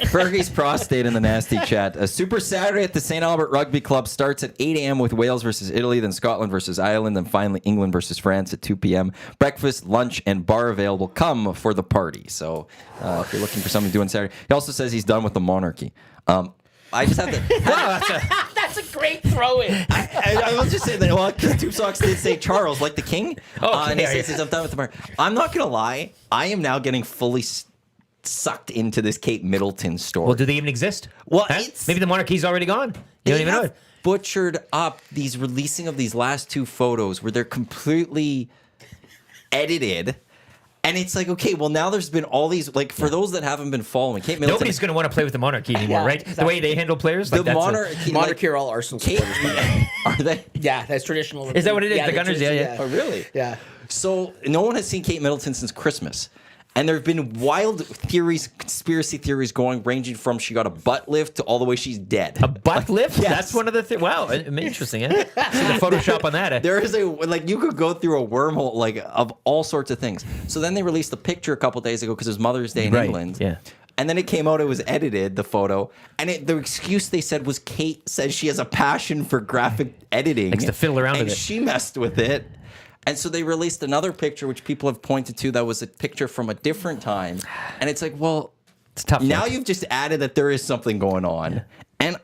[SPEAKER 5] Fergie's prostate in the nasty chat. A Super Saturday at the St. Albert Rugby Club starts at 8 a.m. with Wales versus Italy, then Scotland versus Ireland, and finally England versus France at 2 p.m. Breakfast, lunch, and bar available. Come for the party. So if you're looking for something to do on Saturday. He also says he's done with the monarchy. I just have to...
[SPEAKER 4] That's a great throw-in.
[SPEAKER 5] I will just say that, well, because Tube Socks did say Charles, like the king. And he says, I'm done with the party. I'm not going to lie. I am now getting fully sucked into this Kate Middleton story.
[SPEAKER 3] Well, do they even exist?
[SPEAKER 5] Well,
[SPEAKER 3] Huh?
[SPEAKER 5] it's-
[SPEAKER 3] Maybe the monarchy's already gone. You
[SPEAKER 5] They
[SPEAKER 3] don't even know
[SPEAKER 5] have
[SPEAKER 3] it.
[SPEAKER 5] butchered up these releasing of these last two photos where they're completely edited. And it's like, okay, well, now there's been all these, like, for those that haven't been following, Kate Middleton.
[SPEAKER 3] Nobody's going to want to play with the monarchy anymore,
[SPEAKER 4] Yeah,
[SPEAKER 3] right? The way they handle players, like
[SPEAKER 5] the
[SPEAKER 3] that's
[SPEAKER 5] monarchy.
[SPEAKER 4] Monarchy are all Arsenal
[SPEAKER 5] Kate,
[SPEAKER 4] supporters.
[SPEAKER 5] are they?
[SPEAKER 4] Yeah, that's traditional.
[SPEAKER 3] Is that what it is? The
[SPEAKER 4] they're
[SPEAKER 3] Gunners? Yeah,
[SPEAKER 4] traditional,
[SPEAKER 3] yeah.
[SPEAKER 5] Oh, really?
[SPEAKER 4] Yeah.
[SPEAKER 5] So no one has seen Kate Middleton since Christmas. And there have been wild theories, conspiracy theories going, ranging from she got a butt lift to all the way she's dead.
[SPEAKER 3] a butt lift.
[SPEAKER 5] Yes.
[SPEAKER 3] That's one of the things. Wow, interesting. Eh? See the Photoshop on that. Eh?
[SPEAKER 5] There is you could go through a wormhole, like, of all sorts of things. So then they released the picture a couple days ago because it was Mother's Day in
[SPEAKER 3] Right,
[SPEAKER 5] England.
[SPEAKER 3] yeah.
[SPEAKER 5] And then it came out, it was edited, the photo. And the excuse they said was Kate says she has a passion for graphic editing.
[SPEAKER 3] Likes to fiddle around
[SPEAKER 5] and
[SPEAKER 3] with it.
[SPEAKER 5] she messed with it. And so they released another picture, which people have pointed to, that was a picture from a different time. And it's like, well,
[SPEAKER 3] It's tough.
[SPEAKER 5] now
[SPEAKER 3] look.
[SPEAKER 5] you've just added that there is something going on. And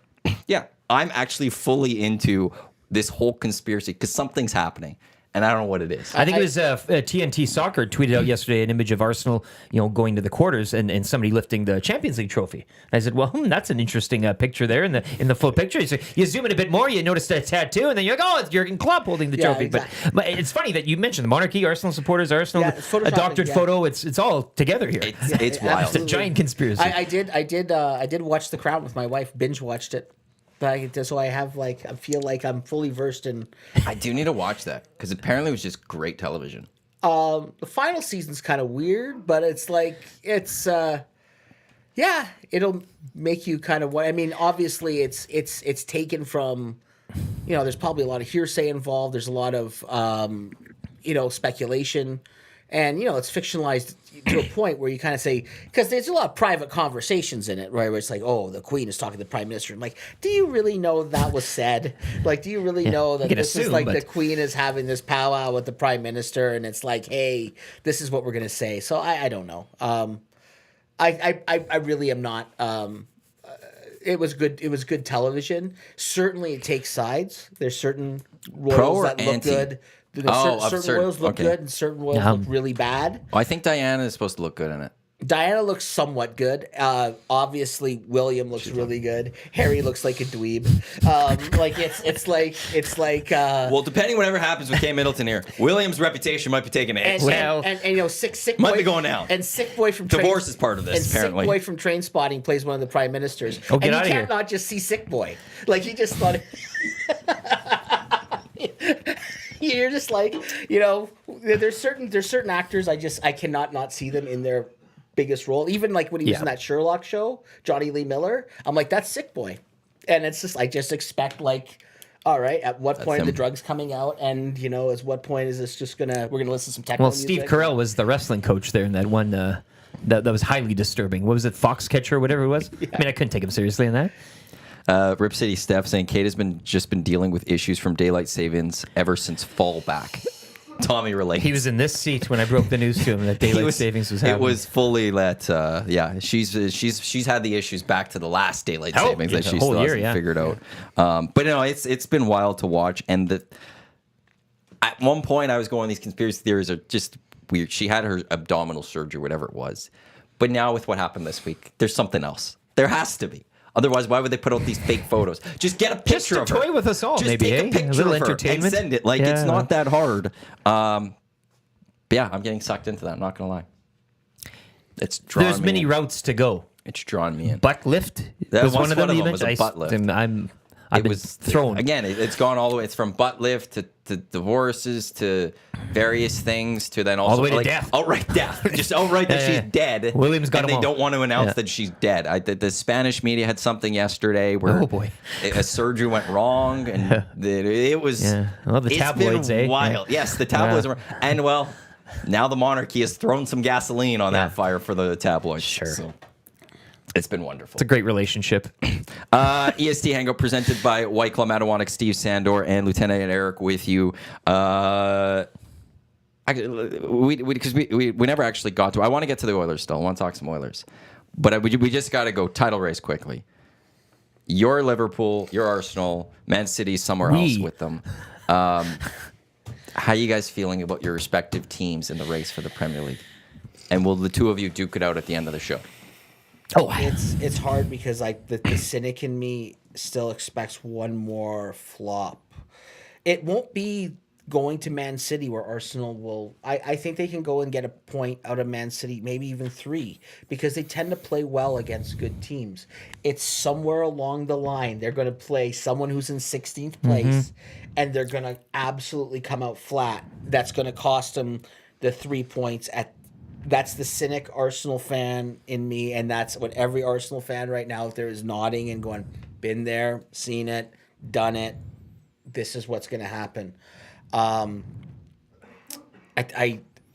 [SPEAKER 5] yeah, I'm actually fully into this whole conspiracy because something's happening. And I don't know what it is.
[SPEAKER 3] I think it was TNT Soccer tweeted out yesterday an image of Arsenal, going to the quarters and somebody lifting the Champions League trophy. And I said, well, that's an interesting picture there in the full picture. You zoom in a bit more, you notice a tattoo, and then you're like, oh, it's Jurgen Klopp holding the
[SPEAKER 4] Yeah,
[SPEAKER 3] trophy.
[SPEAKER 4] exactly.
[SPEAKER 3] But it's funny that you mentioned the monarchy, Arsenal supporters, Arsenal,
[SPEAKER 4] Yeah, it's photoshopping,
[SPEAKER 3] a doctored
[SPEAKER 4] yeah.
[SPEAKER 3] photo. It's all together here.
[SPEAKER 5] It's wild.
[SPEAKER 3] It's a
[SPEAKER 4] absolutely.
[SPEAKER 3] giant conspiracy.
[SPEAKER 4] I did watch The Crown with my wife. Binge watched it. So I have I feel like I'm fully versed in.
[SPEAKER 5] I do need to watch that because apparently it was just great television.
[SPEAKER 4] The final season's kind of weird, but it'll make you kind of. I mean, obviously, it's taken from. There's probably a lot of hearsay involved. There's a lot of speculation, and it's fictionalized to a point where you kind of say, because there's a lot of private conversations in it, right? Where it's like, oh, the Queen is talking to the Prime Minister. I'm like, do you really know that was said? Like, do you really know that
[SPEAKER 3] you can
[SPEAKER 4] this is
[SPEAKER 3] assume,
[SPEAKER 4] like
[SPEAKER 3] but-
[SPEAKER 4] the Queen is having this powwow with the Prime Minister, and it's like, hey, this is what we're gonna say. So I don't know. I really am not. It was good. It was good television. Certainly, it takes sides. There's certain
[SPEAKER 5] Pro
[SPEAKER 4] royals
[SPEAKER 5] or
[SPEAKER 4] that look
[SPEAKER 5] anti?
[SPEAKER 4] good. Certain royals look good, and certain royals look really bad.
[SPEAKER 5] Well, I think Diana is supposed to look good in it.
[SPEAKER 4] Diana looks somewhat good. Obviously, William looks really good. Harry looks like a dweeb. It's like.
[SPEAKER 5] Well, depending whatever happens with Kate Middleton here, William's reputation might be taking a hit.
[SPEAKER 4] And sick
[SPEAKER 5] Might
[SPEAKER 4] boy,
[SPEAKER 5] be going down.
[SPEAKER 4] And sick boy from
[SPEAKER 5] Divorce is part of this,
[SPEAKER 4] and
[SPEAKER 5] apparently.
[SPEAKER 4] Sick boy from Train Spotting plays one of the prime ministers.
[SPEAKER 3] Oh, get
[SPEAKER 4] and
[SPEAKER 3] outta
[SPEAKER 4] you
[SPEAKER 3] here.
[SPEAKER 4] can't not just see sick boy. Like he just thought. You're just like, there's certain actors I cannot not see them in their biggest role. Even like when he was in that Sherlock show, Johnny Lee Miller. I'm like, that's Sick Boy, and it's just I just expect like, all right, at what point are the drugs coming out, and at what point is this just we're gonna listen to some techno music?
[SPEAKER 3] Steve Carell was the wrestling coach there in that one. That was highly disturbing. What was it, Foxcatcher or whatever it was? Yeah. I mean, I couldn't take him seriously in that.
[SPEAKER 5] Rip City Steph saying Kate has been dealing with issues from daylight savings ever since fallback. Tommy relates.
[SPEAKER 3] He was in this seat when I broke the news to him that daylight savings was happening.
[SPEAKER 5] It was fully let. She's had the issues back to the last daylight savings that she still hasn't figured out. But it's been wild to watch. And at one point I was going, these conspiracy theories are just weird. She had her abdominal surgery, whatever it was. But now with what happened this week, there's something else. There has to be. Otherwise, why would they put out these fake photos? Just get a picture of her.
[SPEAKER 3] Just toy with us all,
[SPEAKER 5] just
[SPEAKER 3] maybe,
[SPEAKER 5] take a picture
[SPEAKER 3] a little
[SPEAKER 5] of her
[SPEAKER 3] entertainment.
[SPEAKER 5] And send it. Like, it's not that hard. But yeah, I'm getting sucked into that. I'm not going to lie.
[SPEAKER 3] There's many routes to go.
[SPEAKER 5] It's drawn me in.
[SPEAKER 3] Butt lift
[SPEAKER 5] was
[SPEAKER 3] one of them.
[SPEAKER 5] Was a butt lift.
[SPEAKER 3] I've been thrown.
[SPEAKER 5] Again, it's gone all the way. It's from butt lift to divorces to various things to then also
[SPEAKER 3] all the way to death.
[SPEAKER 5] Outright death. Just outright that she's dead.
[SPEAKER 3] Williams got
[SPEAKER 5] and they don't want to announce that she's dead. The Spanish media had something yesterday where a surgery went wrong and it was.
[SPEAKER 3] Yeah. Well, the tabloids,
[SPEAKER 5] been wild. Yes, the tabloids. And well, now the monarchy has thrown some gasoline on that fire for the tabloids.
[SPEAKER 3] Sure.
[SPEAKER 5] So. It's been wonderful.
[SPEAKER 3] It's a great relationship.
[SPEAKER 5] EST Hangout presented by White Claw, Iwanyk, Steve Sandor, and Lieutenant Eric with you. Because we never actually got to. I want to get to the Oilers still. I want to talk some Oilers. But we just got to go title race quickly. Your Liverpool, your Arsenal, Man City somewhere else with them. How you guys feeling about your respective teams in the race for the Premier League? And will the two of you duke it out at the end of the show?
[SPEAKER 4] Oh, it's hard because the cynic in me still expects one more flop. It won't be going to Man City where Arsenal will. I think they can go and get a point out of Man City, maybe even 3, because they tend to play well against good teams. It's somewhere along the line they're going to play someone who's in 16th place, and they're going to absolutely come out flat. That's going to cost them the 3 points at. That's the cynic Arsenal fan in me, and that's what every Arsenal fan right now out there is nodding and going, been there, seen it, done it. This is what's going to happen. I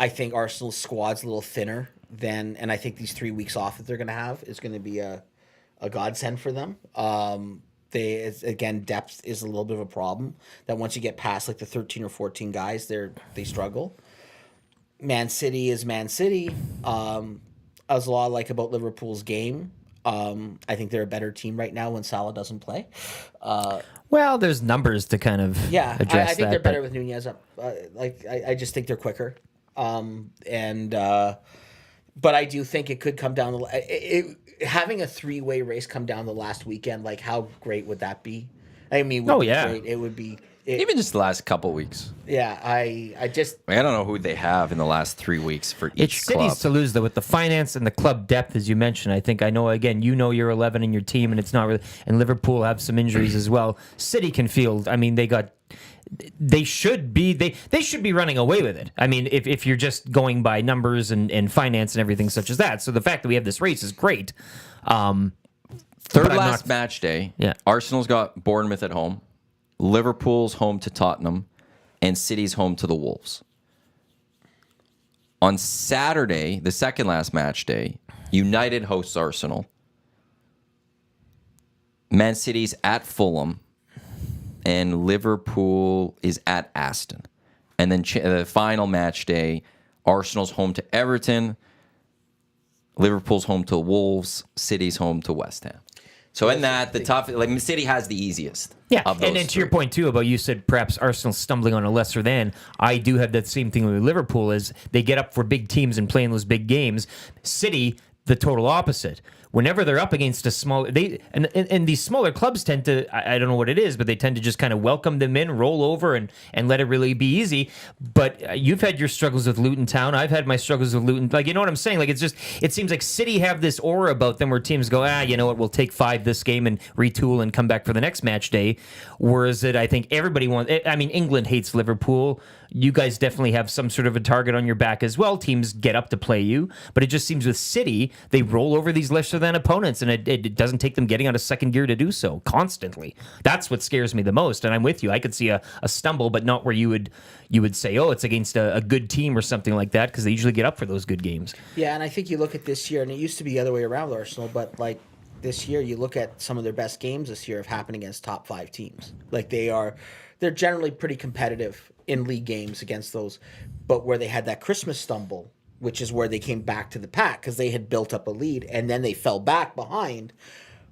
[SPEAKER 4] think Arsenal's squad's a little thinner and I think these 3 weeks off that they're going to have is going to be a godsend for them. Depth is a little bit of a problem. That once you get past like the 13 or 14 guys, they struggle. Man City is Man City. As a lot I like about Liverpool's game. I think they're a better team right now when Salah doesn't play.
[SPEAKER 3] Well, there's numbers to kind of address that.
[SPEAKER 4] I think they're better with Nunez up. I just think they're quicker. But I do think it could come down having a 3-way race come down the last weekend. Like, how great would that be? I mean, great. It would be.
[SPEAKER 5] Even just the last couple weeks.
[SPEAKER 4] Yeah, I
[SPEAKER 5] don't know who they have in the last 3 weeks for each club.
[SPEAKER 3] It's City's to lose, though, with the finance and the club depth, as you mentioned. I know, again, your 11 in your team, and it's not really... And Liverpool have some injuries as well. City can field... I mean, they should be running away with it. I mean, if you're just going by numbers and finance and everything such as that. So the fact that we have this race is great.
[SPEAKER 5] Third last match day, Arsenal's got Bournemouth at home. Liverpool's home to Tottenham, and City's home to the Wolves. On Saturday, the second last match day, United hosts Arsenal. Man City's at Fulham, and Liverpool is at Aston. And then the final match day, Arsenal's home to Everton, Liverpool's home to Wolves, City's home to West Ham. So in that, the tough, like City has the easiest.
[SPEAKER 3] Yeah,
[SPEAKER 5] of those
[SPEAKER 3] and then to
[SPEAKER 5] three.
[SPEAKER 3] your point too about you said perhaps Arsenal stumbling on a lesser than. I do have that same thing with Liverpool is they get up for big teams and playing those big games. City, the total opposite. whenever they're up against a small, and these smaller clubs tend to, I don't know what it is, but they tend to just kind of welcome them in, roll over, and let it really be easy. But you've had your struggles with Luton Town. I've had my struggles with Luton. Like, you know what I'm saying? Like, it seems like City have this aura about them where teams go, you know what, we'll take 5 this game and retool and come back for the next match day. Whereas I think everybody wants, I mean, England hates Liverpool. You guys definitely have some sort of a target on your back as well. Teams get up to play you. But it just seems with City, they roll over these lesser than opponents, and it doesn't take them getting out of second gear to do so constantly. That's what scares me the most. And I'm with you. I could see a stumble, but not where you would say, oh, it's against a good team or something like that, because they usually get up for those good games.
[SPEAKER 4] Yeah, and I think you look at this year, and it used to be the other way around with Arsenal, but like this year, you look at some of their best games this year have happened against top 5 teams. Like they're generally pretty competitive in league games against those, but where they had that Christmas stumble, which is where they came back to the pack because they had built up a lead and then they fell back behind,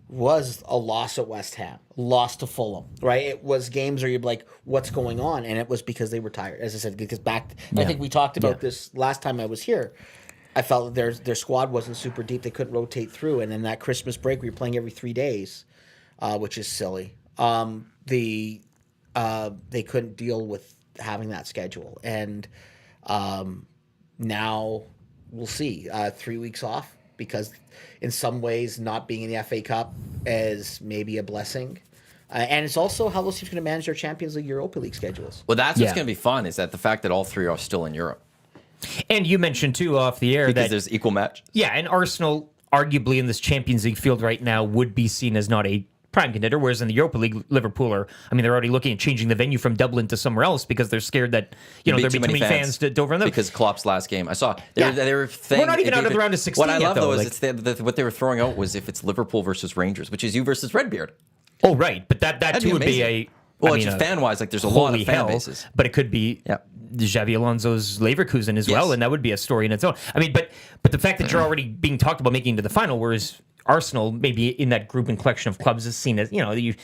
[SPEAKER 4] was a loss at West Ham, loss to Fulham, right? It was games where you'd be like, what's going on? And it was because they were tired. As I said, because I think we talked about this last time I was here. I felt that their squad wasn't super deep. They couldn't rotate through. And then that Christmas break where you're playing every 3 days, which is silly. They couldn't deal with having that schedule. And now we'll see. 3 weeks off, because in some ways not being in the FA Cup is maybe a blessing. And it's also how those teams are going to manage their Champions League, Europa League schedules.
[SPEAKER 5] Well, that's what's going to be fun, is that the fact that all 3 are still in Europe.
[SPEAKER 3] And you mentioned, too, off the air
[SPEAKER 5] because
[SPEAKER 3] that
[SPEAKER 5] there's equal matches.
[SPEAKER 3] Yeah, and Arsenal, arguably in this Champions League field right now, would be seen as not a prime contender, whereas in the Europa League, Liverpool are, I mean, they're already looking at changing the venue from Dublin to somewhere else because they're scared that, there'll be too many fans to over them.
[SPEAKER 5] Because Klopp's last game, I saw, they were saying...
[SPEAKER 3] We're not even out of the round of 16
[SPEAKER 5] What I love,
[SPEAKER 3] yet,
[SPEAKER 5] though, is what they were throwing out was if it's Liverpool versus Rangers, which is you versus Redbeard.
[SPEAKER 3] Oh, right, but that too would be a...
[SPEAKER 5] Well, it's just fan-wise, like there's a lot of fan bases.
[SPEAKER 3] But it could be Xavi Alonso's Leverkusen as well, and that would be a story in its own. I mean, but the fact that you're already being talked about making it to the final, whereas Arsenal, maybe in that group and collection of clubs, is seen as, you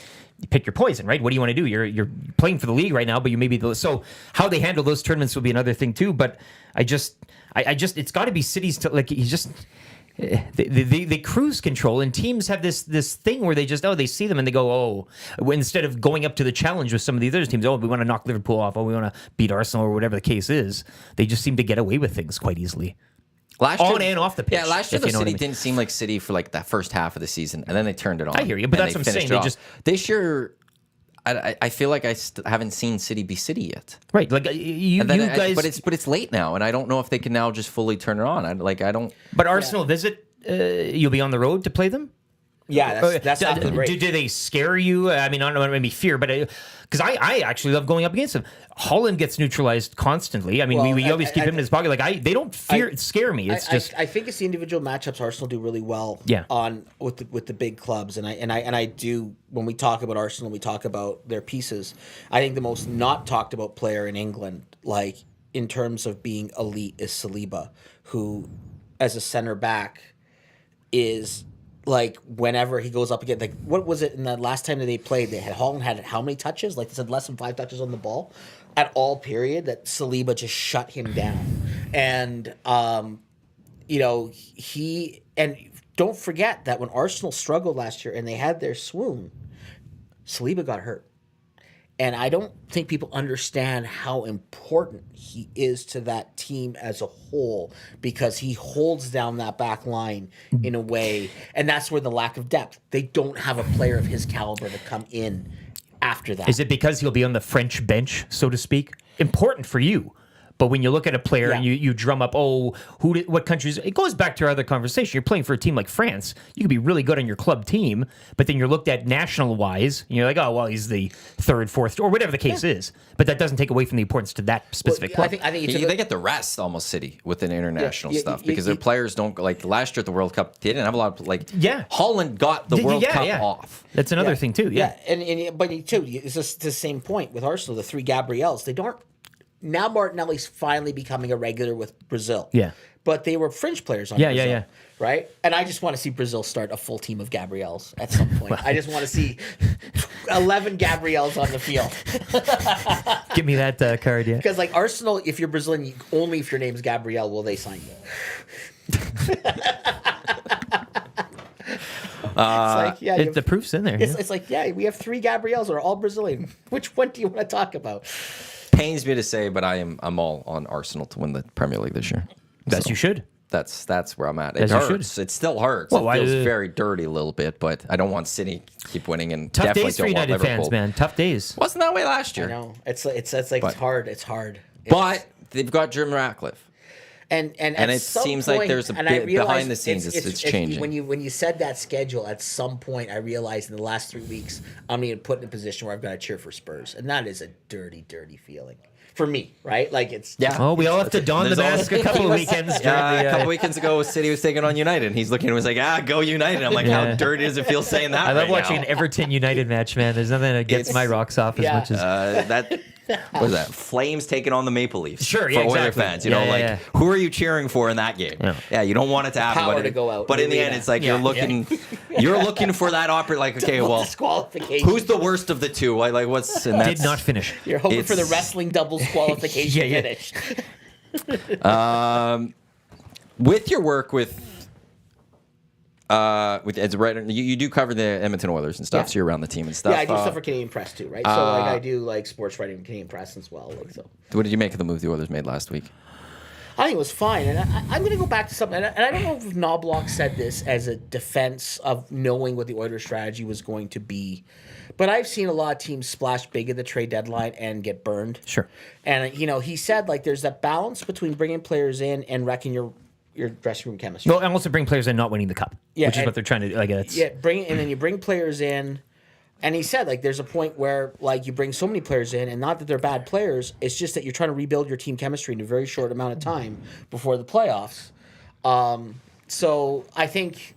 [SPEAKER 3] pick your poison, right? What do you want to do? You're playing for the league right now, but you maybe so how they handle those tournaments will be another thing too. But I just it's got to be cities to like. They cruise control, and teams have this thing where they just they see them and they go instead of going up to the challenge with some of these other teams, we want to knock Liverpool off, we want to beat Arsenal or whatever the case is. They just seem to get away with things quite easily.
[SPEAKER 5] Last year,
[SPEAKER 3] on and off the pitch.
[SPEAKER 5] Yeah, last year the City
[SPEAKER 3] I mean.
[SPEAKER 5] didn't seem like City for like that first half of the season, and then they turned it on.
[SPEAKER 3] I hear you, but that's what I'm saying.
[SPEAKER 5] This year, I feel like I haven't seen City be City yet.
[SPEAKER 3] Right, like you guys,
[SPEAKER 5] but it's late now, and I don't know if they can now just fully turn it on. I don't.
[SPEAKER 3] But Arsenal visit, you'll be on the road to play them.
[SPEAKER 4] Yeah, that's after the break.
[SPEAKER 3] Do they scare you? I mean, I don't know, maybe fear, but because I actually love going up against them. Holland gets neutralized constantly. I mean, we always keep him in his pocket. Like they don't scare me. It's
[SPEAKER 4] I think it's the individual matchups Arsenal do really well. With the big clubs, and I do when we talk about Arsenal, we talk about their pieces. I think the most not talked about player in England, like in terms of being elite, is Saliba, who, as a center back, is. Like, whenever he goes up again, like, what was it in the last time that they played? Holland had how many touches? Like, they said less than 5 touches on the ball at all, period, that Saliba just shut him down. And, and don't forget that when Arsenal struggled last year and they had their swoon, Saliba got hurt. And I don't think people understand how important he is to that team as a whole, because he holds down that back line in a way. And that's where the lack of depth. They don't have a player of his caliber to come in after that.
[SPEAKER 3] Is it because he'll be on the French bench, so to speak? Important for you. But when you look at a player and you drum up, what countries? It goes back to our other conversation. You're playing for a team like France. You could be really good on your club team, but then you're looked at national-wise, and you're like, he's the third, fourth, or whatever the case is. But that doesn't take away from the importance to that specific club.
[SPEAKER 4] I think
[SPEAKER 5] they get the rest, almost, City, with the international stuff, because their players don't, like last year at the World Cup, they didn't have a lot of, Holland got the World Cup off.
[SPEAKER 3] That's another thing, too.
[SPEAKER 4] But too, it's just the same point with Arsenal, the 3 Gabriels. They don't. Now Martinelli's finally becoming a regular with Brazil.
[SPEAKER 3] Yeah.
[SPEAKER 4] But they were fringe players on Brazil. Right? And I just want to see Brazil start a full team of Gabriels at some point. I just want to see 11 Gabriels on the field.
[SPEAKER 3] Give me that card, yeah.
[SPEAKER 4] Because, like, Arsenal, if you're Brazilian, only if your name's Gabriel will they sign you. like, yeah,
[SPEAKER 3] The proof's in there.
[SPEAKER 4] it's like, yeah, we have 3 Gabriels that are all Brazilian. Which one do you want to talk about?
[SPEAKER 5] Pains me to say, but I'm all on Arsenal to win the Premier League this year.
[SPEAKER 3] As you should.
[SPEAKER 5] That's where I'm at. It
[SPEAKER 3] As you
[SPEAKER 5] hurts. It still hurts.
[SPEAKER 3] Well,
[SPEAKER 5] it feels very dirty a little bit, but I don't want City to keep winning, and
[SPEAKER 3] Tough
[SPEAKER 5] definitely
[SPEAKER 3] days for
[SPEAKER 5] don't want
[SPEAKER 3] United
[SPEAKER 5] Liverpool.
[SPEAKER 3] fans, man. Tough days.
[SPEAKER 5] Wasn't that way last year?
[SPEAKER 4] No, it's like it's hard. It's hard.
[SPEAKER 5] But they've got Jim Ratcliffe.
[SPEAKER 4] And
[SPEAKER 5] it seems like there's a bit behind the scenes. It's changing.
[SPEAKER 4] When you said that schedule, at some point I realized in the last 3 weeks I'm being put in a position where I've got to cheer for Spurs, and that is a dirty, dirty feeling for me, right? Like it's
[SPEAKER 3] Oh, we all have to don the mask a couple of weekends.
[SPEAKER 5] A couple weekends ago, City was taking on United, and he's looking and was like, go United. I'm like, how dirty does it feel saying that?
[SPEAKER 3] I love
[SPEAKER 5] right
[SPEAKER 3] watching
[SPEAKER 5] now?
[SPEAKER 3] an Everton United match, man. There's nothing that gets my rocks off as much as
[SPEAKER 5] that. What was that? Flames taking on the Maple Leafs.
[SPEAKER 3] Sure,
[SPEAKER 5] for
[SPEAKER 3] yeah,
[SPEAKER 5] Oilers
[SPEAKER 3] exactly.
[SPEAKER 5] fans. You know,
[SPEAKER 3] Yeah.
[SPEAKER 5] who are you cheering for in that game? Yeah, you don't want it to happen.
[SPEAKER 4] power
[SPEAKER 5] But
[SPEAKER 4] to go out.
[SPEAKER 5] But in the
[SPEAKER 4] Really
[SPEAKER 5] end, it's like you're looking for that opportunity. Like, okay, well,
[SPEAKER 4] disqualification.
[SPEAKER 5] who's the worst of the two? Like what's and that's,
[SPEAKER 3] did not finish.
[SPEAKER 4] You're hoping for the
[SPEAKER 5] it's-
[SPEAKER 4] wrestling doubles qualification
[SPEAKER 3] Yeah.
[SPEAKER 4] finish.
[SPEAKER 5] With your work with as a writer, you do cover the Edmonton Oilers and stuff,
[SPEAKER 4] Yeah.
[SPEAKER 5] so you're around the team and stuff.
[SPEAKER 4] Yeah, I do stuff for Canadian Press too, right? So like I do like sports writing for Canadian Press as well. Like so.
[SPEAKER 5] What did you make of the move the Oilers made last week?
[SPEAKER 4] I think it was fine, and I'm going to go back to something. And I don't know if Knobloch said this as a defense of knowing what the Oilers' strategy was going to be, but I've seen a lot of teams splash big at the trade deadline and get burned.
[SPEAKER 3] Sure.
[SPEAKER 4] And he said like there's that balance between bringing players in and wrecking your dressing room chemistry.
[SPEAKER 3] Well, and also bring players in not winning the cup,
[SPEAKER 4] Yeah,
[SPEAKER 3] which is what they're trying to do. Like, it's,
[SPEAKER 4] Yeah, and then you bring players in, and he said like there's a point where like you bring so many players in, and not that they're bad players, it's just that you're trying to rebuild your team chemistry in a very short amount of time before the playoffs. So I think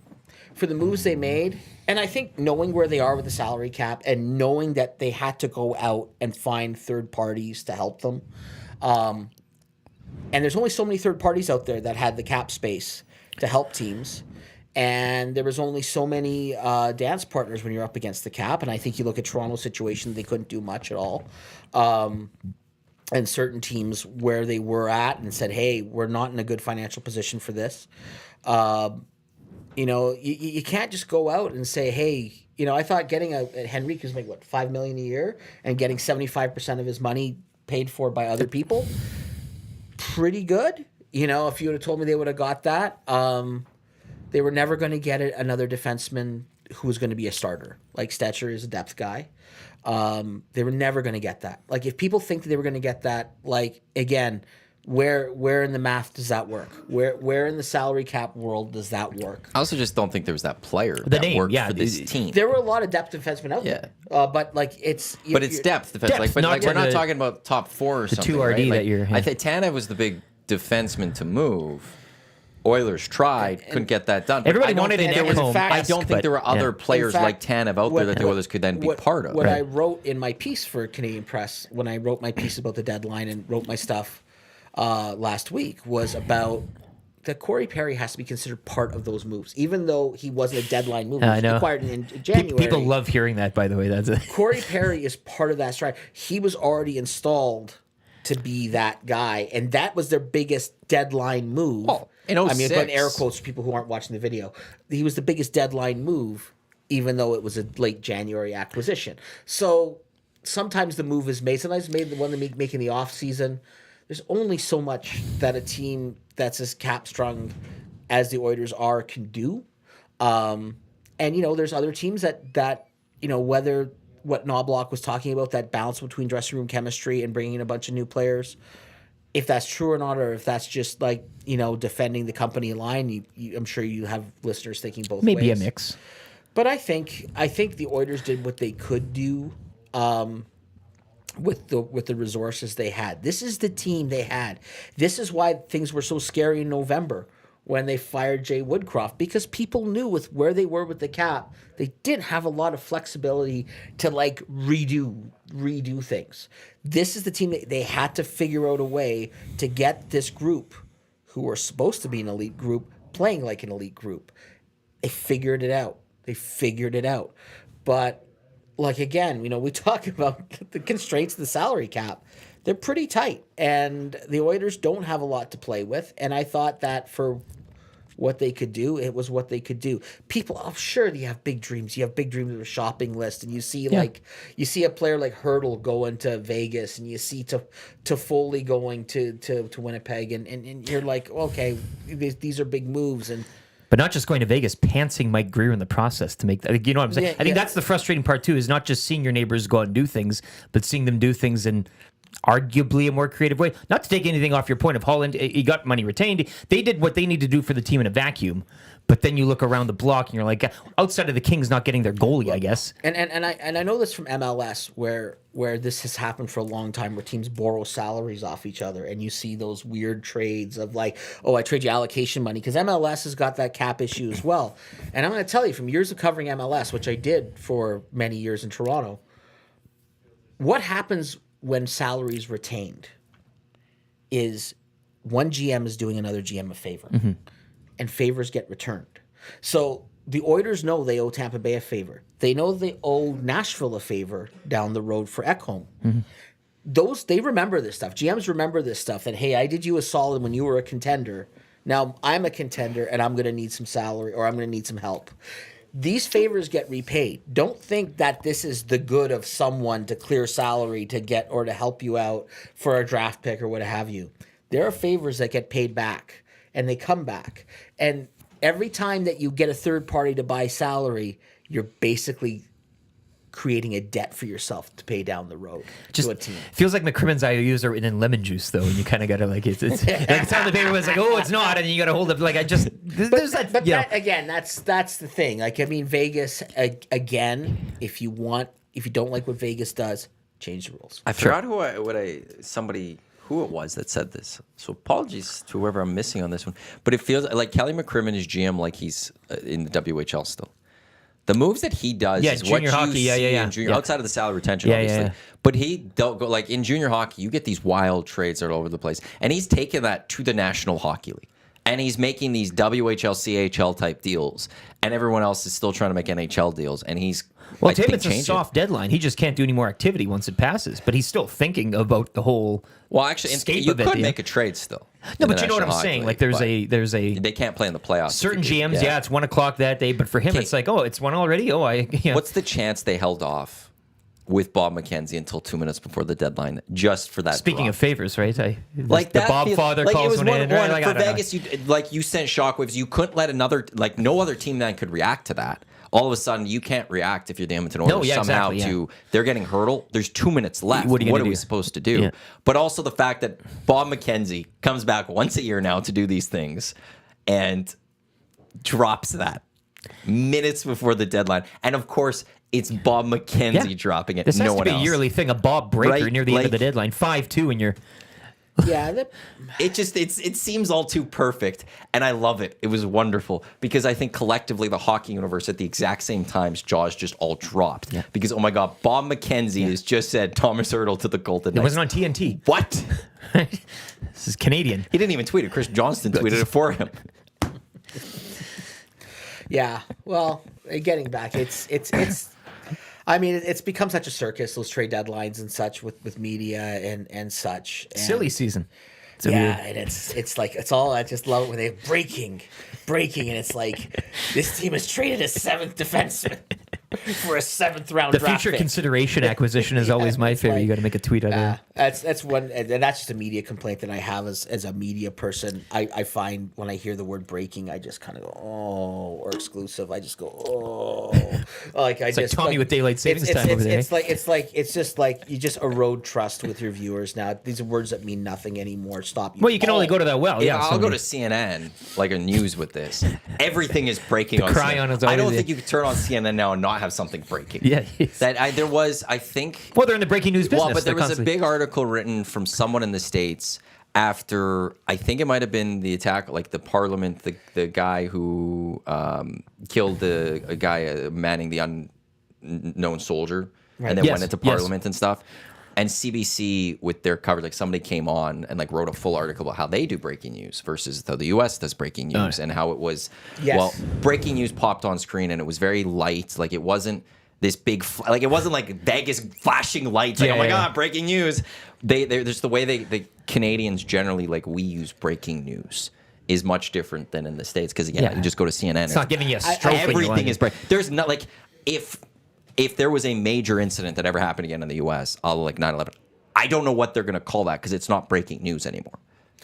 [SPEAKER 4] for the moves they made, and I think knowing where they are with the salary cap and knowing that they had to go out and find third parties to help them. And there's only so many third parties out there that had the cap space to help teams. And there was only so many dance partners when you're up against the cap. And I think you look at Toronto's situation, they couldn't do much at all. And certain teams where they were at and said, hey, we're not in a good financial position for this. You can't just go out and say, hey, I thought getting a Henrique who's like, $5 million a year and getting 75% of his money paid for by other people, pretty good. If you would have told me they would have got that, they were never going to get another defenseman who was going to be a starter. Like Stetcher is a depth guy. They were never going to get that. Like if people think that they were going to get that, like again, where in the math does that work? Where in the salary cap world does that work?
[SPEAKER 5] I also just don't think there was that player that worked for this team.
[SPEAKER 4] There were a lot of depth defensemen out there, but like it's
[SPEAKER 5] depth defense.
[SPEAKER 3] Depth,
[SPEAKER 5] But
[SPEAKER 3] not
[SPEAKER 5] we're
[SPEAKER 3] to
[SPEAKER 5] not
[SPEAKER 3] the-
[SPEAKER 5] talking about top 4 or something.
[SPEAKER 3] 2 RD
[SPEAKER 5] right?
[SPEAKER 3] that you're-
[SPEAKER 5] I think Tanev was the big defenseman to move. Oilers tried, couldn't get that done. But
[SPEAKER 3] Everybody
[SPEAKER 5] I don't
[SPEAKER 3] wanted
[SPEAKER 5] think
[SPEAKER 3] an
[SPEAKER 5] there was-
[SPEAKER 3] Ekholm.
[SPEAKER 5] I don't think there were other players
[SPEAKER 4] In
[SPEAKER 5] like
[SPEAKER 4] fact,
[SPEAKER 5] Tanev out there that the Oilers could then be part of.
[SPEAKER 4] What I wrote in my piece for Canadian Press, when I wrote my piece about the deadline and wrote my stuff last week, was about that Corey Perry has to be considered part of those moves, even though he wasn't a deadline move. He
[SPEAKER 3] I
[SPEAKER 4] was
[SPEAKER 3] know.
[SPEAKER 4] acquired in January.
[SPEAKER 3] People love hearing that, by the way. That's it.
[SPEAKER 4] Corey Perry is part of that stride. He was already installed to be that guy, and that was their biggest deadline move.
[SPEAKER 5] Well, in
[SPEAKER 4] I mean,
[SPEAKER 5] 06
[SPEAKER 4] put air quotes for people who aren't watching the video. He was the biggest deadline move, even though it was a late January acquisition. So sometimes the move is made. Sometimes it's made the one that making the off season. There's only so much that a team that's as cap strung as the Oilers are can do. And there's other teams that whether what Knobloch was talking about, that balance between dressing room chemistry and bringing in a bunch of new players, if that's true or not, or if that's just like defending the company line. I'm sure you have listeners thinking both ways.
[SPEAKER 3] Maybe a mix.
[SPEAKER 4] But I think the Oilers did what they could do with the resources they had. This is the team they had. This is why things were so scary in November when they fired Jay Woodcroft, because people knew with where they were with the cap, they didn't have a lot of flexibility to like redo things. This is the team that they had to figure out a way to get this group, who were supposed to be an elite group, playing like an elite group. They figured it out. But like again, we talk about the constraints of the salary cap. They're pretty tight, and the Oilers don't have a lot to play with. And I thought that for what they could do, it was what they could do. People, I'm sure you have big dreams. You have big dreams of a shopping list, and you see you see a player like Hurdle going to Vegas, and you see Toffoli going to Winnipeg, and you're like, okay, these are big moves, and.
[SPEAKER 3] But not just going to Vegas, pantsing Mike Greer in the process to make that. You know what I'm saying?
[SPEAKER 4] Yeah,
[SPEAKER 3] I think that's the frustrating part too, is not just seeing your neighbors go out and do things, but seeing them do things in arguably a more creative way. Not to take anything off your point of Holland, he got money retained. They did what they need to do for the team in a vacuum. But then you look around the block and you're like, outside of the Kings not getting their goalie, I guess.
[SPEAKER 4] And I know this from MLS where this has happened for a long time, where teams borrow salaries off each other, and you see those weird trades of like, oh, I trade you allocation money, because MLS has got that cap issue as well. And I'm going to tell you, from years of covering MLS, which I did for many years in Toronto, what happens when salaries retained is one GM is doing another GM a favor, and favors get returned. So the Oilers know they owe Tampa Bay a favor. They know they owe Nashville a favor down the road for Ekholm. They remember this stuff. GMs remember this stuff, that, hey, I did you a solid when you were a contender. Now I'm a contender, and I'm going to need some salary, or I'm going to need some help. These favors get repaid. Don't think that this is the good of someone to clear salary to get, or to help you out for a draft pick or what have you. There are favors that get paid back, and they come back. And every time that you get a third party to buy salary, you're basically creating a debt for yourself to pay down the road to a team.
[SPEAKER 3] Feels like McCrimmon's IOUs are in lemon juice, though, and you kind of got to like it's like some of the paper was like, oh, it's not, and you got to hold up like
[SPEAKER 4] Again, that's the thing. Like, I mean, Vegas again. If you don't like what Vegas does, change the rules.
[SPEAKER 5] I forgot who it was that said this. So apologies to whoever I'm missing on this one. But it feels like Kelly McCrimmon is GM like he's in the WHL still. The moves that he does is what you
[SPEAKER 3] hockey,
[SPEAKER 5] see in junior, outside of the salary retention, obviously. But he don't go like in junior hockey. You get these wild trades that are all over the place, and he's taken that to the National Hockey League, and he's making these WHL, CHL type deals, and everyone else is still trying to make NHL deals, and he's
[SPEAKER 3] to him it's a soft deadline. He just can't do any more activity once it passes, but he's still thinking about the whole.
[SPEAKER 5] Well, actually, you could make a trade still.
[SPEAKER 3] No, but you know what I'm saying. Like, there's a
[SPEAKER 5] they can't play in the playoffs.
[SPEAKER 3] Certain GMs, it's 1 o'clock that day, but for him, it's like, oh, it's 1 already. Oh,
[SPEAKER 5] What's the chance they held off with Bob McKenzie until 2 minutes before the deadline just for that?
[SPEAKER 3] Speaking of favors, right?
[SPEAKER 5] The
[SPEAKER 3] Bob father calls one in.
[SPEAKER 5] Like for Vegas, you sent shockwaves. You couldn't let no other team then could react to that. All of a sudden, you can't react if you're the Edmonton Oilers they're getting hurdle. There's 2 minutes left. What are we supposed to do? Yeah. But also the fact that Bob McKenzie comes back once a year now to do these things and drops that minutes before the deadline. And of course, it's Bob McKenzie dropping it.
[SPEAKER 3] This has
[SPEAKER 5] no
[SPEAKER 3] to
[SPEAKER 5] one
[SPEAKER 3] be
[SPEAKER 5] else.
[SPEAKER 3] A yearly thing, a Bob breaker near the end of the deadline. 5-2 and you're...
[SPEAKER 4] Yeah,
[SPEAKER 5] it seems all too perfect, and I love it. It was wonderful because I think collectively the hockey universe at the exact same times jaws just all dropped because oh my god, Bob McKenzie has just said Thomas Hurdle to the Golden Knights.
[SPEAKER 3] It wasn't on TNT.
[SPEAKER 5] What?
[SPEAKER 3] This is Canadian.
[SPEAKER 5] He didn't even tweet it. Chris Johnston tweeted it for him.
[SPEAKER 4] Yeah. Well, getting back, it's. I mean, it's become such a circus, those trade deadlines and such with media and such. And
[SPEAKER 3] silly season.
[SPEAKER 4] And it's like, it's all, I just love it when they breaking, and it's like, this team has traded a 7th defenseman for a 7th round draft
[SPEAKER 3] future
[SPEAKER 4] pick.
[SPEAKER 3] Consideration acquisition is always my favorite. You got to make a tweet out of it.
[SPEAKER 4] That's one, and that's just a media complaint that I have as a media person. I find when I hear the word breaking, I just kind of go, oh, or exclusive. I just go, oh,
[SPEAKER 3] it's like Tommy with daylight savings time over there.
[SPEAKER 4] It's just like you just erode trust with your viewers now. These are words that mean nothing anymore. Stop.
[SPEAKER 3] Well, you can only go to that well. Yeah,
[SPEAKER 5] I'll go to CNN like a news with this. Everything is breaking on CNN. I don't think you can turn on CNN now and not have something breaking.
[SPEAKER 3] Yeah,
[SPEAKER 5] there was, I think.
[SPEAKER 3] Well, they're in the breaking news business.
[SPEAKER 5] Well, but there was a big article written from someone in the States after, I think it might have been the attack, like the Parliament, the guy who killed a guy manning the unknown soldier, and then went into Parliament and stuff. And CBC, with their coverage, like somebody came on and like wrote a full article about how they do breaking news versus how the U.S. does breaking news, and how it was, well, breaking news popped on screen and it was very light. Like it wasn't this big, like it wasn't like Vegas flashing lights. Like, oh my God, breaking news. There's the way the Canadians generally, like we use breaking news is much different than in the States. Because again,
[SPEAKER 3] Yeah.
[SPEAKER 5] you just go to CNN.
[SPEAKER 3] It's not giving you a stroke when you
[SPEAKER 5] Everything
[SPEAKER 3] land.
[SPEAKER 5] is bright. There's not like if there was a major incident that ever happened again in the U.S., like 9/11, I don't know what they're going to call that because it's not breaking news anymore.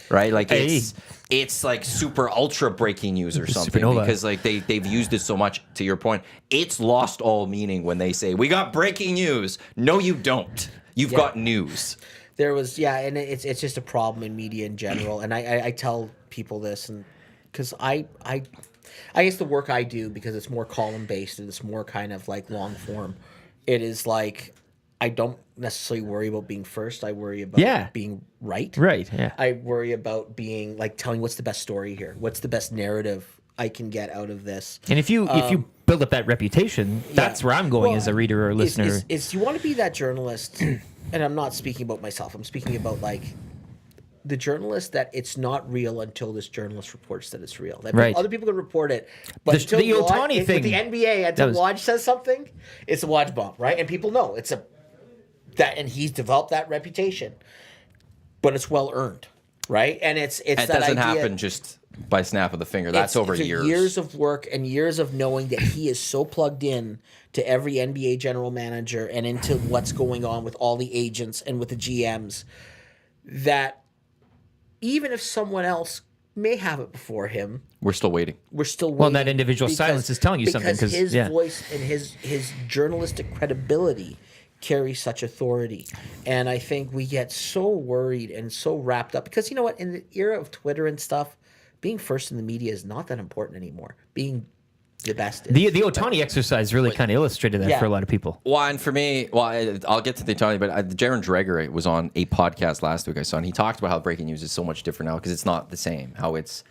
[SPEAKER 5] Right, like it's like super ultra breaking news or something
[SPEAKER 3] Supernova.
[SPEAKER 5] because like they've used it so much. To your point, it's lost all meaning when they say we got breaking news. No, you don't. You've got news.
[SPEAKER 4] There was, and it's just a problem in media in general. And I tell people this, and because I guess the work I do, because it's more column based and it's more kind of like long form, it is like I don't necessarily worry about being first. I worry about being right.
[SPEAKER 3] Right. Yeah.
[SPEAKER 4] I worry about being like telling what's the best story here, what's the best narrative I can get out of this.
[SPEAKER 3] And if you build up that reputation, that's where I'm going as a reader or listener.
[SPEAKER 4] Is you want to be that journalist, and I'm not speaking about myself. I'm speaking about like the journalist that it's not real until this journalist reports that it's real. That other people can report it, but until
[SPEAKER 3] the Ohtani thing,
[SPEAKER 4] with the NBA, until Woj says something, it's a Woj bomb, right? And people know it's and he's developed that reputation, but it's well earned, right? And it's
[SPEAKER 5] it
[SPEAKER 4] that
[SPEAKER 5] doesn't
[SPEAKER 4] idea,
[SPEAKER 5] happen just by snap of the finger. That's over years.
[SPEAKER 4] Years of work and years of knowing that he is so plugged in to every NBA general manager and into what's going on with all the agents and with the GMs that even if someone else may have it before him,
[SPEAKER 5] we're still waiting.
[SPEAKER 3] Well, that individual silence is telling you something
[SPEAKER 4] because his voice and his journalistic credibility carry such authority. And I think we get so worried and so wrapped up because you know what, in the era of Twitter and stuff, being first in the media is not that important anymore. Being the best is.
[SPEAKER 3] The Ohtani exercise really kind of illustrated that for a lot of people.
[SPEAKER 5] Well, and for me, I'll get to the Ohtani, but Jaron Dreger was on a podcast last week I saw, and he talked about how breaking news is so much different now because it's not the same. How it's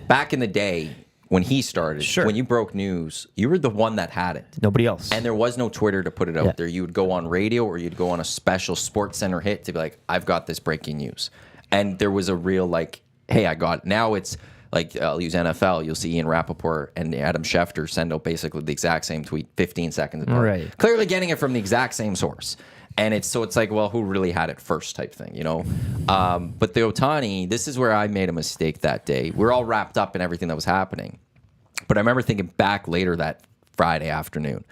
[SPEAKER 5] back in the day when he started, when you broke news, you were the one that had it.
[SPEAKER 3] Nobody else.
[SPEAKER 5] And there was no Twitter to put it out there. You would go on radio or you'd go on a special Sports Center hit to be like, I've got this breaking news. And there was a real like, hey, I got it. Now it's like, I'll use NFL. You'll see Ian Rappaport and Adam Schefter send out basically the exact same tweet 15 seconds apart.
[SPEAKER 3] Right.
[SPEAKER 5] Clearly getting it from the exact same source. And it's like, well, who really had it first type thing, you know? But the Ohtani, this is where I made a mistake that day. We're all wrapped up in everything that was happening. But I remember thinking back later that Friday afternoon,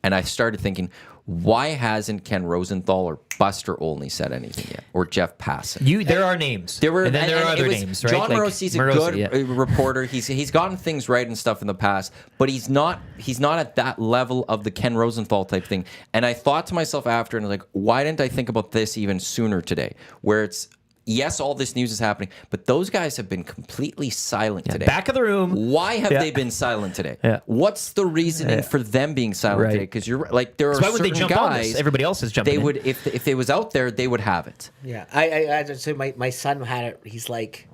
[SPEAKER 5] and I started thinking, why hasn't Ken Rosenthal or Buster Olney said anything yet, or Jeff Passan?
[SPEAKER 3] There are names.
[SPEAKER 5] There were,
[SPEAKER 3] and then there are other names, right?
[SPEAKER 5] John Morosie's a good reporter. He's gotten things right and stuff in the past, but he's not at that level of the Ken Rosenthal type thing. And I thought to myself after, and like, why didn't I think about this even sooner today? Where it's, yes, all this news is happening, but those guys have been completely silent today.
[SPEAKER 3] Back of the room.
[SPEAKER 5] Why have they been silent today?
[SPEAKER 3] Yeah.
[SPEAKER 5] What's the reasoning for them being silent today? Because you're like, there are
[SPEAKER 3] why would they
[SPEAKER 5] certain
[SPEAKER 3] jump on this?
[SPEAKER 5] guys.
[SPEAKER 3] Everybody else is jumping.
[SPEAKER 5] They would, if it was out there, they would have it.
[SPEAKER 4] Yeah, I just say my son had it. He's like,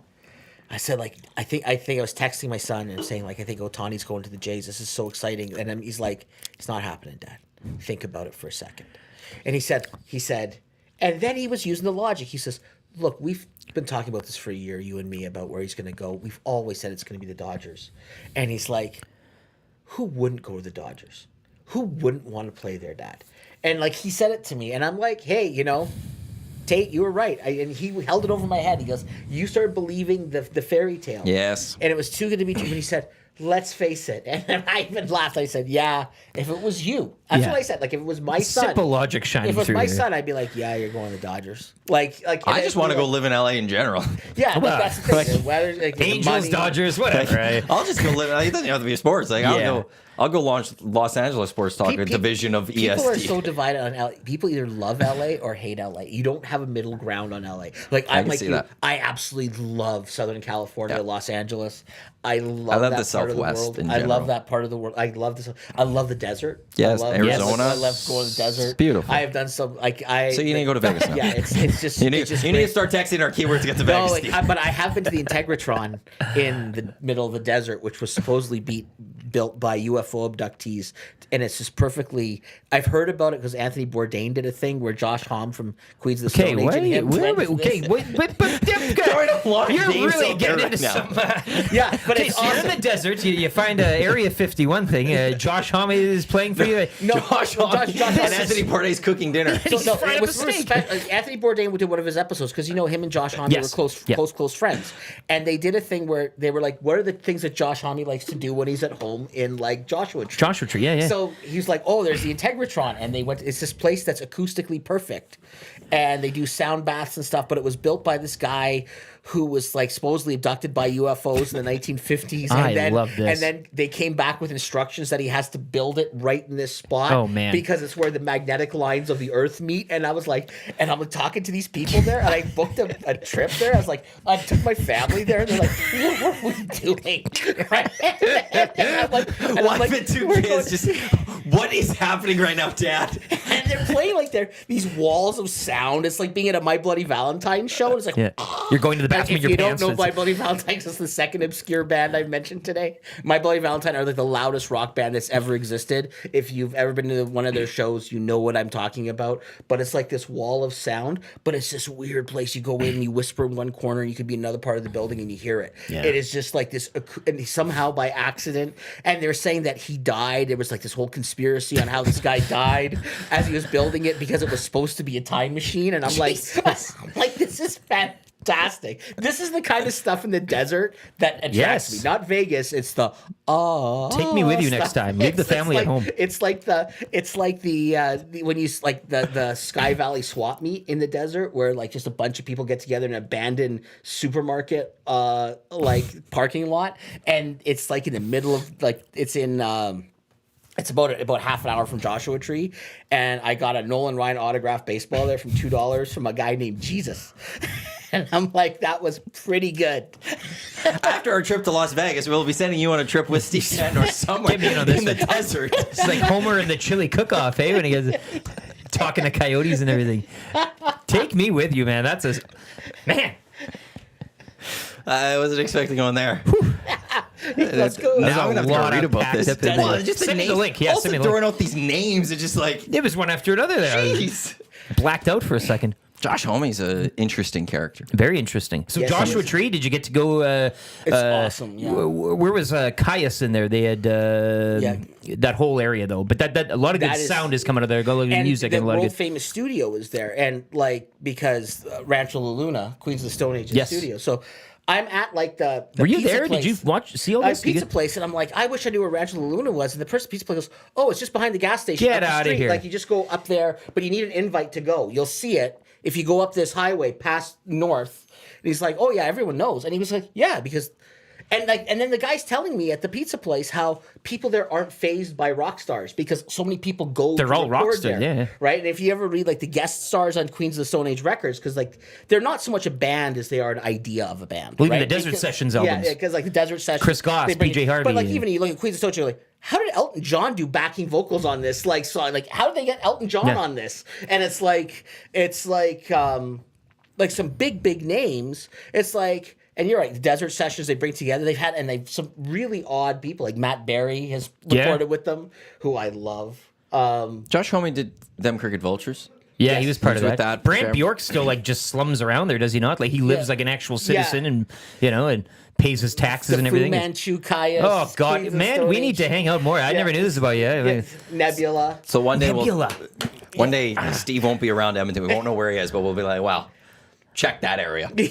[SPEAKER 4] I said like I think I was texting my son and saying like I think Ohtani's going to the Jays. This is so exciting. And then he's like, it's not happening, Dad. Think about it for a second. And he said, and then he was using the logic. He says, look, we've been talking about this for a year, you and me, about where he's going to go. We've always said it's going to be the Dodgers. And he's like, who wouldn't go to the Dodgers? Who wouldn't want to play there, Dad? And like he said it to me, and I'm like, hey, you know, Tate, you were right. And he held it over my head. He goes, you started believing the fairy tale.
[SPEAKER 5] Yes.
[SPEAKER 4] And it was too good to be true. And he said, let's face it. And then I even laughed. I said, yeah, if it was you. That's what I said. Like, if it was my son.
[SPEAKER 3] Simple logic shining
[SPEAKER 4] through. If it was my
[SPEAKER 3] there.
[SPEAKER 4] son, I'd be like, yeah, you're going to the Dodgers. Like
[SPEAKER 5] I just want to go live in LA in general.
[SPEAKER 4] Yeah,
[SPEAKER 3] Well,
[SPEAKER 4] that's the thing. Whether, like, the
[SPEAKER 3] Angels,
[SPEAKER 4] money-
[SPEAKER 3] Dodgers, whatever. Right?
[SPEAKER 5] I'll just go live. It doesn't have to be sports. Like I'll go launch Los Angeles Sports Talk, a division of EST.
[SPEAKER 4] People are so divided on LA. People either love LA or hate LA. You don't have a middle ground on LA. Like I'm like you.
[SPEAKER 5] That.
[SPEAKER 4] I absolutely love Southern California, Los Angeles. I love
[SPEAKER 5] the
[SPEAKER 4] that part of the
[SPEAKER 5] Southwest
[SPEAKER 4] world.
[SPEAKER 5] in
[SPEAKER 4] I
[SPEAKER 5] general.
[SPEAKER 4] love that part of the world. I love the desert.
[SPEAKER 5] Yes,
[SPEAKER 4] I love
[SPEAKER 5] Arizona.
[SPEAKER 4] I love going to the desert.
[SPEAKER 5] It's beautiful.
[SPEAKER 4] I have done some So
[SPEAKER 5] you need to go to Vegas now.
[SPEAKER 4] Yeah, it's just
[SPEAKER 5] You need
[SPEAKER 4] it's just
[SPEAKER 5] to
[SPEAKER 4] great.
[SPEAKER 5] start texting our keywords to get to
[SPEAKER 4] No,
[SPEAKER 5] Vegas.
[SPEAKER 4] but I have been to the Integratron in the middle of the desert, which was supposedly built by UFO abductees, and it's just perfectly. I've heard about it because Anthony Bourdain did a thing where Josh Homme from Queens of the Stone Age and him went to this.
[SPEAKER 3] You're really getting into some.
[SPEAKER 4] Yeah, but
[SPEAKER 3] Okay,
[SPEAKER 4] it's
[SPEAKER 3] so you're
[SPEAKER 4] awesome.
[SPEAKER 3] in the desert. You find an Area 51 thing. Josh Homme is playing for you.
[SPEAKER 4] No,
[SPEAKER 5] Josh
[SPEAKER 4] Josh
[SPEAKER 5] and Anthony Bourdain's cooking dinner.
[SPEAKER 4] So, no,
[SPEAKER 3] frying
[SPEAKER 4] it
[SPEAKER 3] up
[SPEAKER 4] was
[SPEAKER 3] a steak.
[SPEAKER 4] Anthony Bourdain did one of his episodes because him and Josh Homme
[SPEAKER 3] Yes.
[SPEAKER 4] were
[SPEAKER 3] Yeah.
[SPEAKER 4] close friends, and they did a thing where they were like, "What are the things that Josh Homme likes to do when he's at home in like Joshua Tree?"
[SPEAKER 3] Joshua Tree, yeah.
[SPEAKER 4] So he was like, "Oh, there's the Integratron," and they went. It's this place that's acoustically perfect, and they do sound baths and stuff. But it was built by this guy who was like supposedly abducted by UFOs in the 1950s.
[SPEAKER 3] I love this.
[SPEAKER 4] And then they came back with instructions that he has to build it right in this spot.
[SPEAKER 3] Oh, man.
[SPEAKER 4] Because it's where the magnetic lines of the Earth meet. And I was like, and I'm talking to these people there, and I booked a trip there. I was like, I took my family there, and they're like, what are we doing? Right? And I'm
[SPEAKER 5] Wife
[SPEAKER 4] like,
[SPEAKER 5] and two
[SPEAKER 4] we're
[SPEAKER 5] kids
[SPEAKER 4] going-
[SPEAKER 5] just, what is happening right now, Dad?
[SPEAKER 4] and they're playing like these walls of sound. It's like being at a My Bloody Valentine show. And it's like,
[SPEAKER 3] Yeah. You're going to the bathroom
[SPEAKER 4] if
[SPEAKER 3] in your
[SPEAKER 4] you
[SPEAKER 3] pants.
[SPEAKER 4] don't know
[SPEAKER 3] and
[SPEAKER 4] My
[SPEAKER 3] it's-
[SPEAKER 4] Bloody Valentine, it's the second obscure band I've mentioned today. My Bloody Valentine are like the loudest rock band that's ever existed. If you've ever been to one of their shows, you know what I'm talking about. But it's like this wall of sound, but it's this weird place. You go in and you whisper in one corner, and you could be in another part of the building and you hear it.
[SPEAKER 3] Yeah.
[SPEAKER 4] It is just like this, and somehow by accident, and they're saying that he died. There was like this whole conspiracy on how this guy died as he was building it because it was supposed to be a time machine. And I'm like, this is fantastic. This is the kind of stuff in the desert that attracts
[SPEAKER 3] Yes.
[SPEAKER 4] me. Not Vegas. It's the
[SPEAKER 3] Take me with you next
[SPEAKER 4] stuff.
[SPEAKER 3] time. Leave the family at home.
[SPEAKER 4] It's like the when you like the Sky Valley swap meet in the desert where like just a bunch of people get together in an abandoned supermarket like parking lot, and it's like in the middle of like it's in it's about half an hour from Joshua Tree, and I got a Nolan Ryan autographed baseball there from $2 from a guy named Jesus. And I'm like, that was pretty good.
[SPEAKER 5] After our trip to Las Vegas, we'll be sending you on a trip with Steve Sandor somewhere
[SPEAKER 3] Get me in on this
[SPEAKER 5] in the
[SPEAKER 3] one.
[SPEAKER 5] desert.
[SPEAKER 3] It's like Homer in the chili cook-off, hey, when he goes talking to coyotes and everything. Take me with you, man. That's a man.
[SPEAKER 5] I wasn't expecting going there.
[SPEAKER 4] Let's go.
[SPEAKER 5] Now I'm
[SPEAKER 3] a
[SPEAKER 5] gonna have
[SPEAKER 3] lot
[SPEAKER 5] to read
[SPEAKER 3] of
[SPEAKER 5] about this.
[SPEAKER 3] packed up in
[SPEAKER 5] Well,
[SPEAKER 3] there.
[SPEAKER 5] just the
[SPEAKER 3] Send me the
[SPEAKER 5] names.
[SPEAKER 3] link. Yeah,
[SPEAKER 5] also
[SPEAKER 3] send me the
[SPEAKER 5] throwing
[SPEAKER 3] link.
[SPEAKER 5] out these names, it's just like,
[SPEAKER 3] It was one after another there. I was
[SPEAKER 5] jeez.
[SPEAKER 3] blacked out for a second.
[SPEAKER 5] Josh Homme's an interesting character.
[SPEAKER 3] Very interesting. So
[SPEAKER 4] Yes,
[SPEAKER 3] Joshua
[SPEAKER 4] it is.
[SPEAKER 3] Tree, did you get to go?
[SPEAKER 4] It's awesome. Yeah.
[SPEAKER 3] Where was Caius in there? They had that whole area though, but that a lot of good
[SPEAKER 4] That is-
[SPEAKER 3] sound is coming out of there. Go look at
[SPEAKER 4] And
[SPEAKER 3] music
[SPEAKER 4] the
[SPEAKER 3] and a lot of
[SPEAKER 4] world
[SPEAKER 3] good.
[SPEAKER 4] famous studio is there, and like because Rancho La Luna, Queens of the Stone Age, is
[SPEAKER 3] Yes.
[SPEAKER 4] the studio. So I'm at like the
[SPEAKER 3] Were you
[SPEAKER 4] pizza
[SPEAKER 3] there?
[SPEAKER 4] place.
[SPEAKER 3] Did you see all this? Did you
[SPEAKER 4] Pizza
[SPEAKER 3] get-
[SPEAKER 4] place, and I'm like, I wish I knew where Rancho La Luna was. And the person pizza place goes, oh, it's just behind the gas station.
[SPEAKER 3] Get
[SPEAKER 4] up the
[SPEAKER 3] outta
[SPEAKER 4] street.
[SPEAKER 3] here.
[SPEAKER 4] Like you just go up there, but you need an invite to go. You'll see it if you go up this highway past north. And he's like, oh yeah, everyone knows. And he was like, yeah, because. And then the guy's telling me at the pizza place how people there aren't fazed by rock stars because so many people go.
[SPEAKER 3] They're
[SPEAKER 4] to
[SPEAKER 3] all rock
[SPEAKER 4] record
[SPEAKER 3] stars,
[SPEAKER 4] there,
[SPEAKER 3] yeah.
[SPEAKER 4] right? And if you ever read like the guest stars on Queens of the Stone Age records, because like they're not so much a band as they are an idea of a band.
[SPEAKER 3] Well, even
[SPEAKER 4] right?
[SPEAKER 3] the Desert
[SPEAKER 4] Because-
[SPEAKER 3] Sessions
[SPEAKER 4] yeah,
[SPEAKER 3] albums.
[SPEAKER 4] because like the Desert Sessions,
[SPEAKER 3] Chris Goss,
[SPEAKER 4] they bring
[SPEAKER 3] PJ
[SPEAKER 4] it-
[SPEAKER 3] Harvey,
[SPEAKER 4] But like
[SPEAKER 3] and-
[SPEAKER 4] even you look at Queens of the Stone Age, you're like, how did Elton John do backing vocals on this like song? Like how did they get Elton John
[SPEAKER 3] Yeah.
[SPEAKER 4] on this? And it's like some big names. It's like. And you're right. The Desert Sessions they bring together, they've some really odd people. Like Matt Berry has
[SPEAKER 3] Yeah.
[SPEAKER 4] recorded with them, who I love.
[SPEAKER 5] Josh Homme did Them Crooked Vultures.
[SPEAKER 3] Yeah, he was part
[SPEAKER 5] He's
[SPEAKER 3] of
[SPEAKER 5] with
[SPEAKER 3] that.
[SPEAKER 5] that
[SPEAKER 3] Brant
[SPEAKER 5] fam-
[SPEAKER 3] Bjork still like just slums around there, does he not? Like he lives
[SPEAKER 4] Yeah.
[SPEAKER 3] like an actual citizen, and and pays his taxes
[SPEAKER 4] The
[SPEAKER 3] and
[SPEAKER 4] Fu
[SPEAKER 3] everything.
[SPEAKER 4] Manchu Caius.
[SPEAKER 3] Oh God,
[SPEAKER 4] Queens of
[SPEAKER 3] man,
[SPEAKER 4] Stone
[SPEAKER 3] we need
[SPEAKER 4] Age.
[SPEAKER 3] to hang out more. I never knew this about you. I mean,
[SPEAKER 4] Nebula.
[SPEAKER 5] So one day
[SPEAKER 3] Nebula.
[SPEAKER 5] one day Steve won't be around Edmonton. We won't know where he is, but we'll be like, wow, check that area.
[SPEAKER 4] Yeah,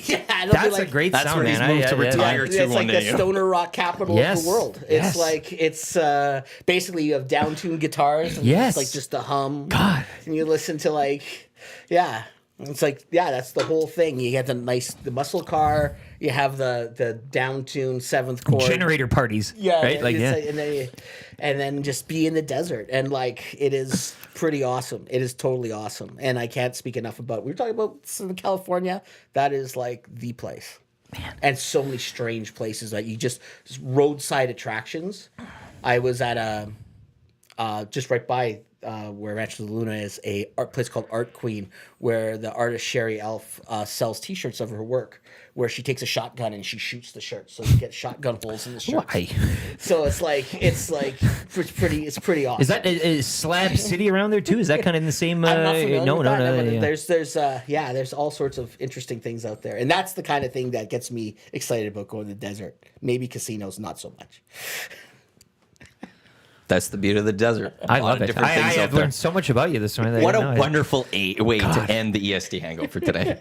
[SPEAKER 4] it'll be
[SPEAKER 3] That's
[SPEAKER 4] like,
[SPEAKER 3] a great
[SPEAKER 5] That's
[SPEAKER 3] sound,
[SPEAKER 5] where he's
[SPEAKER 3] man.
[SPEAKER 5] moved to retire
[SPEAKER 4] It's
[SPEAKER 5] to
[SPEAKER 4] like
[SPEAKER 5] one
[SPEAKER 4] the
[SPEAKER 5] day. You know?
[SPEAKER 4] stoner rock capital
[SPEAKER 3] Yes.
[SPEAKER 4] of the world.
[SPEAKER 3] Yes.
[SPEAKER 4] It's like it's basically you have down-tuned guitars and
[SPEAKER 3] Yes.
[SPEAKER 4] it's like just a hum.
[SPEAKER 3] God.
[SPEAKER 4] And you listen to like it's like that's the whole thing. You get the muscle car, you have the down-tuned seventh chord.
[SPEAKER 3] Generator parties.
[SPEAKER 4] Yeah,
[SPEAKER 3] Right? Like,
[SPEAKER 4] it's
[SPEAKER 3] yeah.
[SPEAKER 4] and then just be in the desert, and like it is pretty awesome. It is totally awesome, and I can't speak enough about. We were talking about Southern California. That is like the place, man. And so many strange places that you just roadside attractions. I was at just right by where Rancho Luna is a place called Art Queen, where the artist Sherry Elf sells T-shirts of her work, where she takes a shotgun and she shoots the shirt, so you get shotgun holes in the shirt.
[SPEAKER 3] Why?
[SPEAKER 4] So it's pretty awesome.
[SPEAKER 3] Is that is Slab City around there too? Is that kind of in the same?
[SPEAKER 4] I'm not familiar
[SPEAKER 3] no,
[SPEAKER 4] with
[SPEAKER 3] no,
[SPEAKER 4] that,
[SPEAKER 3] no.
[SPEAKER 4] but
[SPEAKER 3] Yeah.
[SPEAKER 4] there's all sorts of interesting things out there, and that's the kind of thing that gets me excited about going to the desert. Maybe casinos, not so much.
[SPEAKER 5] That's the beauty of the desert.
[SPEAKER 3] I
[SPEAKER 5] A lot
[SPEAKER 3] love
[SPEAKER 5] of
[SPEAKER 3] it.
[SPEAKER 5] different things out
[SPEAKER 3] I've
[SPEAKER 5] there.
[SPEAKER 3] learned so much about you this morning.
[SPEAKER 5] What a wonderful way to end the EST Hangout for today.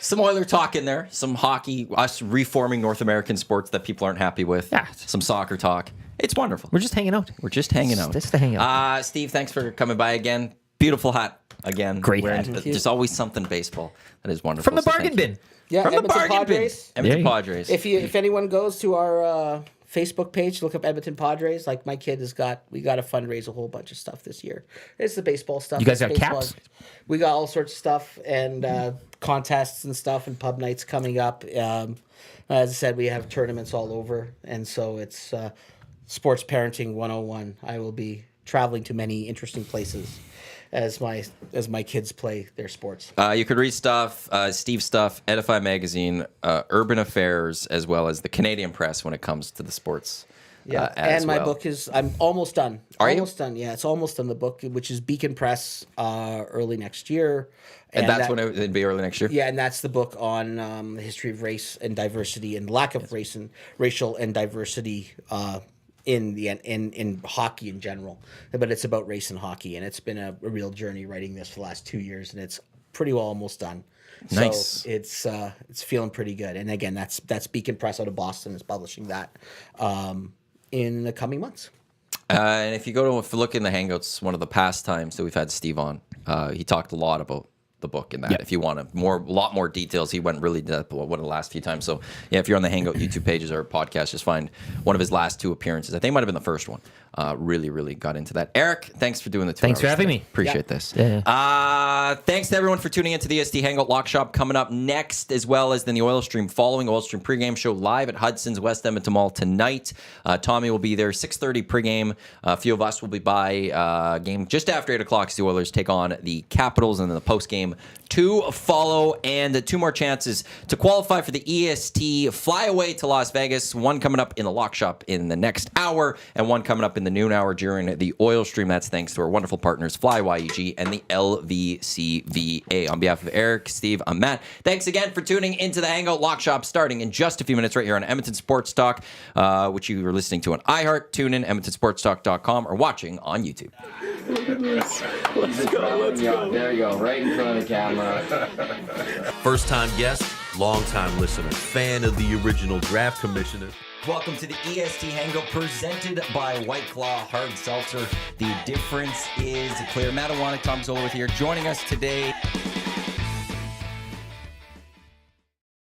[SPEAKER 5] Some Oiler talk in there, some hockey, us reforming North American sports that people aren't happy with,
[SPEAKER 3] Yeah.
[SPEAKER 5] some soccer talk. It's wonderful.
[SPEAKER 3] We're just hanging out.
[SPEAKER 5] We're just hanging out.
[SPEAKER 3] Just to hang out.
[SPEAKER 5] Steve, thanks for coming by again. Beautiful hat again.
[SPEAKER 3] Great
[SPEAKER 5] Wearing-
[SPEAKER 3] hat.
[SPEAKER 5] There's always something baseball. That is wonderful.
[SPEAKER 3] From the
[SPEAKER 5] So
[SPEAKER 3] bargain
[SPEAKER 5] thank you.
[SPEAKER 3] bin.
[SPEAKER 4] Yeah,
[SPEAKER 5] From the
[SPEAKER 4] Edmonton
[SPEAKER 5] bargain
[SPEAKER 4] Padres.
[SPEAKER 5] bin. Edmonton
[SPEAKER 3] Yeah.
[SPEAKER 5] Padres.
[SPEAKER 4] If anyone goes to our Facebook page, look up Edmonton Padres. Like my kid we got to fundraise a whole bunch of stuff this year. It's the baseball stuff.
[SPEAKER 3] You guys got
[SPEAKER 4] Baseball.
[SPEAKER 3] caps?
[SPEAKER 4] We got all sorts of stuff and contests and stuff and pub nights coming up. As I said, we have tournaments all over, and so it's sports parenting 101. I will be traveling to many interesting places as my kids play their sports.
[SPEAKER 5] You could read stuff, Steve's stuff, Edify magazine, Urban Affairs, as well as the Canadian Press when it comes to the sports.
[SPEAKER 4] Yeah,
[SPEAKER 5] as
[SPEAKER 4] and my
[SPEAKER 5] well.
[SPEAKER 4] book is I'm almost done.
[SPEAKER 5] Are you?
[SPEAKER 4] Almost done. Yeah, it's almost done. The book, which is Beacon Press, early next year,
[SPEAKER 5] And that's when it'd be early next year.
[SPEAKER 4] Yeah, and that's the book on the history of race and diversity and lack of race and racial and diversity in hockey in general. But it's about race and hockey, and it's been a real journey writing this for the last 2 years, and it's pretty well almost done.
[SPEAKER 5] Nice.
[SPEAKER 4] So it's feeling pretty good. And again, that's Beacon Press out of Boston is publishing that in the coming months.
[SPEAKER 5] And if you look in the Hangouts, one of the past times that we've had Steve on, he talked a lot about the book and that.
[SPEAKER 3] Yeah.
[SPEAKER 5] If you want a lot more details, he went really deep one of the last few times. So yeah, if you're on the Hangout YouTube pages or podcast, just find one of his last 2 appearances. I think it might have been the first one. Really got into that. Eric, thanks for doing the 2
[SPEAKER 3] Thanks for
[SPEAKER 5] hours
[SPEAKER 3] having
[SPEAKER 5] today.
[SPEAKER 3] me.
[SPEAKER 5] Appreciate this.
[SPEAKER 3] Yeah.
[SPEAKER 5] Thanks to everyone for tuning into the EST Hangout Lock Shop coming up next, as well as then the Oil Stream following. Oil Stream pregame show live at Hudson's West Edmonton Mall tonight. Tommy will be there 6:30 pregame. A few of us will be by game just after 8 o'clock as the Oilers take on the Capitals, and then the postgame to follow, and 2 more chances to qualify for the EST flyaway to Las Vegas. One coming up in the Lock Shop in the next hour, and one coming up in the noon hour during the Oil Stream. That's thanks to our wonderful partners Fly YEG and the LVCVA. On behalf of Eric, Steve, I'm Matt. Thanks again for tuning into the Hangout Lock Shop, starting in just a few minutes right here on Edmonton Sports Talk, which you are listening to on iHeart, TuneIn, EdmontonSportsTalk.com, or watching on YouTube.
[SPEAKER 7] Let's go. There you go, right in front of the camera.
[SPEAKER 8] First-time guest, long-time listener, fan of the original draft commissioner.
[SPEAKER 1] Welcome to the EST Hangout presented by White Claw Hard Seltzer. The difference is clear. Matt Iwanyk, Tom Zola with here, joining us today.